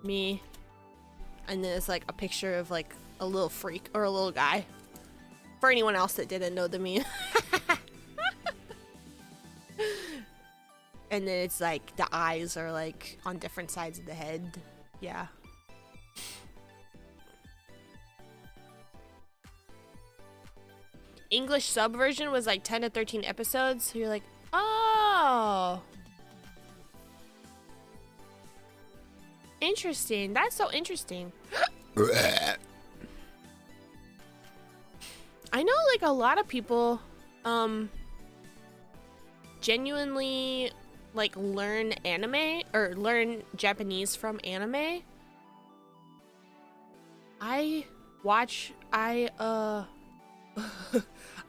Me. And then it's like a picture of like a little freak or a little guy. For anyone else that didn't know the meme. And then it's like the eyes are like on different sides of the head. Yeah. English sub version was like 10 to 13 episodes. So you're like, oh. Interesting. That's so interesting. I know like a lot of people genuinely like learn anime or learn Japanese from anime. I watch I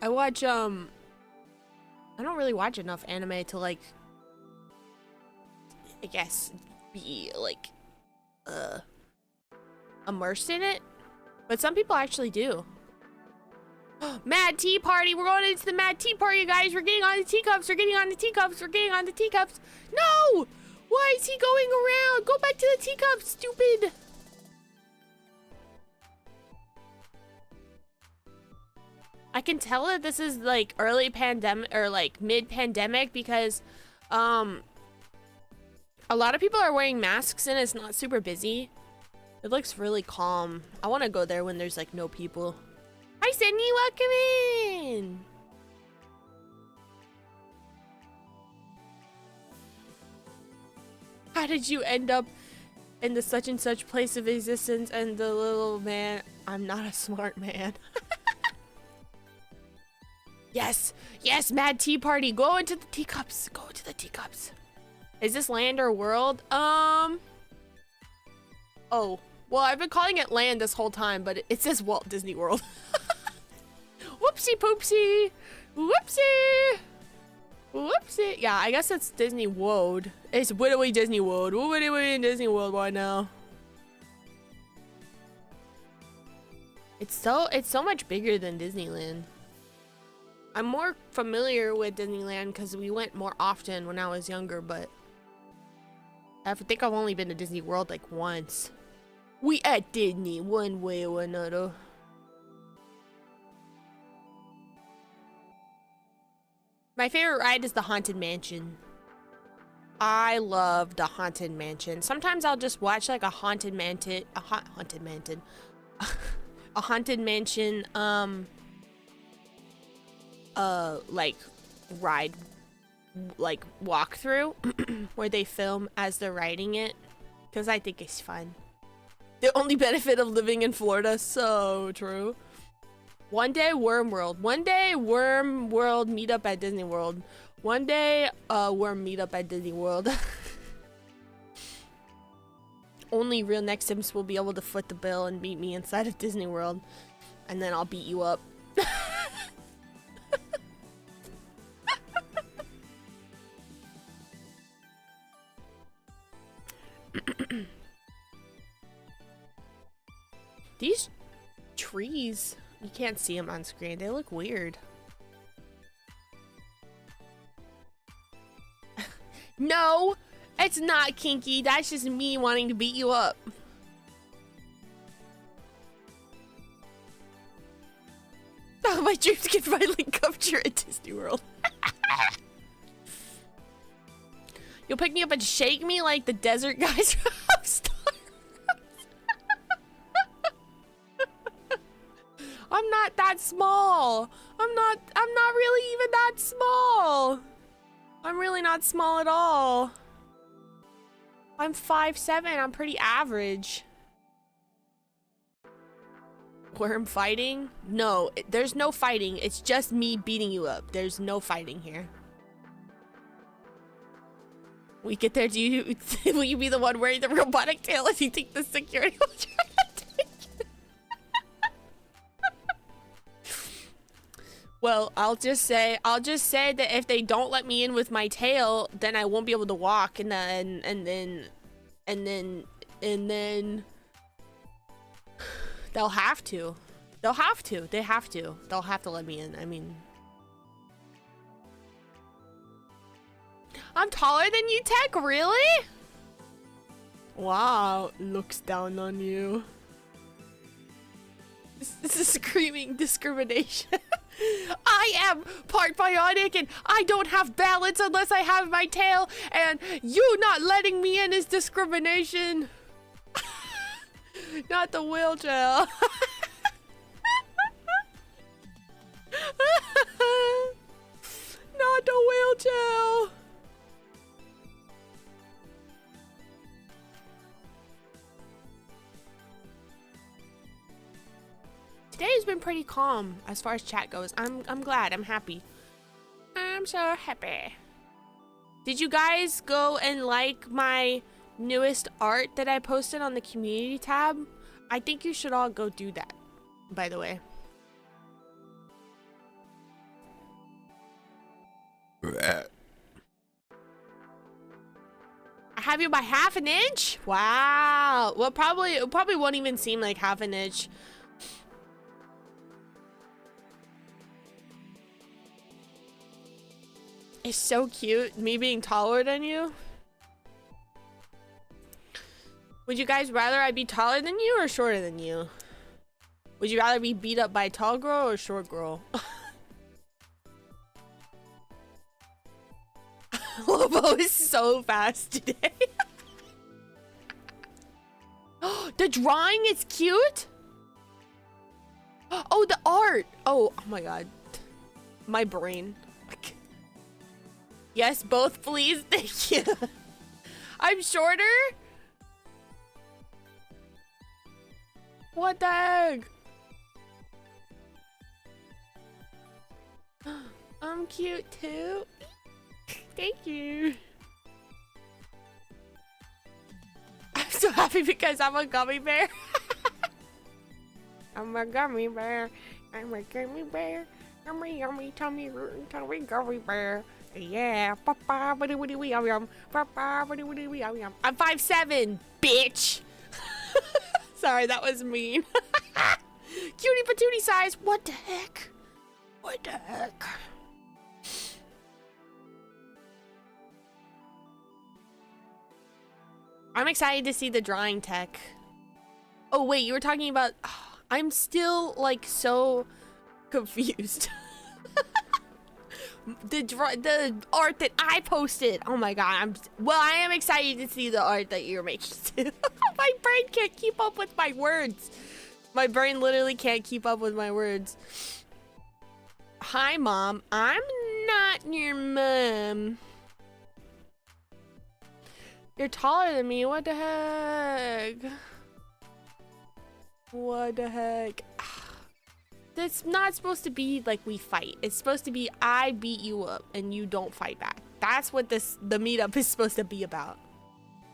watch I don't really watch enough anime to like, I guess, be like immersed in it, but some people actually do. Mad tea party, we're going into the mad tea party, guys. We're getting on the teacups, we're getting on the teacups, we're getting on the teacups. No! Why is he going around? Go back to the teacups, stupid. I can tell that this is like early pandemic or like mid-pandemic because a lot of people are wearing masks and it's not super busy. It looks really calm. I want to go there when there's like no people. Hi Sydney, welcome in. How did you end up in the such and such place of existence? And the little man, I'm not a smart man. Yes, yes, mad tea party. Go into the teacups. Go into the teacups. Is this land or world? Oh, well, I've been calling it land this whole time, but it says Walt Disney World. Whoopsie poopsie. Whoopsie. Whoopsie. Yeah, I guess it's Disney World. It's Widdly Disney World. What are we in Disney World right now? It's so much bigger than Disneyland. I'm more familiar with Disneyland because we went more often when I was younger, but I think I've only been to Disney World like once. We at Disney one way or another. My favorite ride is the Haunted Mansion. I love the Haunted Mansion. Sometimes I'll just watch like a Haunted Mansion, a Haunted Mansion, like ride, like walkthrough where they film as they're riding it, because I think it's fun. The only benefit of living in Florida, so true. One day Worm World, one day Worm World meetup at Disney World, one day Worm meetup at Disney World. Only real next Sims will be able to foot the bill and meet me inside of Disney World, and then I'll beat you up. These trees, you can't see them on screen. They look weird. No, it's not kinky. That's just me wanting to beat you up. Oh, my dreams can finally come true at Disney World. You'll pick me up and shake me like the desert guys from Star Wars. I'm not that small. I'm not really even that small. I'm really not small at all. I'm 5'7". I'm pretty average. Worm fighting? No, there's no fighting. It's just me beating you up. There's no fighting here. We get there, will you be the one wearing the robotic tail if you think the security will try to take it? Well, I'll just say that if they don't let me in with my tail, then I won't be able to walk, and then they'll have to. They have to let me in. I mean, I'm taller than you, Tech? Really? Wow, looks down on you. This is screaming discrimination. I am part bionic and I don't have balance unless I have my tail, and you not letting me in is discrimination. Not the wheelchair. Not the wheelchair. Today has been pretty calm as far as chat goes. I'm glad. I'm happy. I'm so happy. Did you guys go and like my newest art that I posted on the community tab? I think you should all go do that, by the way. I have you by half an inch? Wow. Well, it probably won't even seem like half an inch. It's so cute, me being taller than you. Would you guys rather I be taller than you or shorter than you? Would you rather be beat up by a tall girl or short girl? Lobo is so fast today. The drawing is cute. Oh, the art. Oh my god. My brain. Yes, both please. Thank you. I'm shorter? What the heck? I'm cute too. Thank you. I'm so happy because I'm a gummy bear. I'm a gummy bear. I'm a gummy bear. I'm a yummy tummy rootin' tummy gummy bear. Yeah. I'm 5'7", bitch. Sorry, that was mean. Cutie patootie size. What the heck? What the heck? I'm excited to see the drawing tech. Oh wait, you were talking about... I'm still like so confused. The art that I posted. Oh my god, I am excited to see the art that you're making too. My brain can't keep up with my words. My brain literally can't keep up with my words. Hi mom, I'm not your mom. You're taller than me, what the heck? What the heck? It's not supposed to be like we fight. It's supposed to be I beat you up and you don't fight back. That's what the meetup is supposed to be about.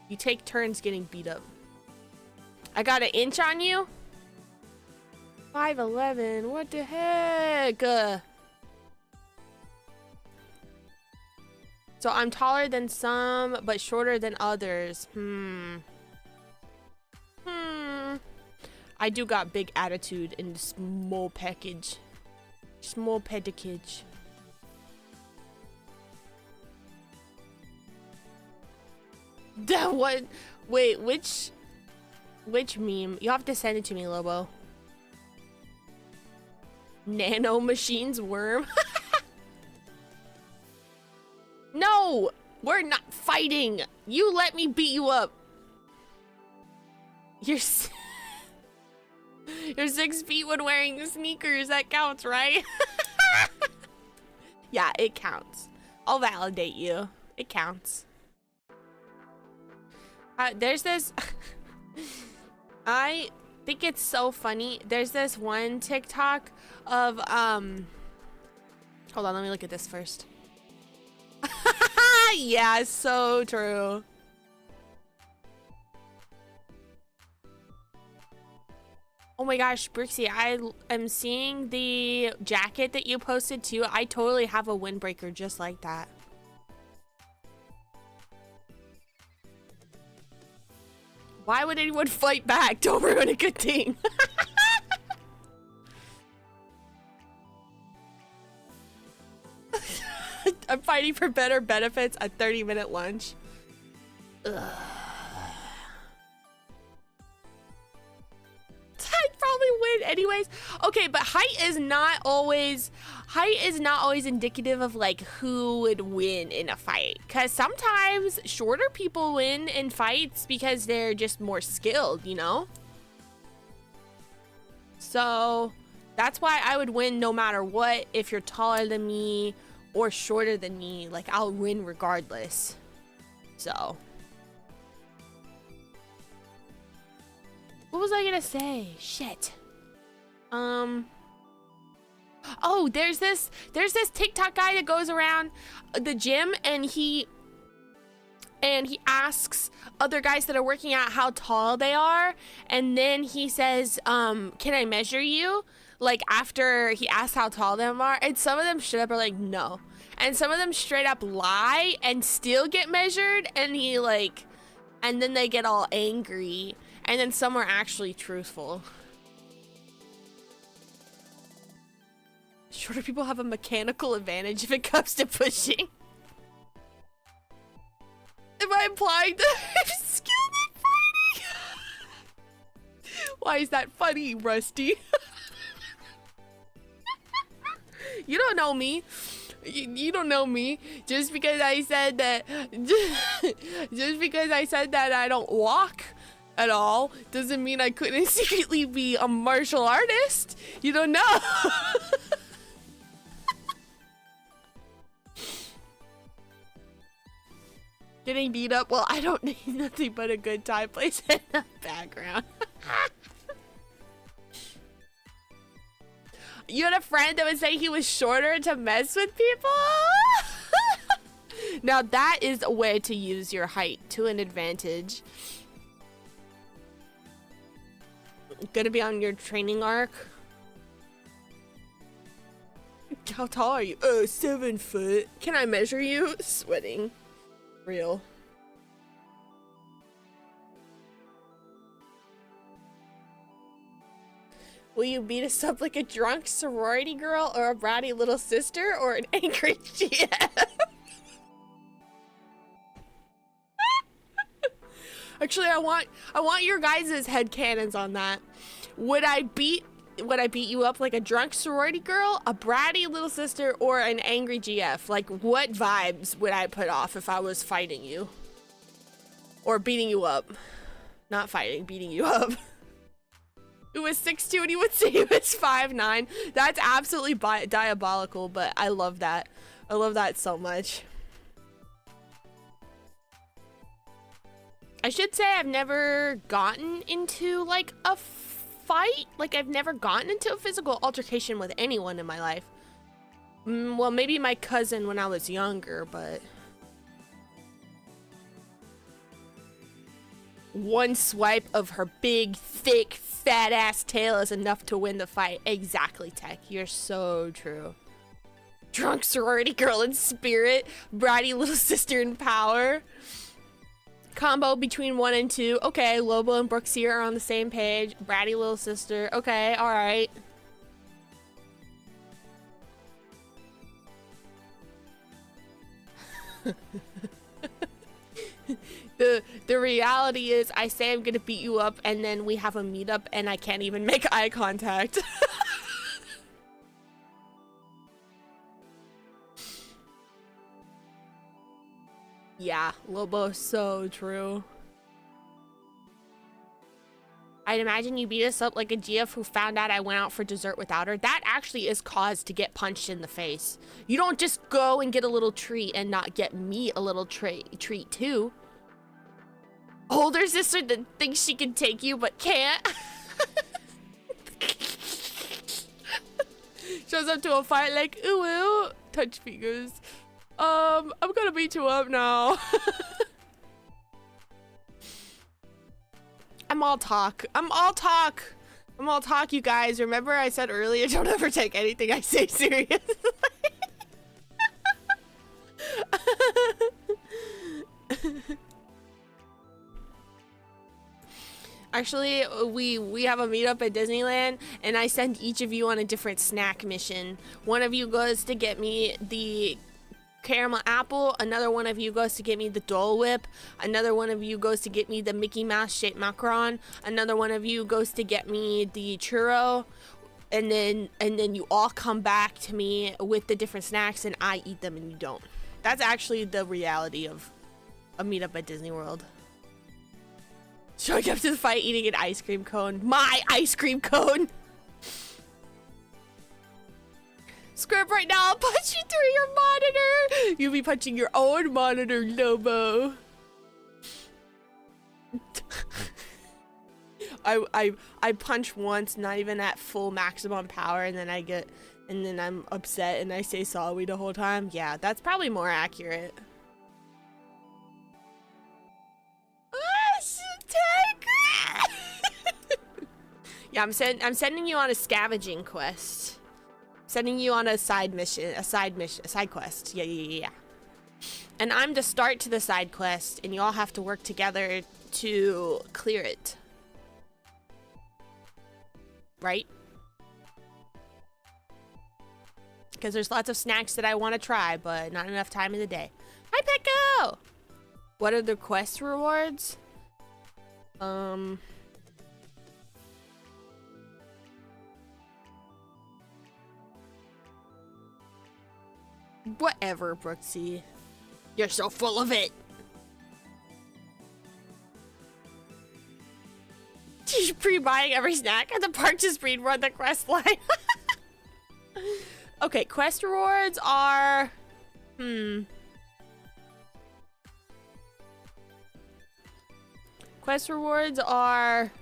You take turns getting beat up. I got an inch on you? 5'11", what the heck? So I'm taller than some, but shorter than others. I do got big attitude in the small package. Small package. That one. Wait, which meme? You have to send it to me, Lobo. Nano machines worm. No, we're not fighting. You let me beat you up. You're 6 feet when wearing sneakers. That counts, right? Yeah, it counts. I'll validate you. It counts. There's this... I think it's so funny. There's this one TikTok of... Hold on, let me look at this first. Yeah, so true. Oh my gosh, Brixie, I am seeing the jacket that you posted too. I totally have a windbreaker just like that. Why would anyone fight back? Don't ruin a good thing. I'm fighting for better benefits at 30-minute lunch. Ugh. I'd probably win anyways. Okay, but height is not always indicative of like who would win in a fight. Cause sometimes shorter people win in fights because they're just more skilled, you know? So that's why I would win no matter what. If you're taller than me or shorter than me, like I'll win regardless. So what was I gonna say? Shit. Oh, there's this TikTok guy that goes around the gym and he and he asks other guys that are working out how tall they are, and then he says, can I measure you? Like, after he asks how tall them are, and some of them straight up are like, no. And some of them straight up lie and still get measured, and he like, and then they get all angry, and then some are actually truthful. Shorter people have a mechanical advantage if it comes to pushing. Am I implying that I'm skilled at fighting? Why is that funny, Rusty? You don't know me. You don't know me. Just because I said that, just because I said that I don't walk at all doesn't mean I couldn't secretly be a martial artist. You don't know. Getting beat up? Well, I don't need nothing but a good time place in the background. You had a friend that would say he was shorter to mess with people? Now that is a way to use your height to an advantage. Gonna be on your training arc? How tall are you? Oh, 7 foot. Can I measure you? Sweating. Real. Will you beat us up like a drunk sorority girl or a bratty little sister or an angry GM? Actually, I want your guys' headcanons on that. Would I beat you up like a drunk sorority girl, a bratty little sister, or an angry GF? Like, what vibes would I put off if I was fighting you? Or beating you up. Not fighting, beating you up. It was 6'2" and he would say it was 5'9". That's absolutely diabolical, but I love that. I love that so much. I should say I've never gotten into like a fight. Like, I've never gotten into a physical altercation with anyone in my life. Well, maybe my cousin when I was younger, but one swipe of her big, thick, fat ass tail is enough to win the fight. Exactly, Tech. You're so true. Drunk sorority girl in spirit, bratty little sister in power. Combo between 1 and 2. Okay, Lobo and Brooksy are on the same page. Bratty little sister. Okay, alright. The reality is I say I'm gonna beat you up and then we have a meetup and I can't even make eye contact. Yeah, Lobo, so true. I'd imagine you beat us up like a GF who found out I went out for dessert without her. That actually is cause to get punched in the face. You don't just go and get a little treat and not get me a little treat too. Older sister that thinks she can take you but can't. Shows up to a fight like, ooh, ooh, touch fingers. I'm gonna beat you up now. I'm all talk, you guys. Remember I said earlier, don't ever take anything I say seriously. Actually, we have a meetup at Disneyland, and I send each of you on a different snack mission. One of you goes to get me the caramel apple, another one of you goes to get me the Dole Whip, another one of you goes to get me the Mickey Mouse shaped macaron, another one of you goes to get me the churro, and then you all come back to me with the different snacks and I eat them and you don't. That's actually the reality of a meetup at Disney World. Showing up to the fight eating an ice cream cone. My ice cream cone! Script right now, I'll punch you through your monitor! You'll be punching your own monitor, Lobo. I punch once, not even at full maximum power, and then I'm upset and I say sorry the whole time. Yeah, that's probably more accurate. Yeah, I'm sending you on a scavenging quest. Sending you on a side mission, a side quest. Yeah. And I'm the start to the side quest, and you all have to work together to clear it. Right? Because there's lots of snacks that I want to try, but not enough time in the day. Hi, Pecco! What are the quest rewards? Whatever, Brooksy. You're so full of it. She's pre-buying every snack at the park to speed run the quest line. Okay, quest rewards are... Quest rewards are...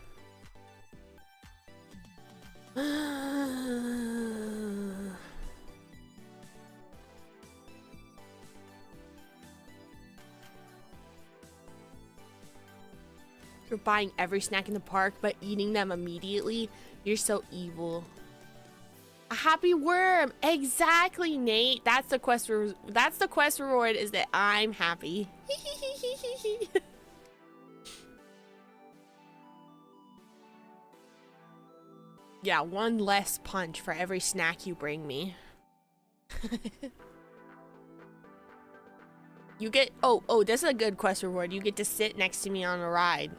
You're buying every snack in the park, but eating them immediately. You're so evil. A happy worm. Exactly, Nate. That's the quest. That's the quest reward. Is that I'm happy. Yeah, one less punch for every snack you bring me. You get. Oh, this is a good quest reward. You get to sit next to me on a ride.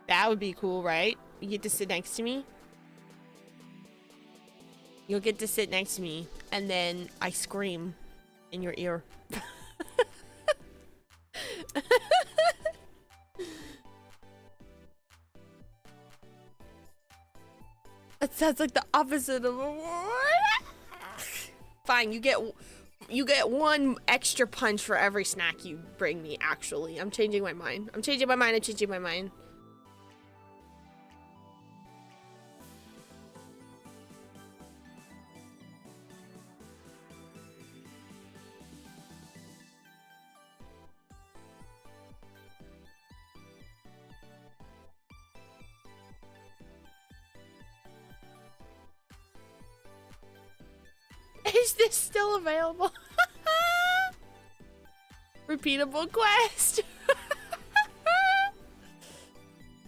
That would be cool, right? You get to sit next to me. You'll get to sit next to me, and then I scream in your ear. That sounds like the opposite of a reward. Fine, you get one extra punch for every snack you bring me, actually. I'm changing my mind. I'm changing my mind. Is this still available? Repeatable quest.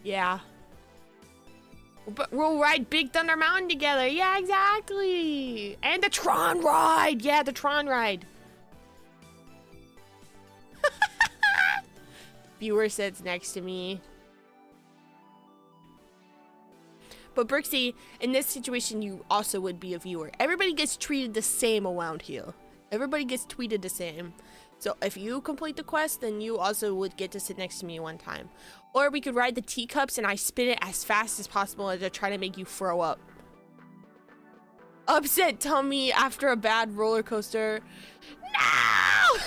Yeah. But we'll ride Big Thunder Mountain together. Yeah, exactly. And the Tron ride. Yeah, the Tron ride. Viewer sits next to me. But Brooksy, in this situation, you also would be a viewer. Everybody gets treated the same around here. Everybody gets treated the same. So if you complete the quest, then you also would get to sit next to me one time. Or we could ride the teacups and I spin it as fast as possible to try to make you throw up. Upset tummy after a bad roller coaster. No!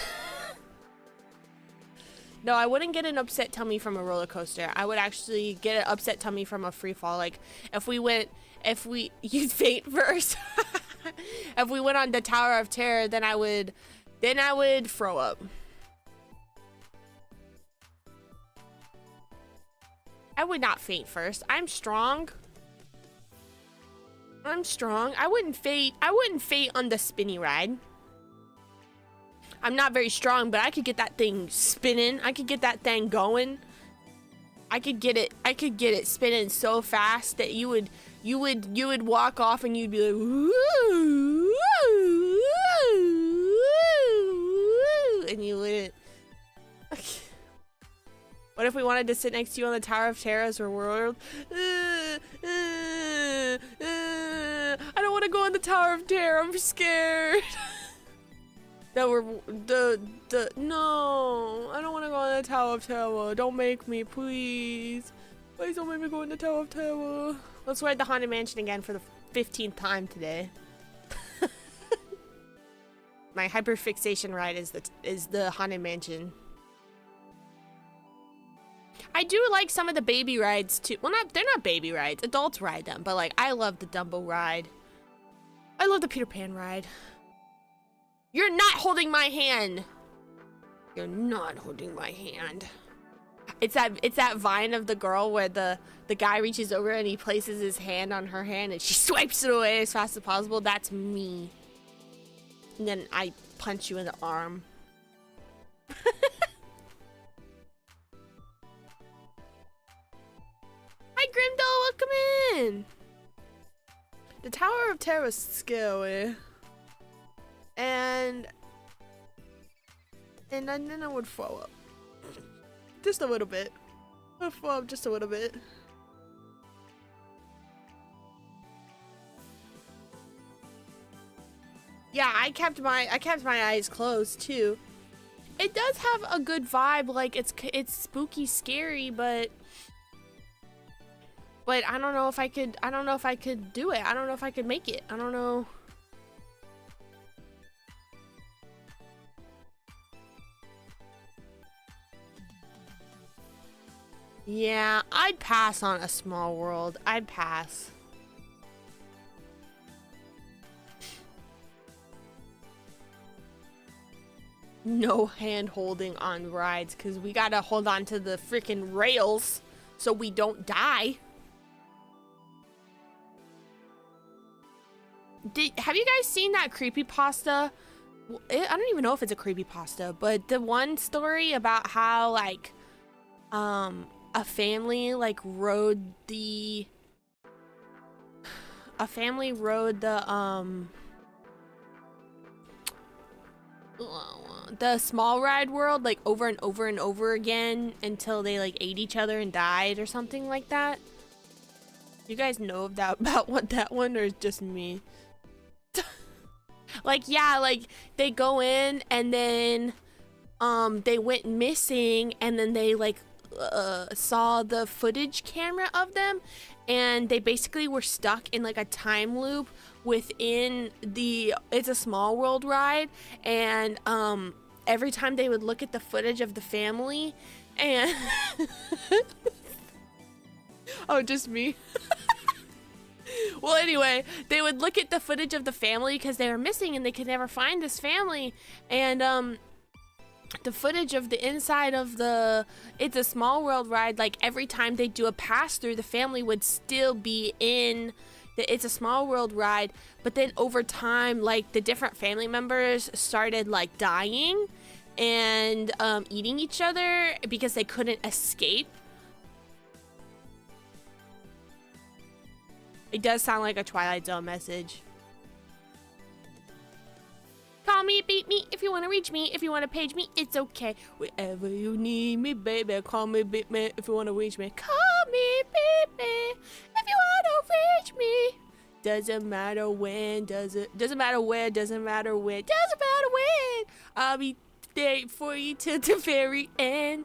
No, I wouldn't get an upset tummy from a roller coaster. I would actually get an upset tummy from a free fall. Like, you'd faint first. If we went on the Tower of Terror, then I would throw up. I would not faint first. I'm strong. I wouldn't faint on the spinny ride. I'm not very strong, but I could get that thing spinning. I could get that thing going. I could get it spinning so fast that you would walk off and you'd be like, woo, woo, woo, and you wouldn't. What if we wanted to sit next to you on the Tower of Terrors or World? I don't want to go on the Tower of Terror. I'm scared. No, I don't want to go on the Tower of Terror. Don't make me, please. Please don't make me go in the Tower of Terror. Let's ride the Haunted Mansion again for the 15th time today. My hyperfixation ride is the Haunted Mansion. I do like some of the baby rides too. Well, they're not baby rides. Adults ride them, but like I love the Dumbo ride. I love the Peter Pan ride. You're not holding my hand. You're not holding my hand. It's that vine of the girl where the guy reaches over and he places his hand on her hand and she swipes it away as fast as possible. That's me. And then I punch you in the arm. Hi Grimdall, welcome in. The Tower of Terror was scary. And then I would throw up. Just a little bit. I would throw up just a little bit. Yeah, I kept my eyes closed too. It does have a good vibe, like it's spooky, scary, but I don't know if I could do it. I don't know if I could make it. I don't know. Yeah, I'd pass on A Small World. I'd pass. No hand holding on rides because we gotta hold on to the freaking rails so we don't die. Have you guys seen that creepypasta? I don't even know if it's a creepypasta, but the one story about how like a family like rode the small ride world like over and over and over again until they like ate each other and died or something like that. You guys know about what that one, or is just me? Like, yeah, like they go in and then they went missing and then they like saw the footage camera of them and they basically were stuck in like a time loop within the It's a Small World ride, and every time they would look at the footage of the family and oh, just me. Well, anyway, they would look at the footage of the family because they were missing and they could never find this family, and the footage of the inside of the It's a Small World ride, like every time they do a pass through, the family would still be in the It's a Small World ride, but then over time, like the different family members started like dying and eating each other because they couldn't escape. It does sound like a Twilight Zone message. Call me, beat me, if you want to reach me. If you want to page me, it's okay. Wherever you need me, baby. Call me, beat me, if you want to reach me. Call me, beat me, if you want to reach me. Doesn't matter when, doesn't matter where, doesn't matter when, doesn't matter when. I'll be there for you till the very end.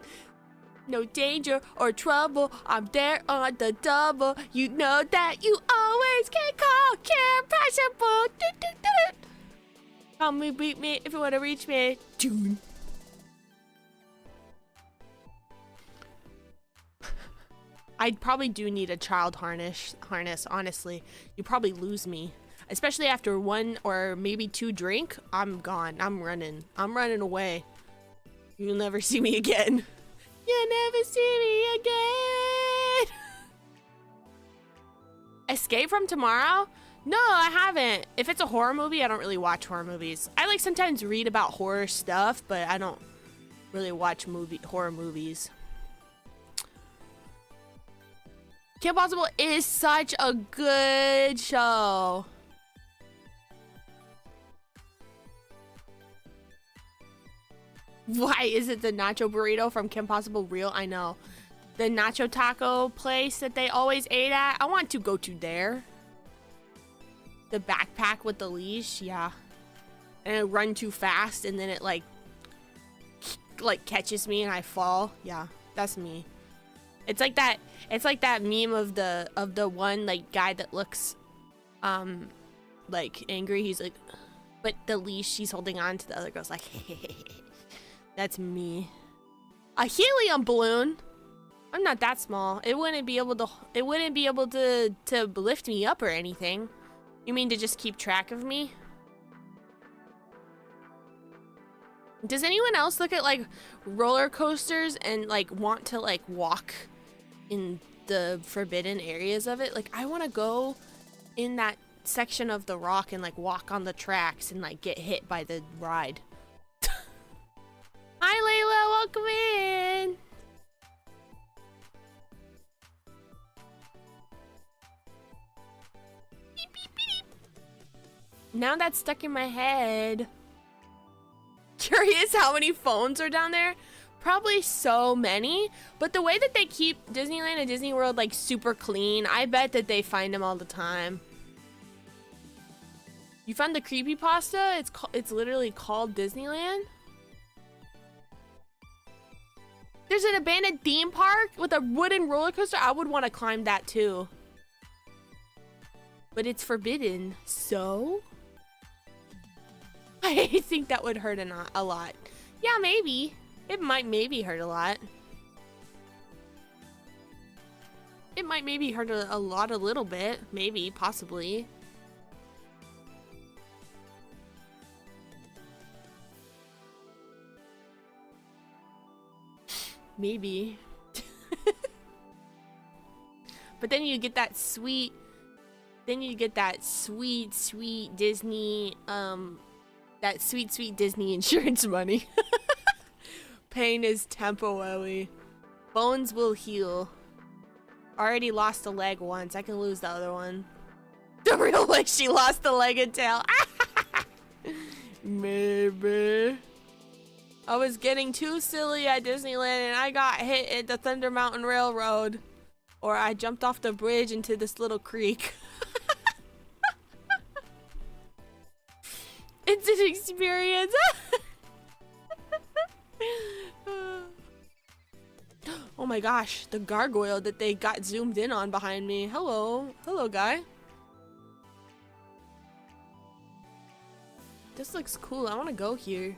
No danger or trouble, I'm there on the double. You know that you always can call Care Possible. Call me, beat me, if you want to reach me. Tune. I probably do need a child harness, honestly. You probably lose me. Especially after one or maybe two drink, I'm gone. I'm running away. You'll never see me again. You'll never see me again. Escape from Tomorrow? No, I haven't. If it's a horror movie, I don't really watch horror movies. I like sometimes read about horror stuff, but I don't really watch horror movies. Kim Possible is such a good show. Why is it the nacho burrito from Kim Possible real? I know. The nacho taco place that they always ate at. I want to go to there. The backpack with the leash, yeah. And I run too fast and then it like catches me and I fall. Yeah, that's me. It's like that meme of the one like guy that looks like angry. He's like, but the leash he's holding on to, the other girl's like, that's me. A helium balloon? I'm not that small. It wouldn't be able to lift me up or anything. You mean to just keep track of me? Does anyone else look at like roller coasters and like want to like walk in the forbidden areas of it? Like I want to go in that section of the rock and like walk on the tracks and like get hit by the ride. Hi Layla, welcome in. Beep, beep, beep. Now that's stuck in my head. Curious how many phones are down there? Probably so many, but the way that they keep Disneyland and Disney World like super clean, I bet that they find them all the time. You found the creepypasta? It's literally called Disneyland. There's an abandoned theme park with a wooden roller coaster. I would want to climb that too. But it's forbidden, so I think that would hurt a lot. Yeah, maybe. It might maybe hurt a lot. It might maybe hurt a lot, a little bit. Maybe, possibly. Maybe. But then you get that sweet, sweet Disney, that sweet Disney insurance money. Pain is temporary. Bones will heal. Already lost a leg once. I can lose the other one. The real like she lost the leg and tail. Maybe. I was getting too silly at Disneyland and I got hit at the Thunder Mountain Railroad. Or I jumped off the bridge into this little creek. It's an experience. Oh my gosh, the gargoyle that they got zoomed in on behind me. Hello. Hello, guy. This looks cool. I want to go here.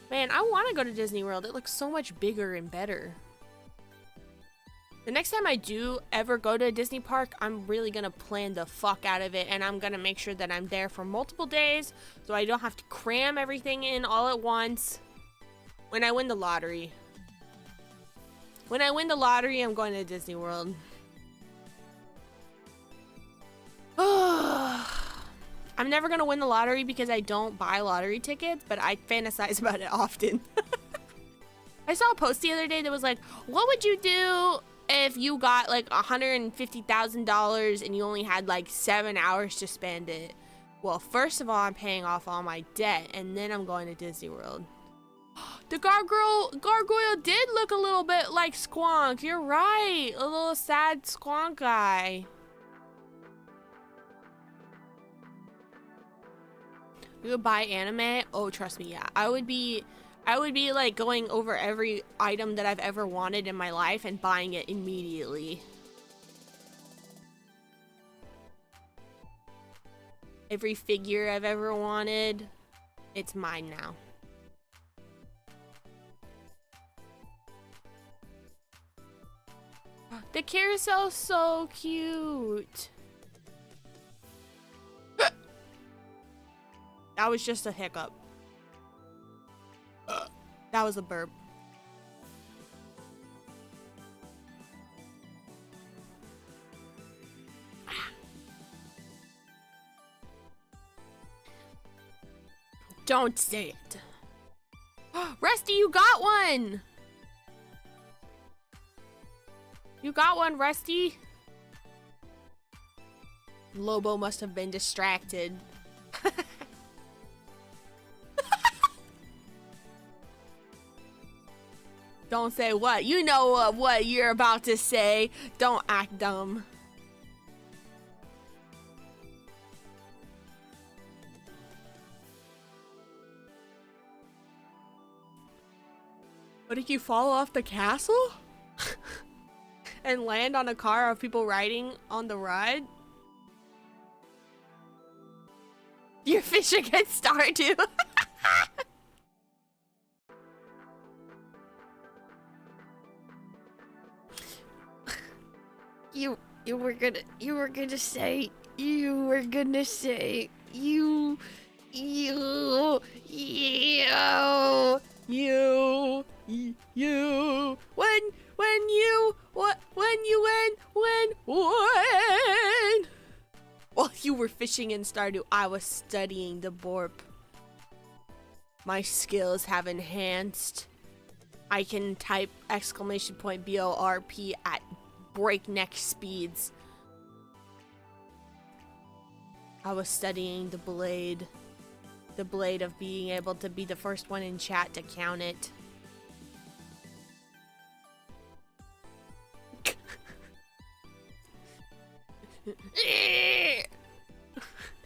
Man, I want to go to Disney World. It looks so much bigger and better. The next time I do ever go to a Disney park, I'm really going to plan the fuck out of it. And I'm going to make sure that I'm there for multiple days so I don't have to cram everything in all at once. When I win the lottery. When I win the lottery, I'm going to Disney World. I'm never going to win the lottery because I don't buy lottery tickets, but I fantasize about it often. I saw a post the other day that was like, what would you do if you got like $150,000 and you only had like 7 hours to spend it? Well, first of all, I'm paying off all my debt and then I'm going to Disney World. The gargoyle did look a little bit like Squonk. You're right. A little sad Squonk guy. You would buy anime? Oh, trust me, yeah. I would be like going over every item that I've ever wanted in my life and buying it immediately. Every figure I've ever wanted, it's mine now. The carousel's so cute. That was just a hiccup. That was a burp. Don't say it. Rusty, you got one! You got one, Rusty. Lobo must have been distracted. Don't say what. You know what you're about to say. Don't act dumb. What if you fall off the castle? And land on a car of people riding on the ride? Your fish get Stardew. You were gonna say fishing in Stardew. I was studying the borp. My skills have enhanced. I can type exclamation point BORP at breakneck speeds. I was studying the blade. The blade of being able to be the first one in chat to count it.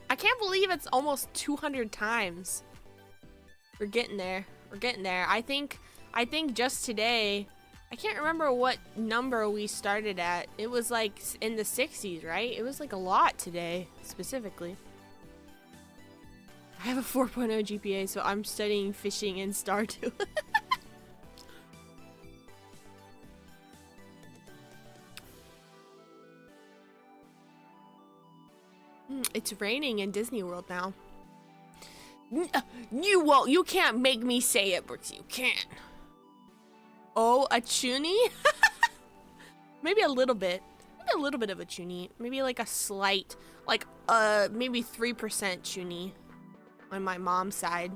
I can't believe it's almost 200 times. We're getting there. We're getting there. I think just today, I can't remember what number we started at. It was like in the 60s, right? It was like a lot today, specifically. I have a 4.0 GPA, so I'm studying fishing in Stardew. It's raining in Disney World now. You won't. You can't make me say it, Brooks. You can't. Oh, a chunie? Maybe a little bit. Maybe a little bit of a chunie. Maybe like a slight, like maybe 3% chunie on my mom's side.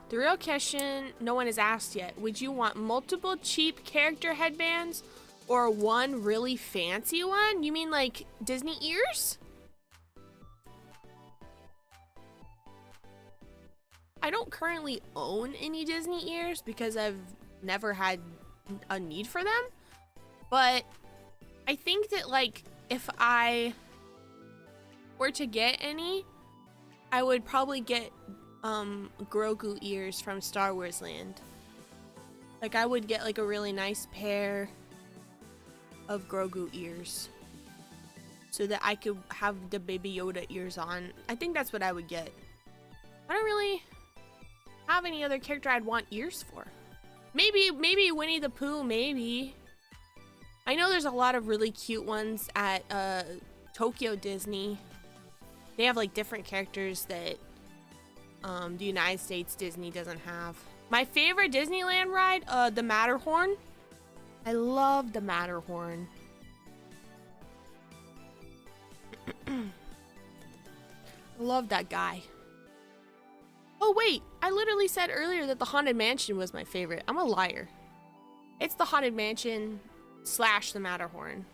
The real question no one has asked yet. Would you want multiple cheap character headbands or one really fancy one? You mean like Disney ears? I don't currently own any Disney ears because I've never had a need for them. But I think that like if I were to get any, I would probably get Grogu ears from Star Wars Land. Like I would get like a really nice pair of Grogu ears so that I could have the Baby Yoda ears on. I think that's what I would get. I don't really have any other character I'd want ears for. Maybe Winnie the Pooh, maybe. I know there's a lot of really cute ones at Tokyo Disney. They have like different characters that the United States Disney doesn't have. My favorite Disneyland ride, the Matterhorn. I love the Matterhorn. I love that guy. Oh wait, I literally said earlier that the Haunted Mansion was my favorite. I'm a liar. It's the Haunted Mansion / the Matterhorn.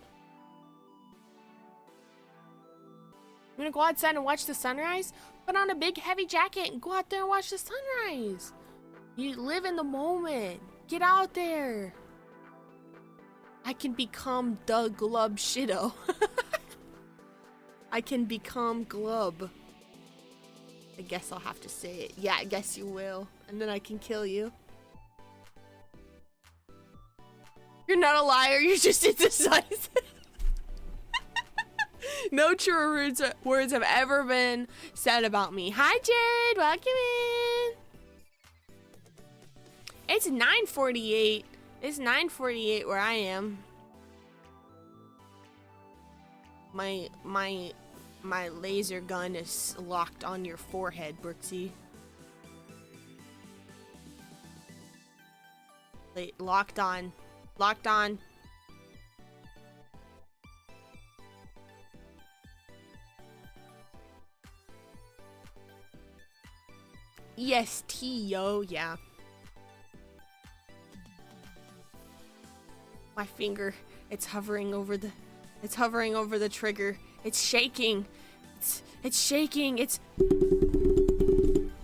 I'm gonna go outside and watch the sunrise. Put on a big heavy jacket and go out there and watch the sunrise. You live in the moment. Get out there. I can become the Glub Shido. I can become Glub. I guess I'll have to say it. Yeah, I guess you will. And then I can kill you. You're not a liar, you're just indecisive. No truer words have ever been said about me. Hi, Jared. Welcome in. It's 9:48. It's 9:48 where I am. My laser gun is locked on your forehead, Brooksy. Wait, locked on. Locked on. Yes, T-yo, yeah. My finger, it's hovering over the trigger. It's shaking. It's shaking. It's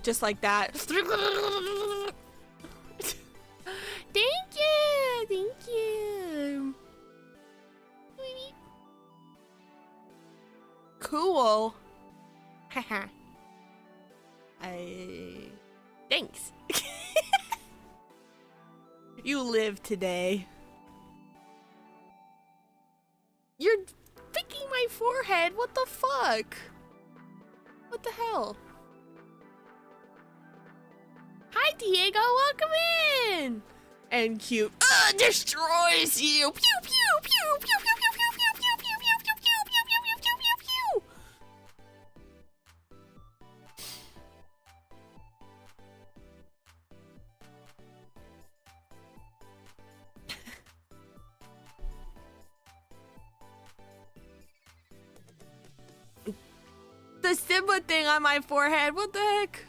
just like that. Thank you. Thank you. Cool. Haha. Thanks. You live today. You're picking my forehead. What the fuck? What the hell? Hi, Diego. Welcome in. And cute. Destroys you. Pew pew pew pew pew pew pew pew pew pew pew pew pew pew pew pew pew pew. The Simba thing on my forehead. What the heck?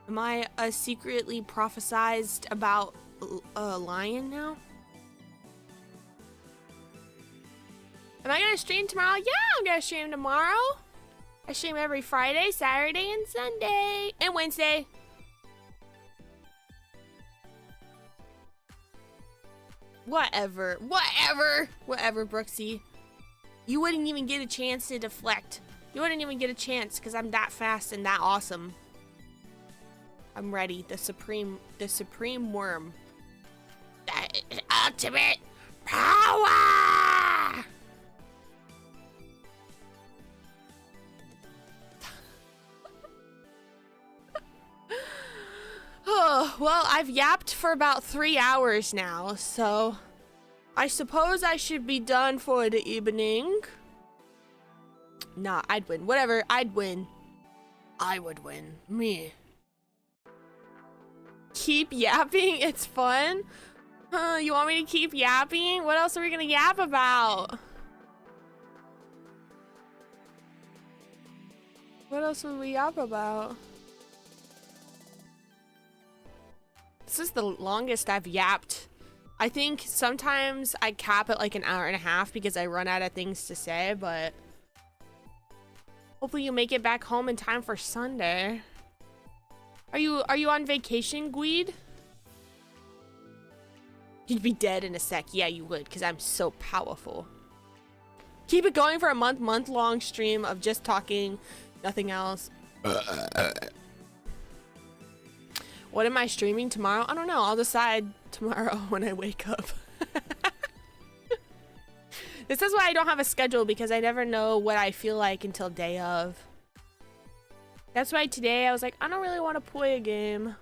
Am I secretly prophesized about a lion now? Am I gonna stream tomorrow? Yeah, I'm gonna stream tomorrow. I stream every Friday, Saturday, and Sunday, and Wednesday. Whatever, Brooksy. You wouldn't even get a chance to deflect. You wouldn't even get a chance because I'm that fast and that awesome. I'm ready. The supreme worm. The ultimate power. Oh, well, I've yapped for about 3 hours now, so I suppose I should be done for the evening. Nah, I'd win. Whatever, I'd win. I would win. Me. Keep yapping? It's fun? You want me to keep yapping? What else are we gonna yap about? What else would we yap about? This is the longest I've yapped. I think sometimes I cap at like an hour and a half because I run out of things to say, but hopefully you'll make it back home in time for Sunday. Are you on vacation, Gweed? You'd be dead in a sec. Yeah, you would, because I'm so powerful. Keep it going for a month-long stream of just talking, nothing else. What am I streaming tomorrow? I don't know. I'll decide tomorrow when I wake up. This is why I don't have a schedule, because I never know what I feel like until day of. That's why today I was like, I don't really want to play a game.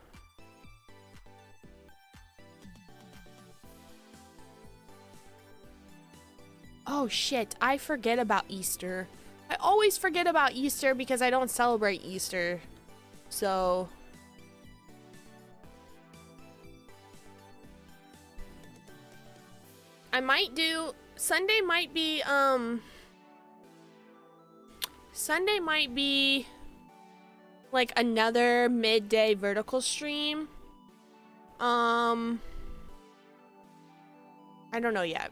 Oh shit, I forget about Easter. I always forget about Easter because I don't celebrate Easter. So I might do Sunday might be like another midday vertical stream. I don't know yet.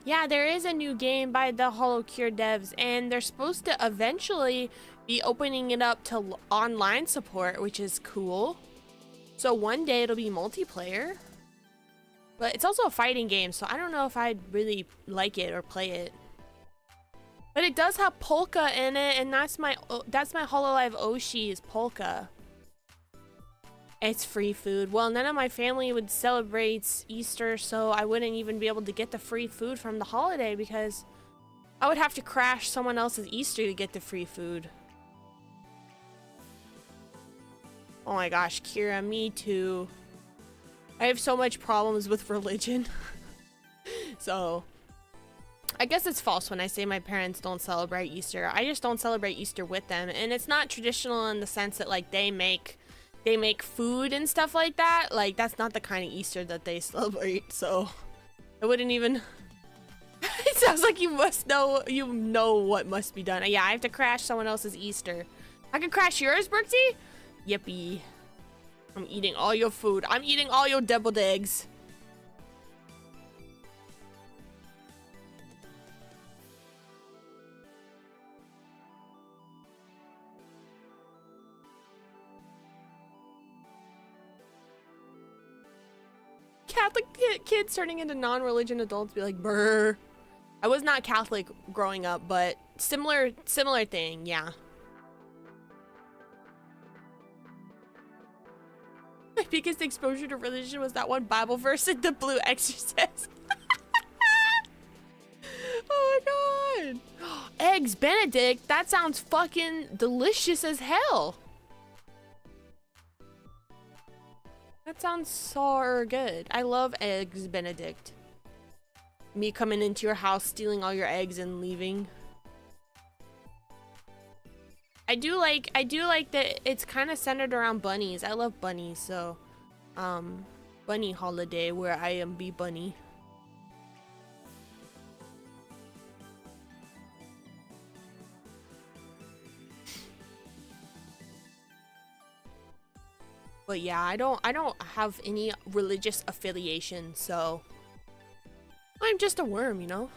Yeah, there is a new game by the HoloCure devs, and they're supposed to eventually be opening it up to online support, which is cool. So one day it'll be multiplayer. But it's also a fighting game, so I don't know if I'd really like it or play it. But it does have Polka in it, and that's my HoloLive Oshi is Polka. It's free food. Well, none of my family would celebrate Easter, so I wouldn't even be able to get the free food from the holiday because I would have to crash someone else's Easter to get the free food. Oh my gosh, Kira, me too. I have so much problems with religion. So I guess it's false when I say my parents don't celebrate Easter. I just don't celebrate Easter with them, and it's not traditional in the sense that like they make food and stuff like that. Like that's not the kind of Easter that they celebrate, so I wouldn't even. It sounds like you know what must be done. Yeah, I have to crash someone else's Easter. I can crash yours, Brooksy? Yippee. I'm eating all your food. I'm eating all your deviled eggs. Catholic kids turning into non-religion adults be like, brr. I was not Catholic growing up, but similar thing, yeah. My biggest exposure to religion was that one Bible verse in The Blue Exorcist. Oh my god. Eggs Benedict, that sounds fucking delicious as hell. That sounds so good. I love eggs Benedict. Me coming into your house, stealing all your eggs and leaving. I do like that it's kind of centered around bunnies. I love bunnies, so bunny holiday where I am bee bunny. But yeah, I don't have any religious affiliation, so I'm just a worm, you know?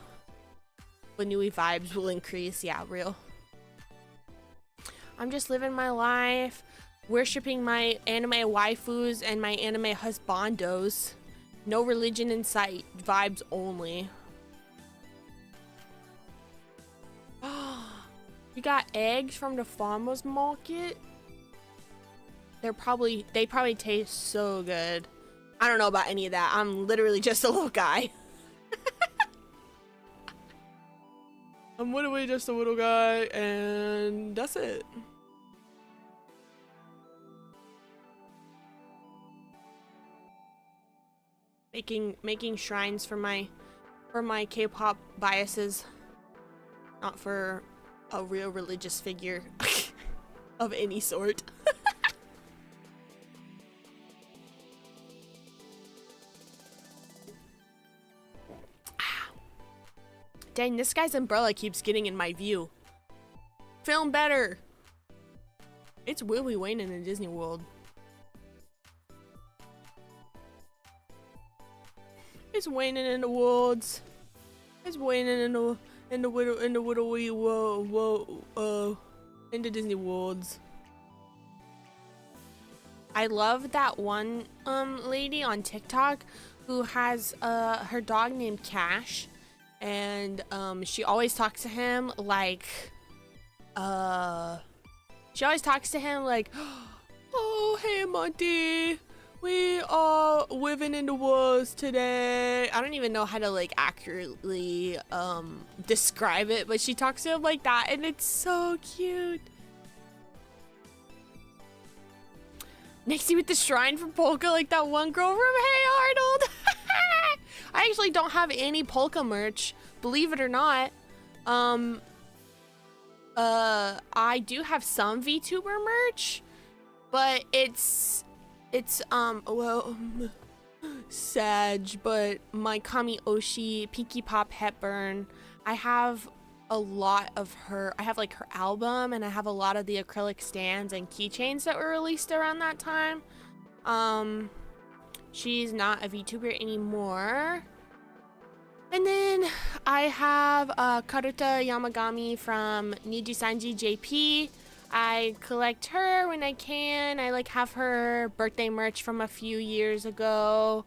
When Nui vibes will increase, yeah, real. I'm just living my life, worshipping my anime waifus and my anime husbandos. No religion in sight, vibes only. You got eggs from the farmer's market? They probably taste so good. I don't know about any of that. I'm literally just a little guy. I'm literally just a little guy, and that's it. Making shrines for my K-pop biases, not for a real religious figure of any sort. Dang, this guy's umbrella keeps getting in my view. Film better. It's Willy Wayne in Disney World. It's waning in the woods. It's waning in the Disney Worlds. I love that one lady on TikTok who has her dog named Cash, and she always talks to him like oh, hey Monty, we are living in the woods today. I don't even know how to like accurately describe it, but she talks to him like that, and it's so cute. Naexi with the shrine from Polka, like that one girl from Hey Arnold. I actually don't have any Polka merch, believe it or not. I do have some VTuber merch, but it's well, Sag, but my Kami Oshi, Pinky Pop Hepburn, I have a lot of her. I have like her album, and I have a lot of the acrylic stands and keychains that were released around that time. She's not a VTuber anymore. And then I have Karuta Yamagami from Niji Sanji JP. I collect her when I can. I like have her birthday merch from a few years ago.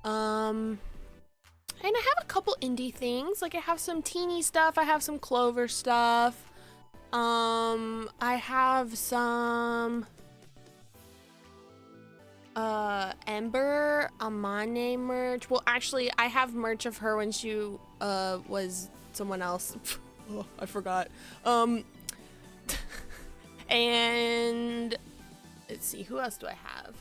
And I have a couple indie things. Like I have some teeny stuff. I have some Clover stuff. I have some Ember Amane merch. Well, actually, I have merch of her when she was someone else. Oh, I forgot. And let's see, who else do I have?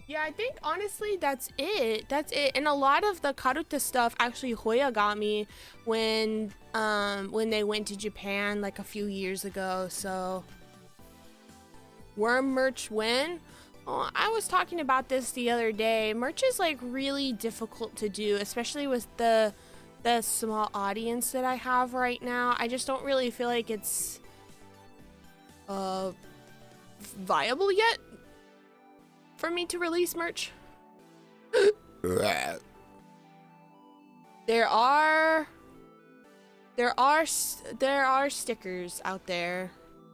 Yeah, I think honestly that's it. And a lot of the Karuta stuff actually Hoya got me when they went to Japan like a few years ago. So worm merch when? Oh, I was talking about this the other day. Merch is like really difficult to do, especially with the small audience that I have right now. I just don't really feel like it's viable yet for me to release merch. There are stickers out there.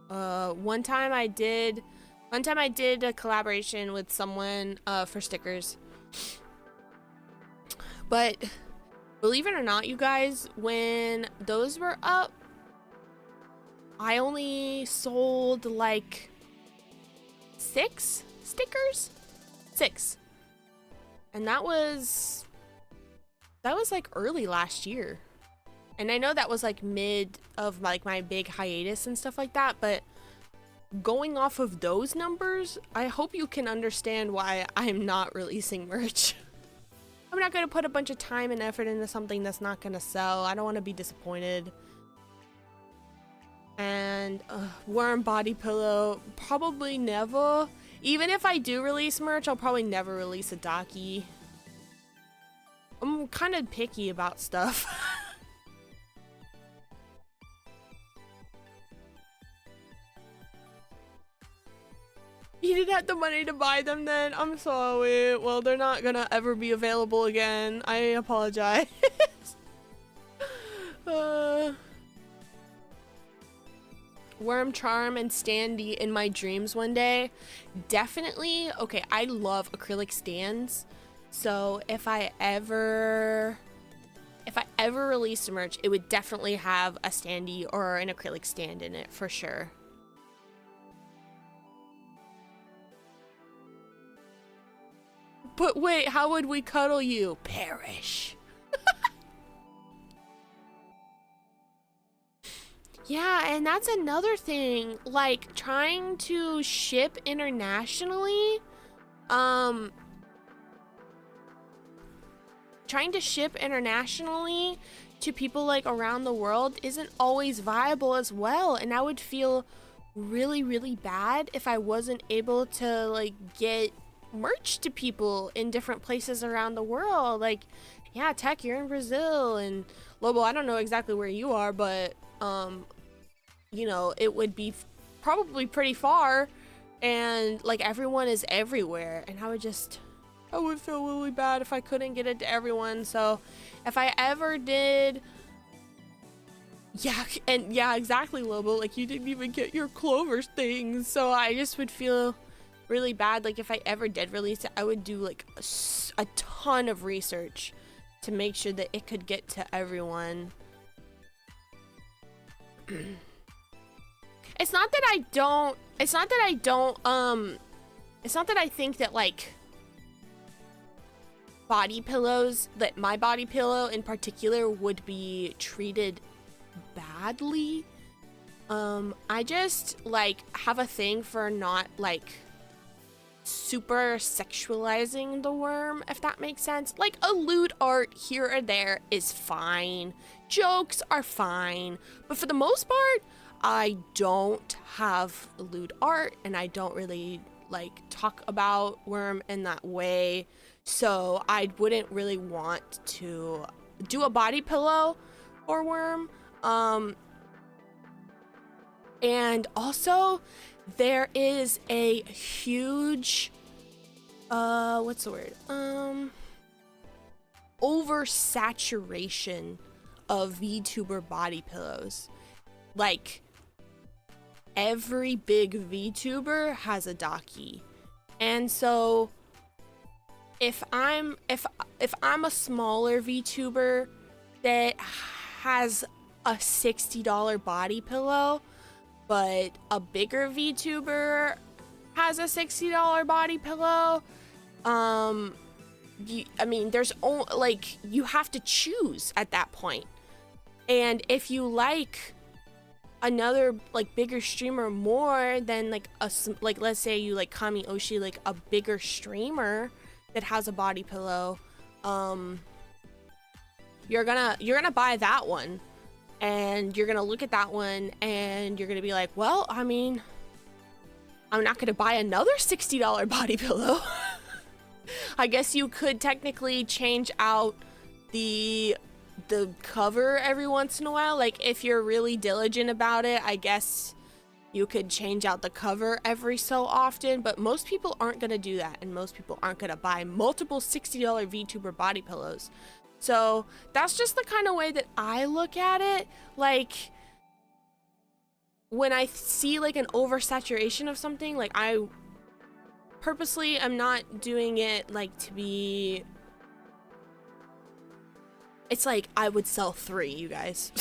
One time I did a collaboration with someone for stickers. But believe it or not, you guys, when those were up, I only sold like 6 stickers. 6. And that was like early last year. And I know that was like mid of like my big hiatus and stuff like that, but going off of those numbers, I hope you can understand why I'm not releasing merch. I'm not gonna put a bunch of time and effort into something that's not gonna sell. I don't want to be disappointed. And worm body pillow, probably never. Even if I do release merch, I'll probably never release a Daki. I'm kind of picky about stuff. You didn't have the money to buy them then? I'm sorry. Well, they're not gonna ever be available again. I apologize. Worm charm and standee in my dreams one day. Definitely. Okay, I love acrylic stands. So if I ever release merch, it would definitely have a standee or an acrylic stand in it for sure. But wait, how would we cuddle you? Perish. Yeah, and that's another thing, like trying to ship internationally, trying to ship internationally to people like around the world isn't always viable as well. And I would feel really, really bad if I wasn't able to like get merch to people in different places around the world. Like, yeah, Tech, you're in Brazil, and Lobo, I don't know exactly where you are, but you know, it would be probably pretty far, and like everyone is everywhere, and I would feel really bad if I couldn't get it to everyone. So if I ever did, yeah, and yeah, exactly, Lobo, like you didn't even get your Clover things, so I just would feel really bad. Like if I ever did release it, I would do like a ton of research to make sure that it could get to everyone. It's not that I think that like body pillows, that my body pillow in particular would be treated badly. I just like have a thing for not like super sexualizing the worm, if that makes sense. Like a lewd art here or there is fine. Jokes are fine. But for the most part, I don't have lewd art, and I don't really like talk about worm in that way. So I wouldn't really want to do a body pillow or worm. And also there is a huge, what's the word? Oversaturation of VTuber body pillows. Like, every big VTuber has a Daki. And so if I'm a smaller VTuber that has a $60 body pillow, but a bigger VTuber has a $60 body pillow, I mean, there's only, like, you have to choose at that point. And if you like another like bigger streamer more than like let's say you like Kami Oshi, like a bigger streamer that has a body pillow, you're gonna buy that one, and you're gonna look at that one and you're gonna be like, well, I mean, I'm not gonna buy another $60 body pillow. I guess you could technically change out the cover every once in a while. Like if you're really diligent about it, I guess you could change out the cover every so often, but most people aren't gonna do that, and most people aren't gonna buy multiple $60 VTuber body pillows. So that's just the kind of way that I look at it. Like when I see like an oversaturation of something, like I purposely am not doing it like to be, it's like I would sell 3, you guys.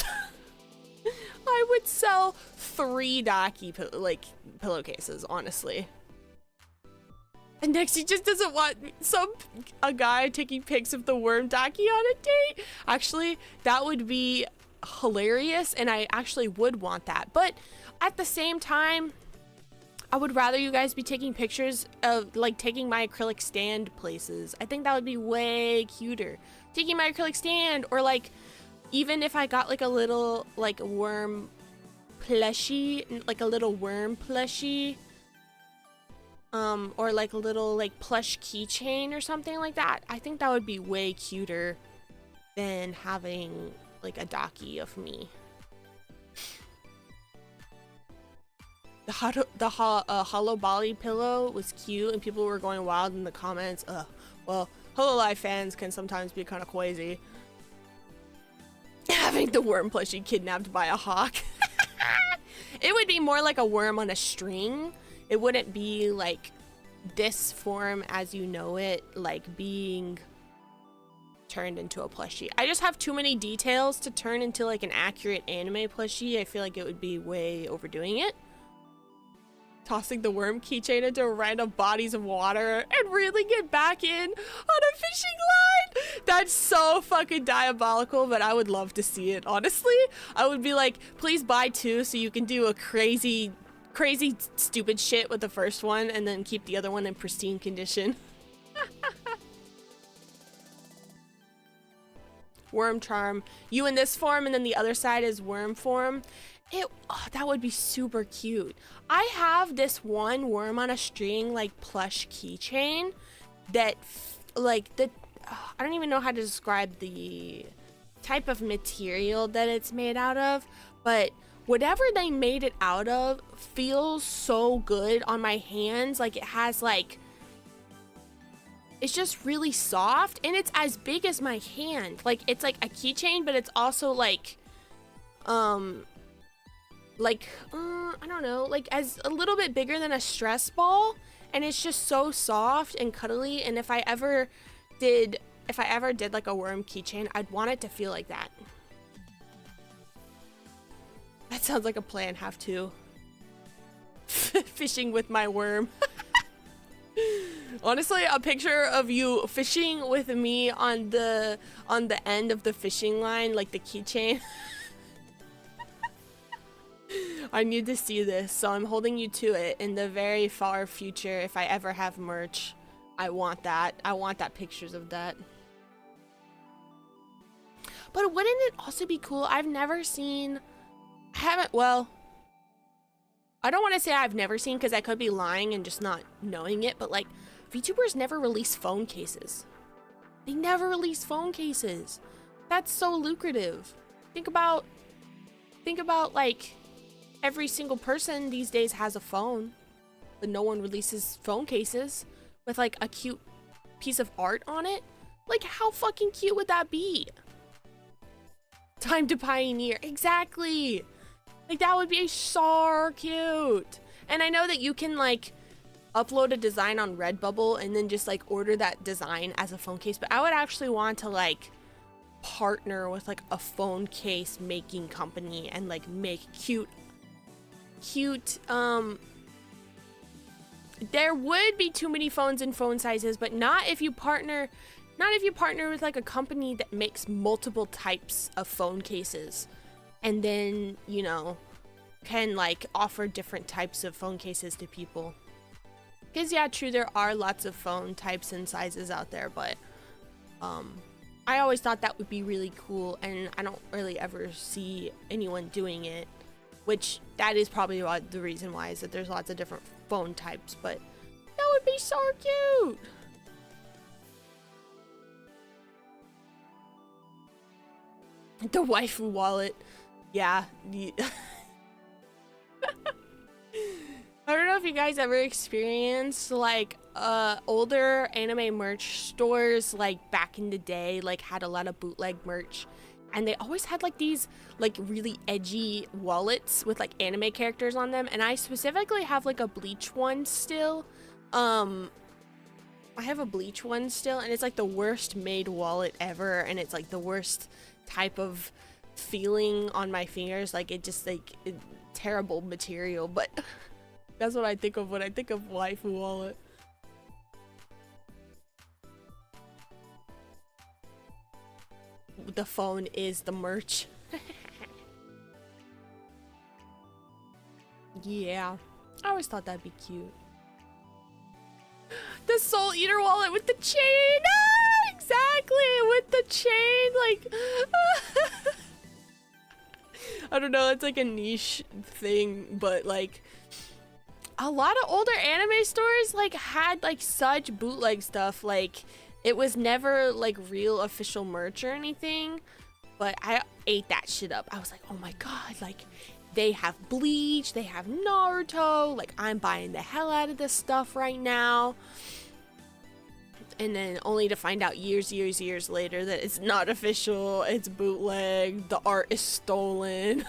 I would sell 3 Daki pillowcases, honestly. And Naexi just doesn't want a guy taking pics of the worm Daki on a date. Actually, that would be hilarious, and I actually would want that. But at the same time, I would rather you guys be taking pictures of like taking my acrylic stand places. I think that would be way cuter. Taking my acrylic stand, or like even if I got like a little like worm plushie, like a little worm plushie, or like a little like plush keychain or something like that. I think that would be way cuter than having like a Daki of me. hollow body pillow was cute, and people were going wild in the comments. Well, Hololive fans can sometimes be kind of crazy. Having the worm plushie kidnapped by a hawk. It would be more like a worm on a string. It wouldn't be like this form as you know it, like being turned into a plushie. I just have too many details to turn into like an accurate anime plushie. I feel like it would be way overdoing it. Tossing the worm keychain into random bodies of water and reeling it back in on a fishing line. That's so fucking diabolical, but I would love to see it, honestly. I would be like, please buy 2 so you can do a crazy stupid shit with the first one and then keep the other one in pristine condition. Worm charm. You in this form and then the other side is worm form. That would be super cute. I have this one worm on a string like plush keychain that I don't even know how to describe the type of material that it's made out of, but whatever they made it out of feels so good on my hands. Like it has like, it's just really soft and it's as big as my hand. Like it's like a keychain, but it's also like I don't know, like as a little bit bigger than a stress ball, and it's just so soft and cuddly. And if I ever did like a worm keychain, I'd want it to feel like that. That sounds like a plan. Have to fishing with my worm. Honestly, a picture of you fishing with me on the end of the fishing line, like the keychain. I need to see this, so I'm holding you to it. In the very far future, if I ever have merch, I want that. I want pictures of that. But wouldn't it also be cool? I've never seen, well, I don't want to say I've never seen because I could be lying and just not knowing it, but like VTubers never release phone cases. They never release phone cases. That's so lucrative. Think about like every single person these days has a phone, but no one releases phone cases with like a cute piece of art on it. Like how fucking cute would that be? Time to pioneer. Exactly. Like that would be so cute. And I know that you can like upload a design on Redbubble and then just like order that design as a phone case, but I would actually want to like partner with like a phone case making company and like make cute there would be too many phones and phone sizes, but not if you partner with like a company that makes multiple types of phone cases and then, you know, can like offer different types of phone cases to people. Because yeah, true, there are lots of phone types and sizes out there, but I always thought that would be really cool, and I don't really ever see anyone doing it, which that is probably the reason why, is that there's lots of different phone types, but that would be so cute. The waifu wallet. Yeah. I don't know if you guys ever experienced like older anime merch stores like back in the day like had a lot of bootleg merch, and they always had like these like really edgy wallets with like anime characters on them, and I specifically have like a Bleach one still. I have a Bleach one still, and it's like the worst made wallet ever, and it's like the worst type of feeling on my fingers. Like it just like terrible material, but that's what I think of when I think of waifu wallet. The phone is the merch. Yeah, I always thought that'd be cute. The Soul Eater wallet with the chain. Ah, exactly, with the chain. Like, I don't know. It's like a niche thing, but like a lot of older anime stores like had like such bootleg stuff. Like it was never like real official merch or anything, but I ate that shit up. I was like, oh my god, like They have Bleach, they have Naruto. Like, I'm buying the hell out of this stuff right now. And then only to find out years later that it's not official, it's bootleg, the art is stolen.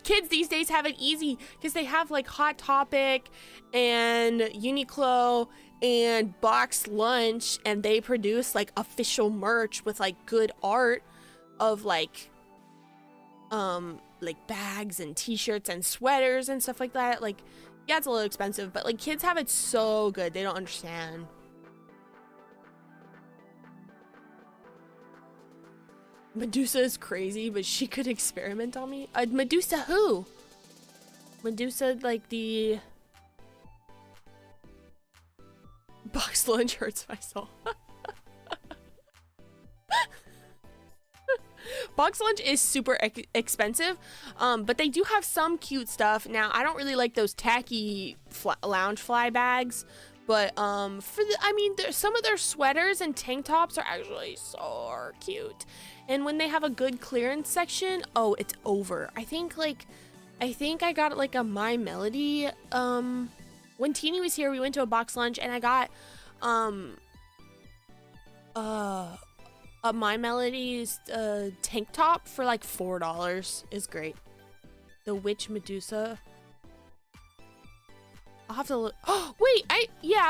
Kids these days have it easy because they have like Hot Topic and Uniqlo and Box Lunch, and they produce like official merch with like good art of like bags and t-shirts and sweaters and stuff like that. Like, yeah, it's a little expensive, but like kids have it so good, they don't understand. Medusa is crazy, but she could experiment on me. Medusa who? Medusa, like the Box Lunch hurts my soul. Box Lunch is super expensive, but they do have some cute stuff. Now, I don't really like those tacky lounge fly bags, but some of their sweaters and tank tops are actually so cute. And when they have a good clearance section, oh, it's over. I think I got like a My Melody. When Teeny was here, we went to a Box Lunch, and I got a My Melody's tank top for like $4. Is great. The Witch Medusa. I'll have to look. Oh, wait,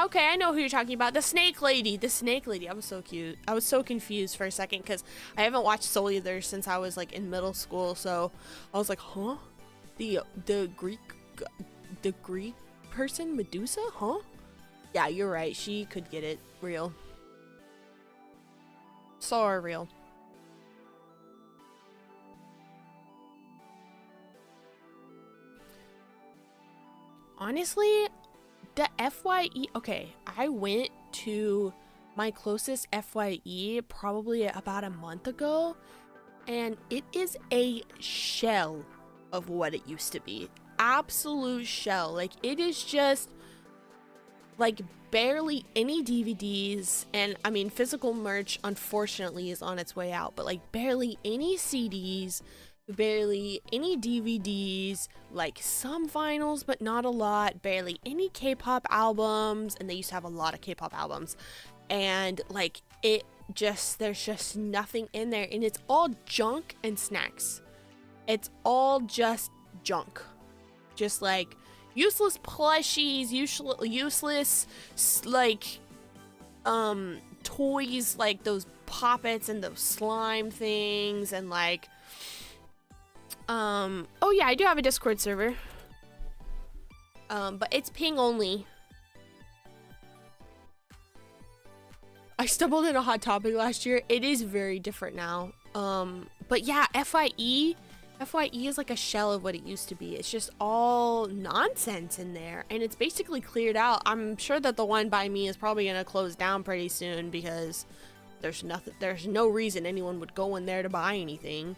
okay, I know who you're talking about. The Snake Lady. The Snake Lady. I was so cute. I was so confused for a second because I haven't watched Soul Eater since I was like in middle school. So I was like, huh? The Greek person, Medusa? Huh? Yeah, you're right. She could get it real. So real. Honestly, the FYE, okay, I went to my closest FYE probably about a month ago, and it is a shell of what it used to be. Absolute shell. Like, it is just like barely any DVDs, and I mean physical merch unfortunately is on its way out, but like barely any CDs, barely any DVDs, like some vinyls but not a lot, barely any K-pop albums, and they used to have a lot of K-pop albums, and like there's just nothing in there, and it's all junk and snacks. It's all just junk, just like useless plushies, useless like toys, like those poppets and those slime things, and like oh yeah, I do have a Discord server, but it's ping only. I stumbled in a Hot Topic last year. It is very different now, but yeah, FYE is like a shell of what it used to be. It's just all nonsense in there, and it's basically cleared out. I'm sure that the one by me is probably gonna close down pretty soon because there's no reason anyone would go in there to buy anything.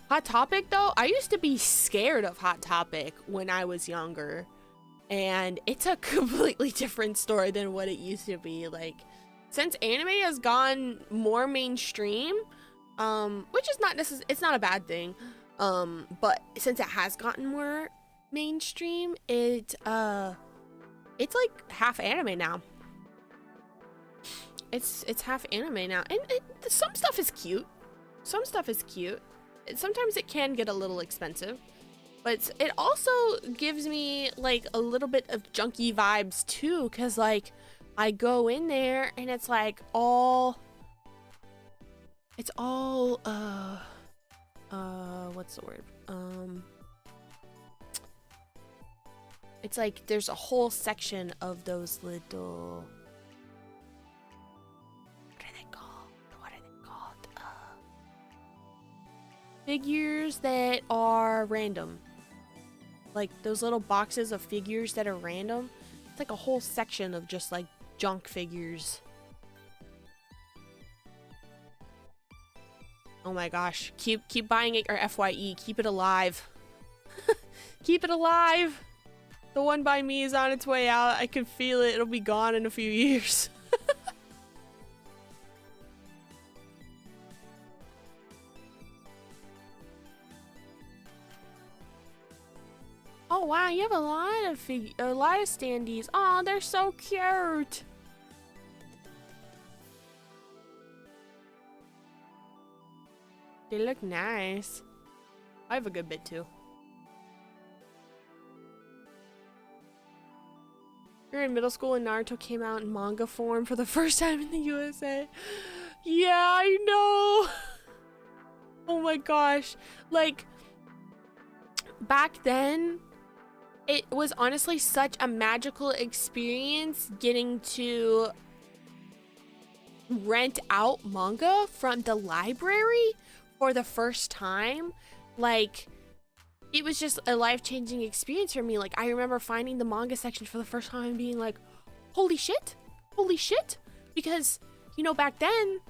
Hot Topic though, I used to be scared of Hot Topic when I was younger, and it's a completely different story than what it used to be. Like, since anime has gone more mainstream, which is not necessarily, it's not a bad thing, but since it has gotten more mainstream, it's like half anime now. It's half anime now, and some stuff is cute. Some stuff is cute. Sometimes it can get a little expensive, but it also gives me like a little bit of junky vibes too, because like I go in there and it's like all what's the word? It's like there's a whole section of those little, what are they called? Figures that are random. Like those little boxes of figures that are random. It's like a whole section of just like junk figures. Oh my gosh, keep buying it, or FYE, keep it alive. Keep it alive. The one by me is on its way out. I can feel it. It'll be gone in a few years. wow, you have a lot of standees. Oh, they're so cute. They look nice. I have a good bit too. You're in middle school and Naruto came out in manga form for the first time in the USA. Yeah, I know. Oh my gosh. Like, back then, it was honestly such a magical experience getting to rent out manga from the library for the first time. Like, it was just a life-changing experience for me. Like, I remember finding the manga section for the first time and being like, holy shit, because, you know, back then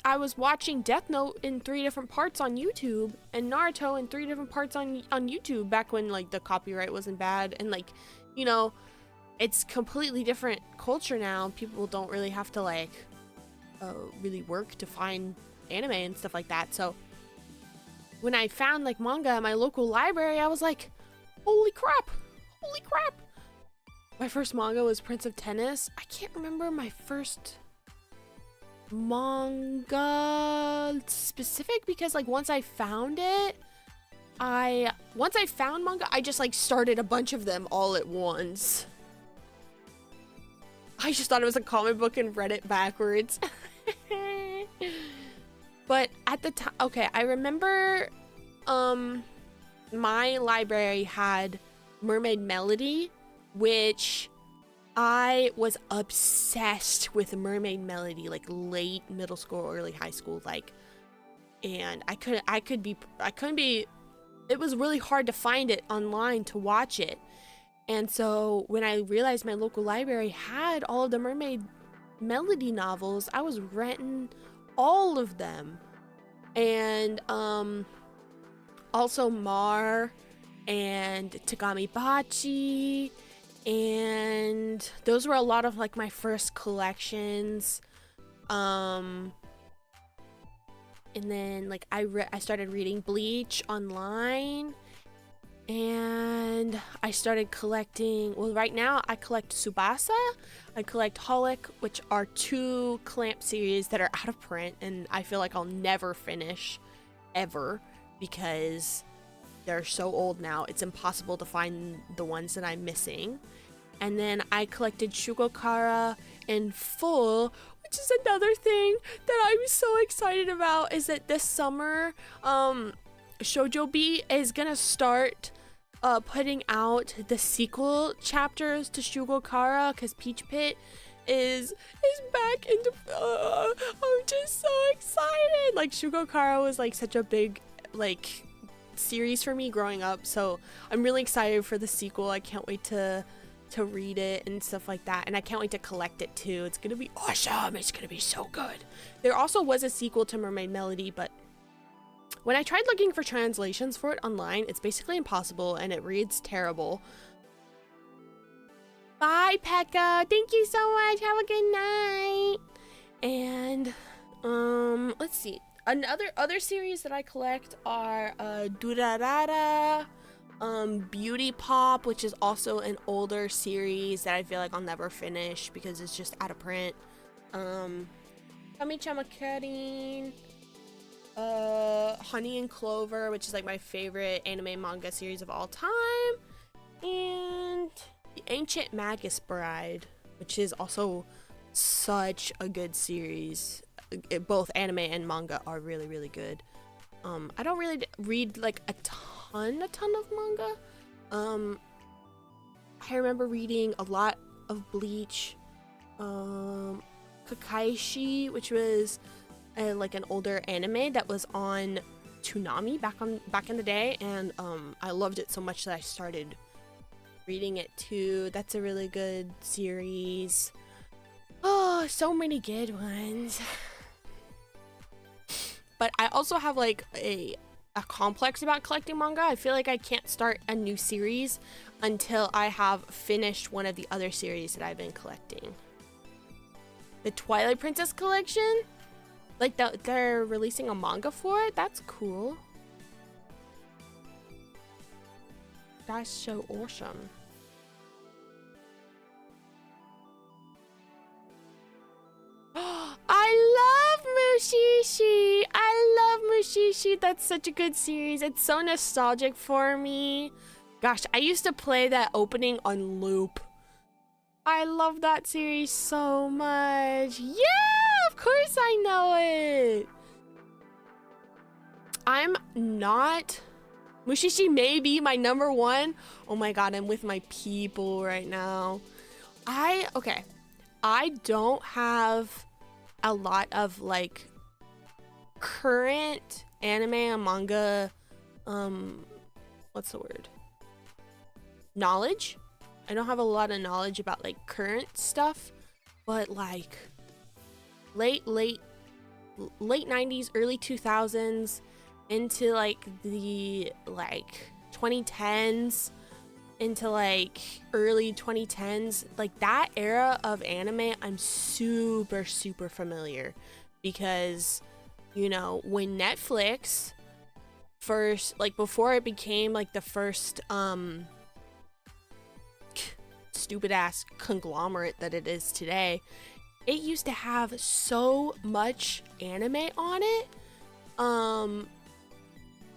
I was watching Death Note in 3 different parts on YouTube and Naruto in 3 different parts on YouTube back when, like, the copyright wasn't bad. And, like, you know, it's completely different culture now. People don't really have to, like, really work to find anime and stuff like that. So when I found, like, manga at my local library, I was like, holy crap. My first manga was Prince of Tennis. I can't remember my first manga specific because, like, once I found manga, I just, like, started a bunch of them all at once. I just thought it was a comic book and read it backwards. But at the time, okay, I remember my library had Mermaid Melody, which I was obsessed with Mermaid Melody, like late middle school, early high school, like, and it was really hard to find it online to watch it. And so when I realized my local library had all of the Mermaid Melody novels, I was renting all of them. And also Mar and Tagami Bachi, and those were a lot of, like, my first collections. And then, like, I started reading Bleach online, and I started collecting, well, right now I collect Tsubasa, I collect Holic, which are 2 Clamp series that are out of print, and I feel like I'll never finish, ever, because they're so old now, it's impossible to find the ones that I'm missing. And then I collected Shugokara in full, which is another thing that I'm so excited about, is that this summer, Shoujo is gonna start putting out the sequel chapters to Shugokara, because Peach Pit is back into, I'm just so excited. Like, Shugokara was, like, such a big, like, series for me growing up, so I'm really excited for the sequel. I can't wait to read it and stuff like that, and I can't wait to collect it too. It's gonna be awesome. It's gonna be so good. There also was a sequel to Mermaid Melody, but when I tried looking for translations for it online, it's basically impossible and it reads terrible. Bye, Pekka. Thank you so much. Have a good night. And let's see. Other series that I collect are Durarara, Beauty Pop, which is also an older series that I feel like I'll never finish because it's just out of print. Kami-chama Karin, Honey and Clover, which is, like, my favorite anime manga series of all time, and The Ancient Magus Bride, which is also such a good series. Both anime and manga are really, really good. I don't really read, like, a ton of manga. I remember reading a lot of Bleach, Kakaishi, which was like an older anime that was on Toonami back in the day, and I loved it so much that I started reading it too. That's a really good series. Oh, so many good ones. But I also have, like, a complex about collecting manga. I feel like I can't start a new series until I have finished one of the other series that I've been collecting. The Twilight Princess collection? Like, they're releasing a manga for it? That's cool. That's so awesome. I love Mushishi. I love Mushishi. That's such a good series. It's so nostalgic for me. Gosh, I used to play that opening on loop. I love that series so much. Yeah, of course I know it. I'm not... Mushishi may be my #1. Oh my god, I'm with my people right now. Okay. I don't have a lot of like current anime and manga, what's the word? Knowledge. I don't have a lot of knowledge about like current stuff, but like late 90s, early 2000s into like the 2010s into like early 2010s, like that era of anime, I'm super familiar because, you know, when Netflix first, like before it became like the first stupid ass conglomerate that it is today, it used to have so much anime on it,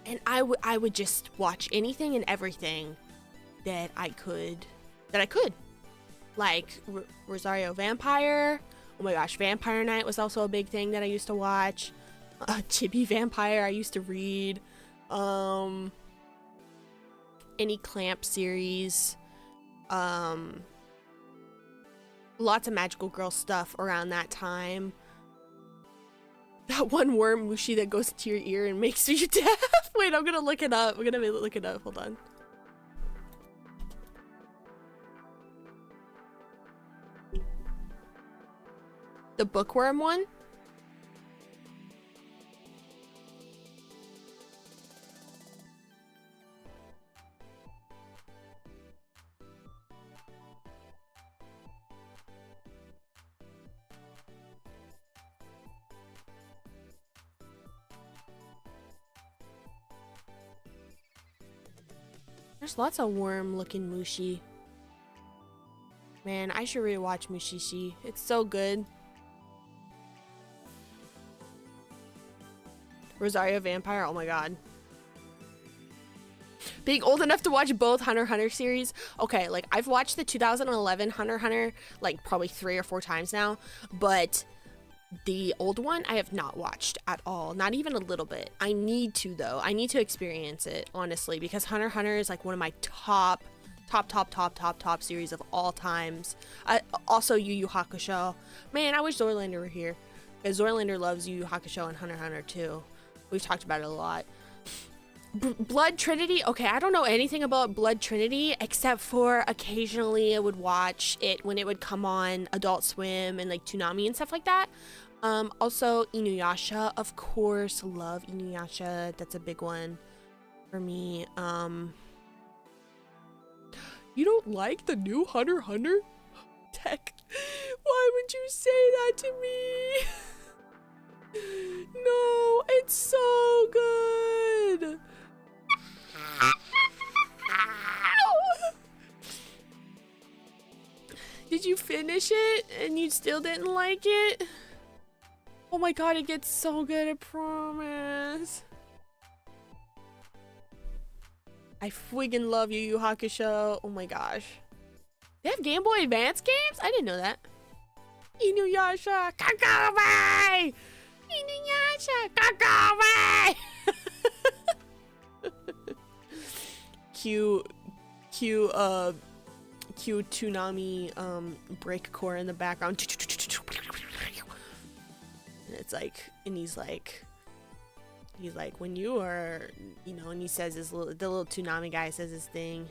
and I would just watch anything and everything that I could, like Rosario Vampire. Oh my gosh, Vampire Night was also a big thing that I used to watch. Chibi Vampire I used to read. Any Clamp series. Lots of magical girl stuff around that time. That one worm Mushi that goes into your ear and makes you deaf. Wait, I'm gonna look it up. I'm gonna look it up. Hold on. The bookworm one? There's lots of worm-looking Mushi. Man, I should rewatch Mushishi. It's so good. Rosario Vampire, oh my god. Being old enough to watch both Hunter x Hunter series. Okay, like I've watched the 2011 Hunter x Hunter like probably 3 or 4 times now, but the old one I have not watched at all, not even a little bit. I need to though. I need to experience it honestly, because Hunter x Hunter is like one of my top series of all times. Also Yu Yu Hakusho. Man, I wish Zoolander were here, because Zoolander loves Yu Yu Hakusho and Hunter x Hunter too. We've talked about it a lot. Blood Trinity. Okay, I don't know anything about Blood Trinity except for occasionally I would watch it when it would come on Adult Swim and like Toonami and stuff like that. Also Inuyasha, of course, love Inuyasha. That's a big one for me. You don't like the new Hunter x Hunter? Tech, why would you say that to me? No, it's so good. Did you finish it and you still didn't like it? Oh my god, it gets so good, I promise. I friggin' love Yu Yu Hakusho. Oh my gosh. They have Game Boy Advance games? I didn't know that. Inuyasha, Kakame! Inuyasha, Kakame! Cue Toonami breakcore in the background. And it's like, and he's like, when you are, you know, and he says his little, the little Toonami guy says his thing.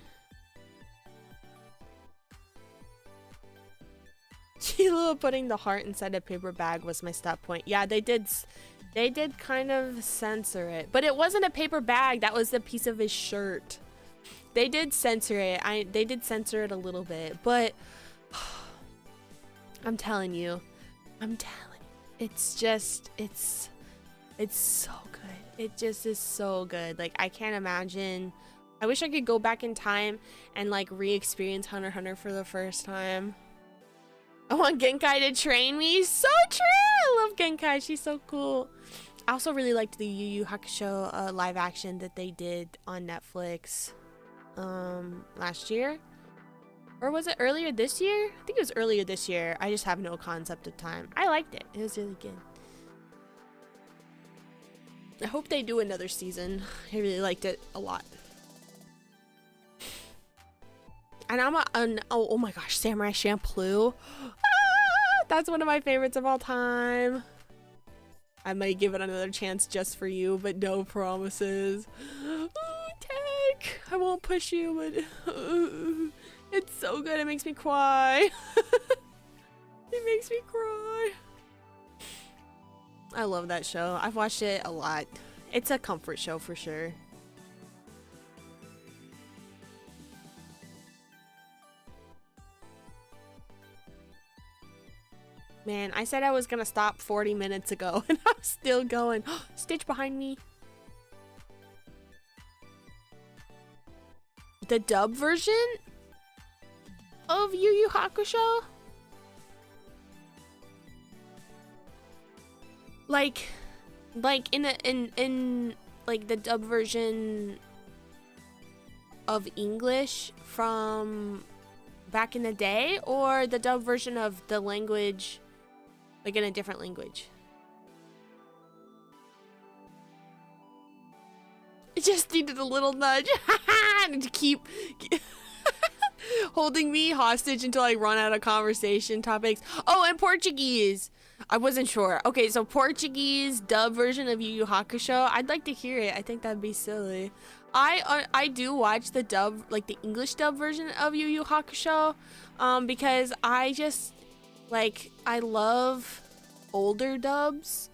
Kilo putting the heart inside a paper bag was my stop point. Yeah, they did kind of censor it, but it wasn't a paper bag. That was a piece of his shirt. They did censor it. They did censor it a little bit, but I'm telling you, it's just, it's so good. It just is so good. Like, I can't imagine I wish I could go back in time and like re-experience Hunter x Hunter for the first time. I want Genkai to train me. So true! I love Genkai. She's so cool. I also really liked the Yu Yu Hakusho live action that they did on Netflix last year. Or was it earlier this year? I think it was earlier this year. I just have no concept of time. I liked it. It was really good. I hope they do another season. I really liked it a lot. And I'm oh my gosh, Samurai Champloo. Ah, that's one of my favorites of all time. I might give it another chance just for you, but no promises. Ooh, Tech, I won't push you, but it's so good. It makes me cry. It makes me cry. I love that show. I've watched it a lot. It's a comfort show for sure. Man, I said I was gonna stop 40 minutes ago and I'm still going. Stitch behind me. The dub version of Yu Yu Hakusho? Like in like the dub version of English from back in the day, or the dub version of the language like in a different language? It just needed a little nudge to keep holding me hostage until I run out of conversation topics. Oh, and Portuguese. I wasn't sure. Okay, so Portuguese dub version of Yu Yu Hakusho. I'd like to hear it. I think that'd be silly. I do watch the dub, like the English dub version of Yu Yu Hakusho, because I just like, I love older dubs.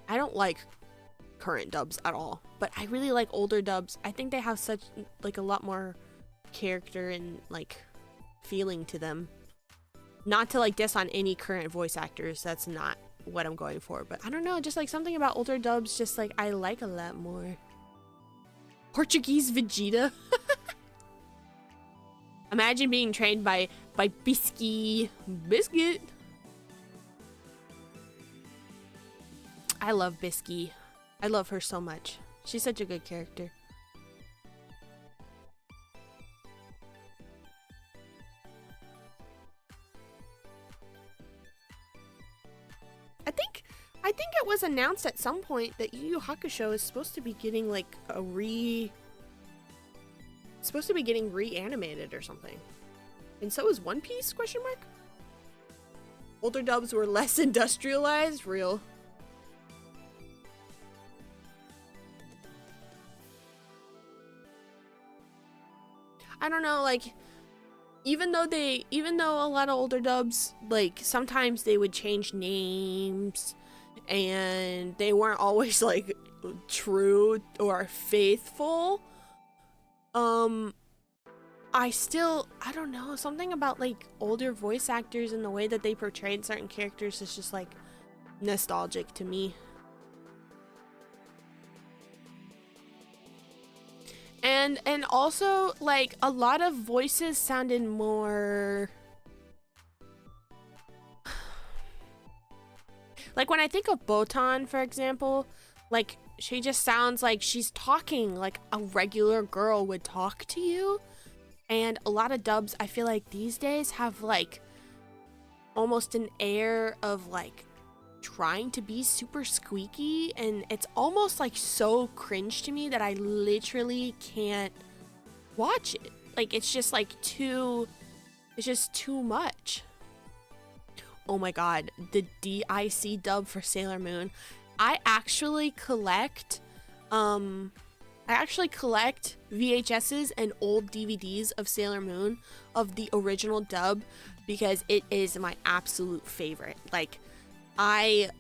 I don't like current dubs at all, but I really like older dubs. I think they have such like a lot more character and like feeling to them. Not to like diss on any current voice actors, that's not what I'm going for, but I don't know, just like something about older dubs just like I like a lot more. Portuguese Vegeta. Imagine being trained by Biscuit. I love Biscuit. I love her so much. She's such a good character. I think it was announced at some point that Yu Yu Hakusho is supposed to be getting like supposed to be getting reanimated or something. And so is One Piece, question mark? Older dubs were less industrialized, real. I don't know, like even though a lot of older dubs, like sometimes they would change names and they weren't always like true or faithful, I don't know, something about like older voice actors and the way that they portrayed certain characters is just like nostalgic to me. And also like a lot of voices sounded more like, when I think of Botan, for example, like she just sounds like she's talking like a regular girl would talk to you. And a lot of dubs, I feel like these days have like almost an air of like trying to be super squeaky, and it's almost like so cringe to me that I literally can't watch it. Like it's just like it's just too much. Oh my god, the DIC dub for Sailor Moon. I actually collect VHSs and old DVDs of Sailor Moon of the original dub because it is my absolute favorite. Like, I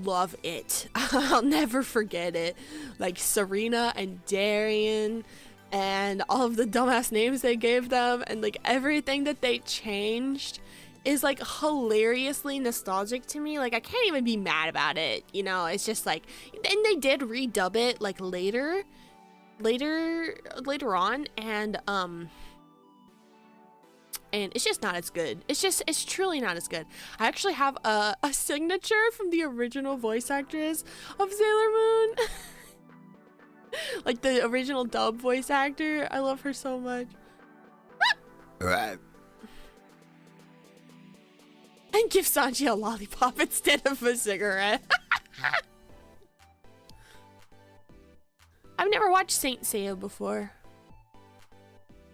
love it. I'll never forget it. Like Serena and Darian and all of the dumbass names they gave them and like everything that they changed is like hilariously nostalgic to me. Like I can't even be mad about it, you know. It's just like, and they did redub it like later, later on, and it's just not as good. It's truly not as good. I actually have a signature from the original voice actress of Sailor Moon. Like the original dub voice actor. I love her so much. Right. And give Sanji a lollipop instead of a cigarette. I've never watched Saint Seiya before.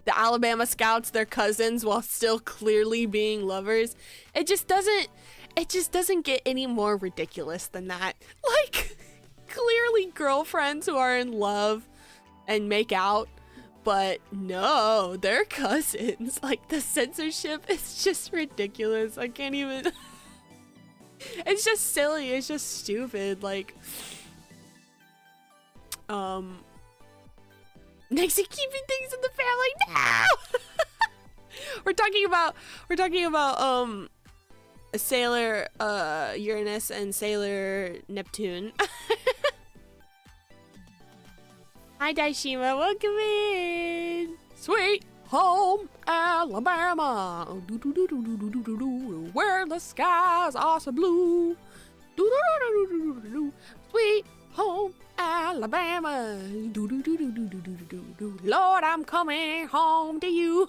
The Alabama Scouts, they're cousins while still clearly being lovers. It just doesn't get any more ridiculous than that. Like, clearly girlfriends who are in love and make out, but no, they're cousins. Like, the censorship is just ridiculous. I can't even. It's just silly. It's just stupid. Like, Naexi keeping things in the family now. we're talking about Sailor Uranus and Sailor Neptune. Hi Daishima, welcome in. Sweet home Alabama, where the skies are so blue. Sweet home Alabama, Lord, I'm coming home to you.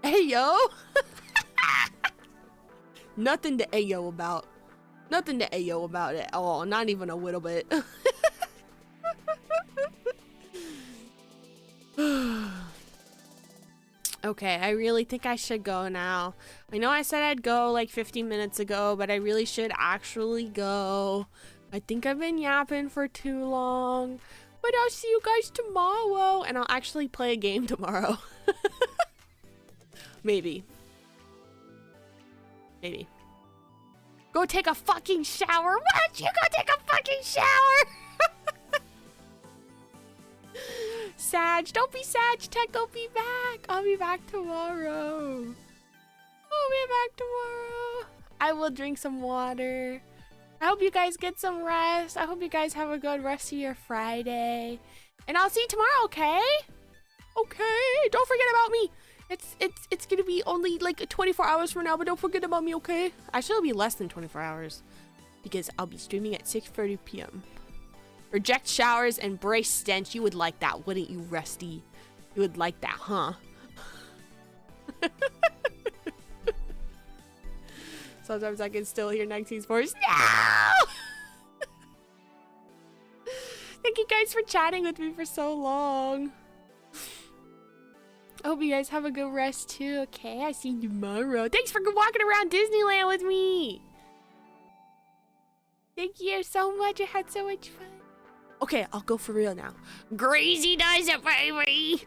Hey yo. Nothing to ayo about. Nothing to ayo about at all. Not even a little bit. Okay, I really think I should go now. I know I said I'd go like 15 minutes ago, but I really should actually go. I think I've been yapping for too long. But I'll see you guys tomorrow, and I'll actually play a game tomorrow. Maybe. Maybe. Go take a fucking shower. Why don't you go take a fucking shower? Sag, don't be Sag Tech, I'll be back. I'll be back tomorrow. I'll be back tomorrow. I will drink some water. I hope you guys get some rest. I hope you guys have a good rest of your Friday. And I'll see you tomorrow, okay? Okay, don't forget about me. It's gonna be only like 24 hours from now, but don't forget about me, okay? Actually, it'll be less than 24 hours because I'll be streaming at 6:30 p.m. Reject showers, embrace stench. You would like that, wouldn't you, Rusty? You would like that, huh? Sometimes I can still hear Naexi's voice. No! Thank you guys for chatting with me for so long. I hope you guys have a good rest too, okay? I see you tomorrow. Thanks for walking around Disneyland with me. Thank you so much. I had so much fun. Okay, I'll go for real now. Gracie does it, baby.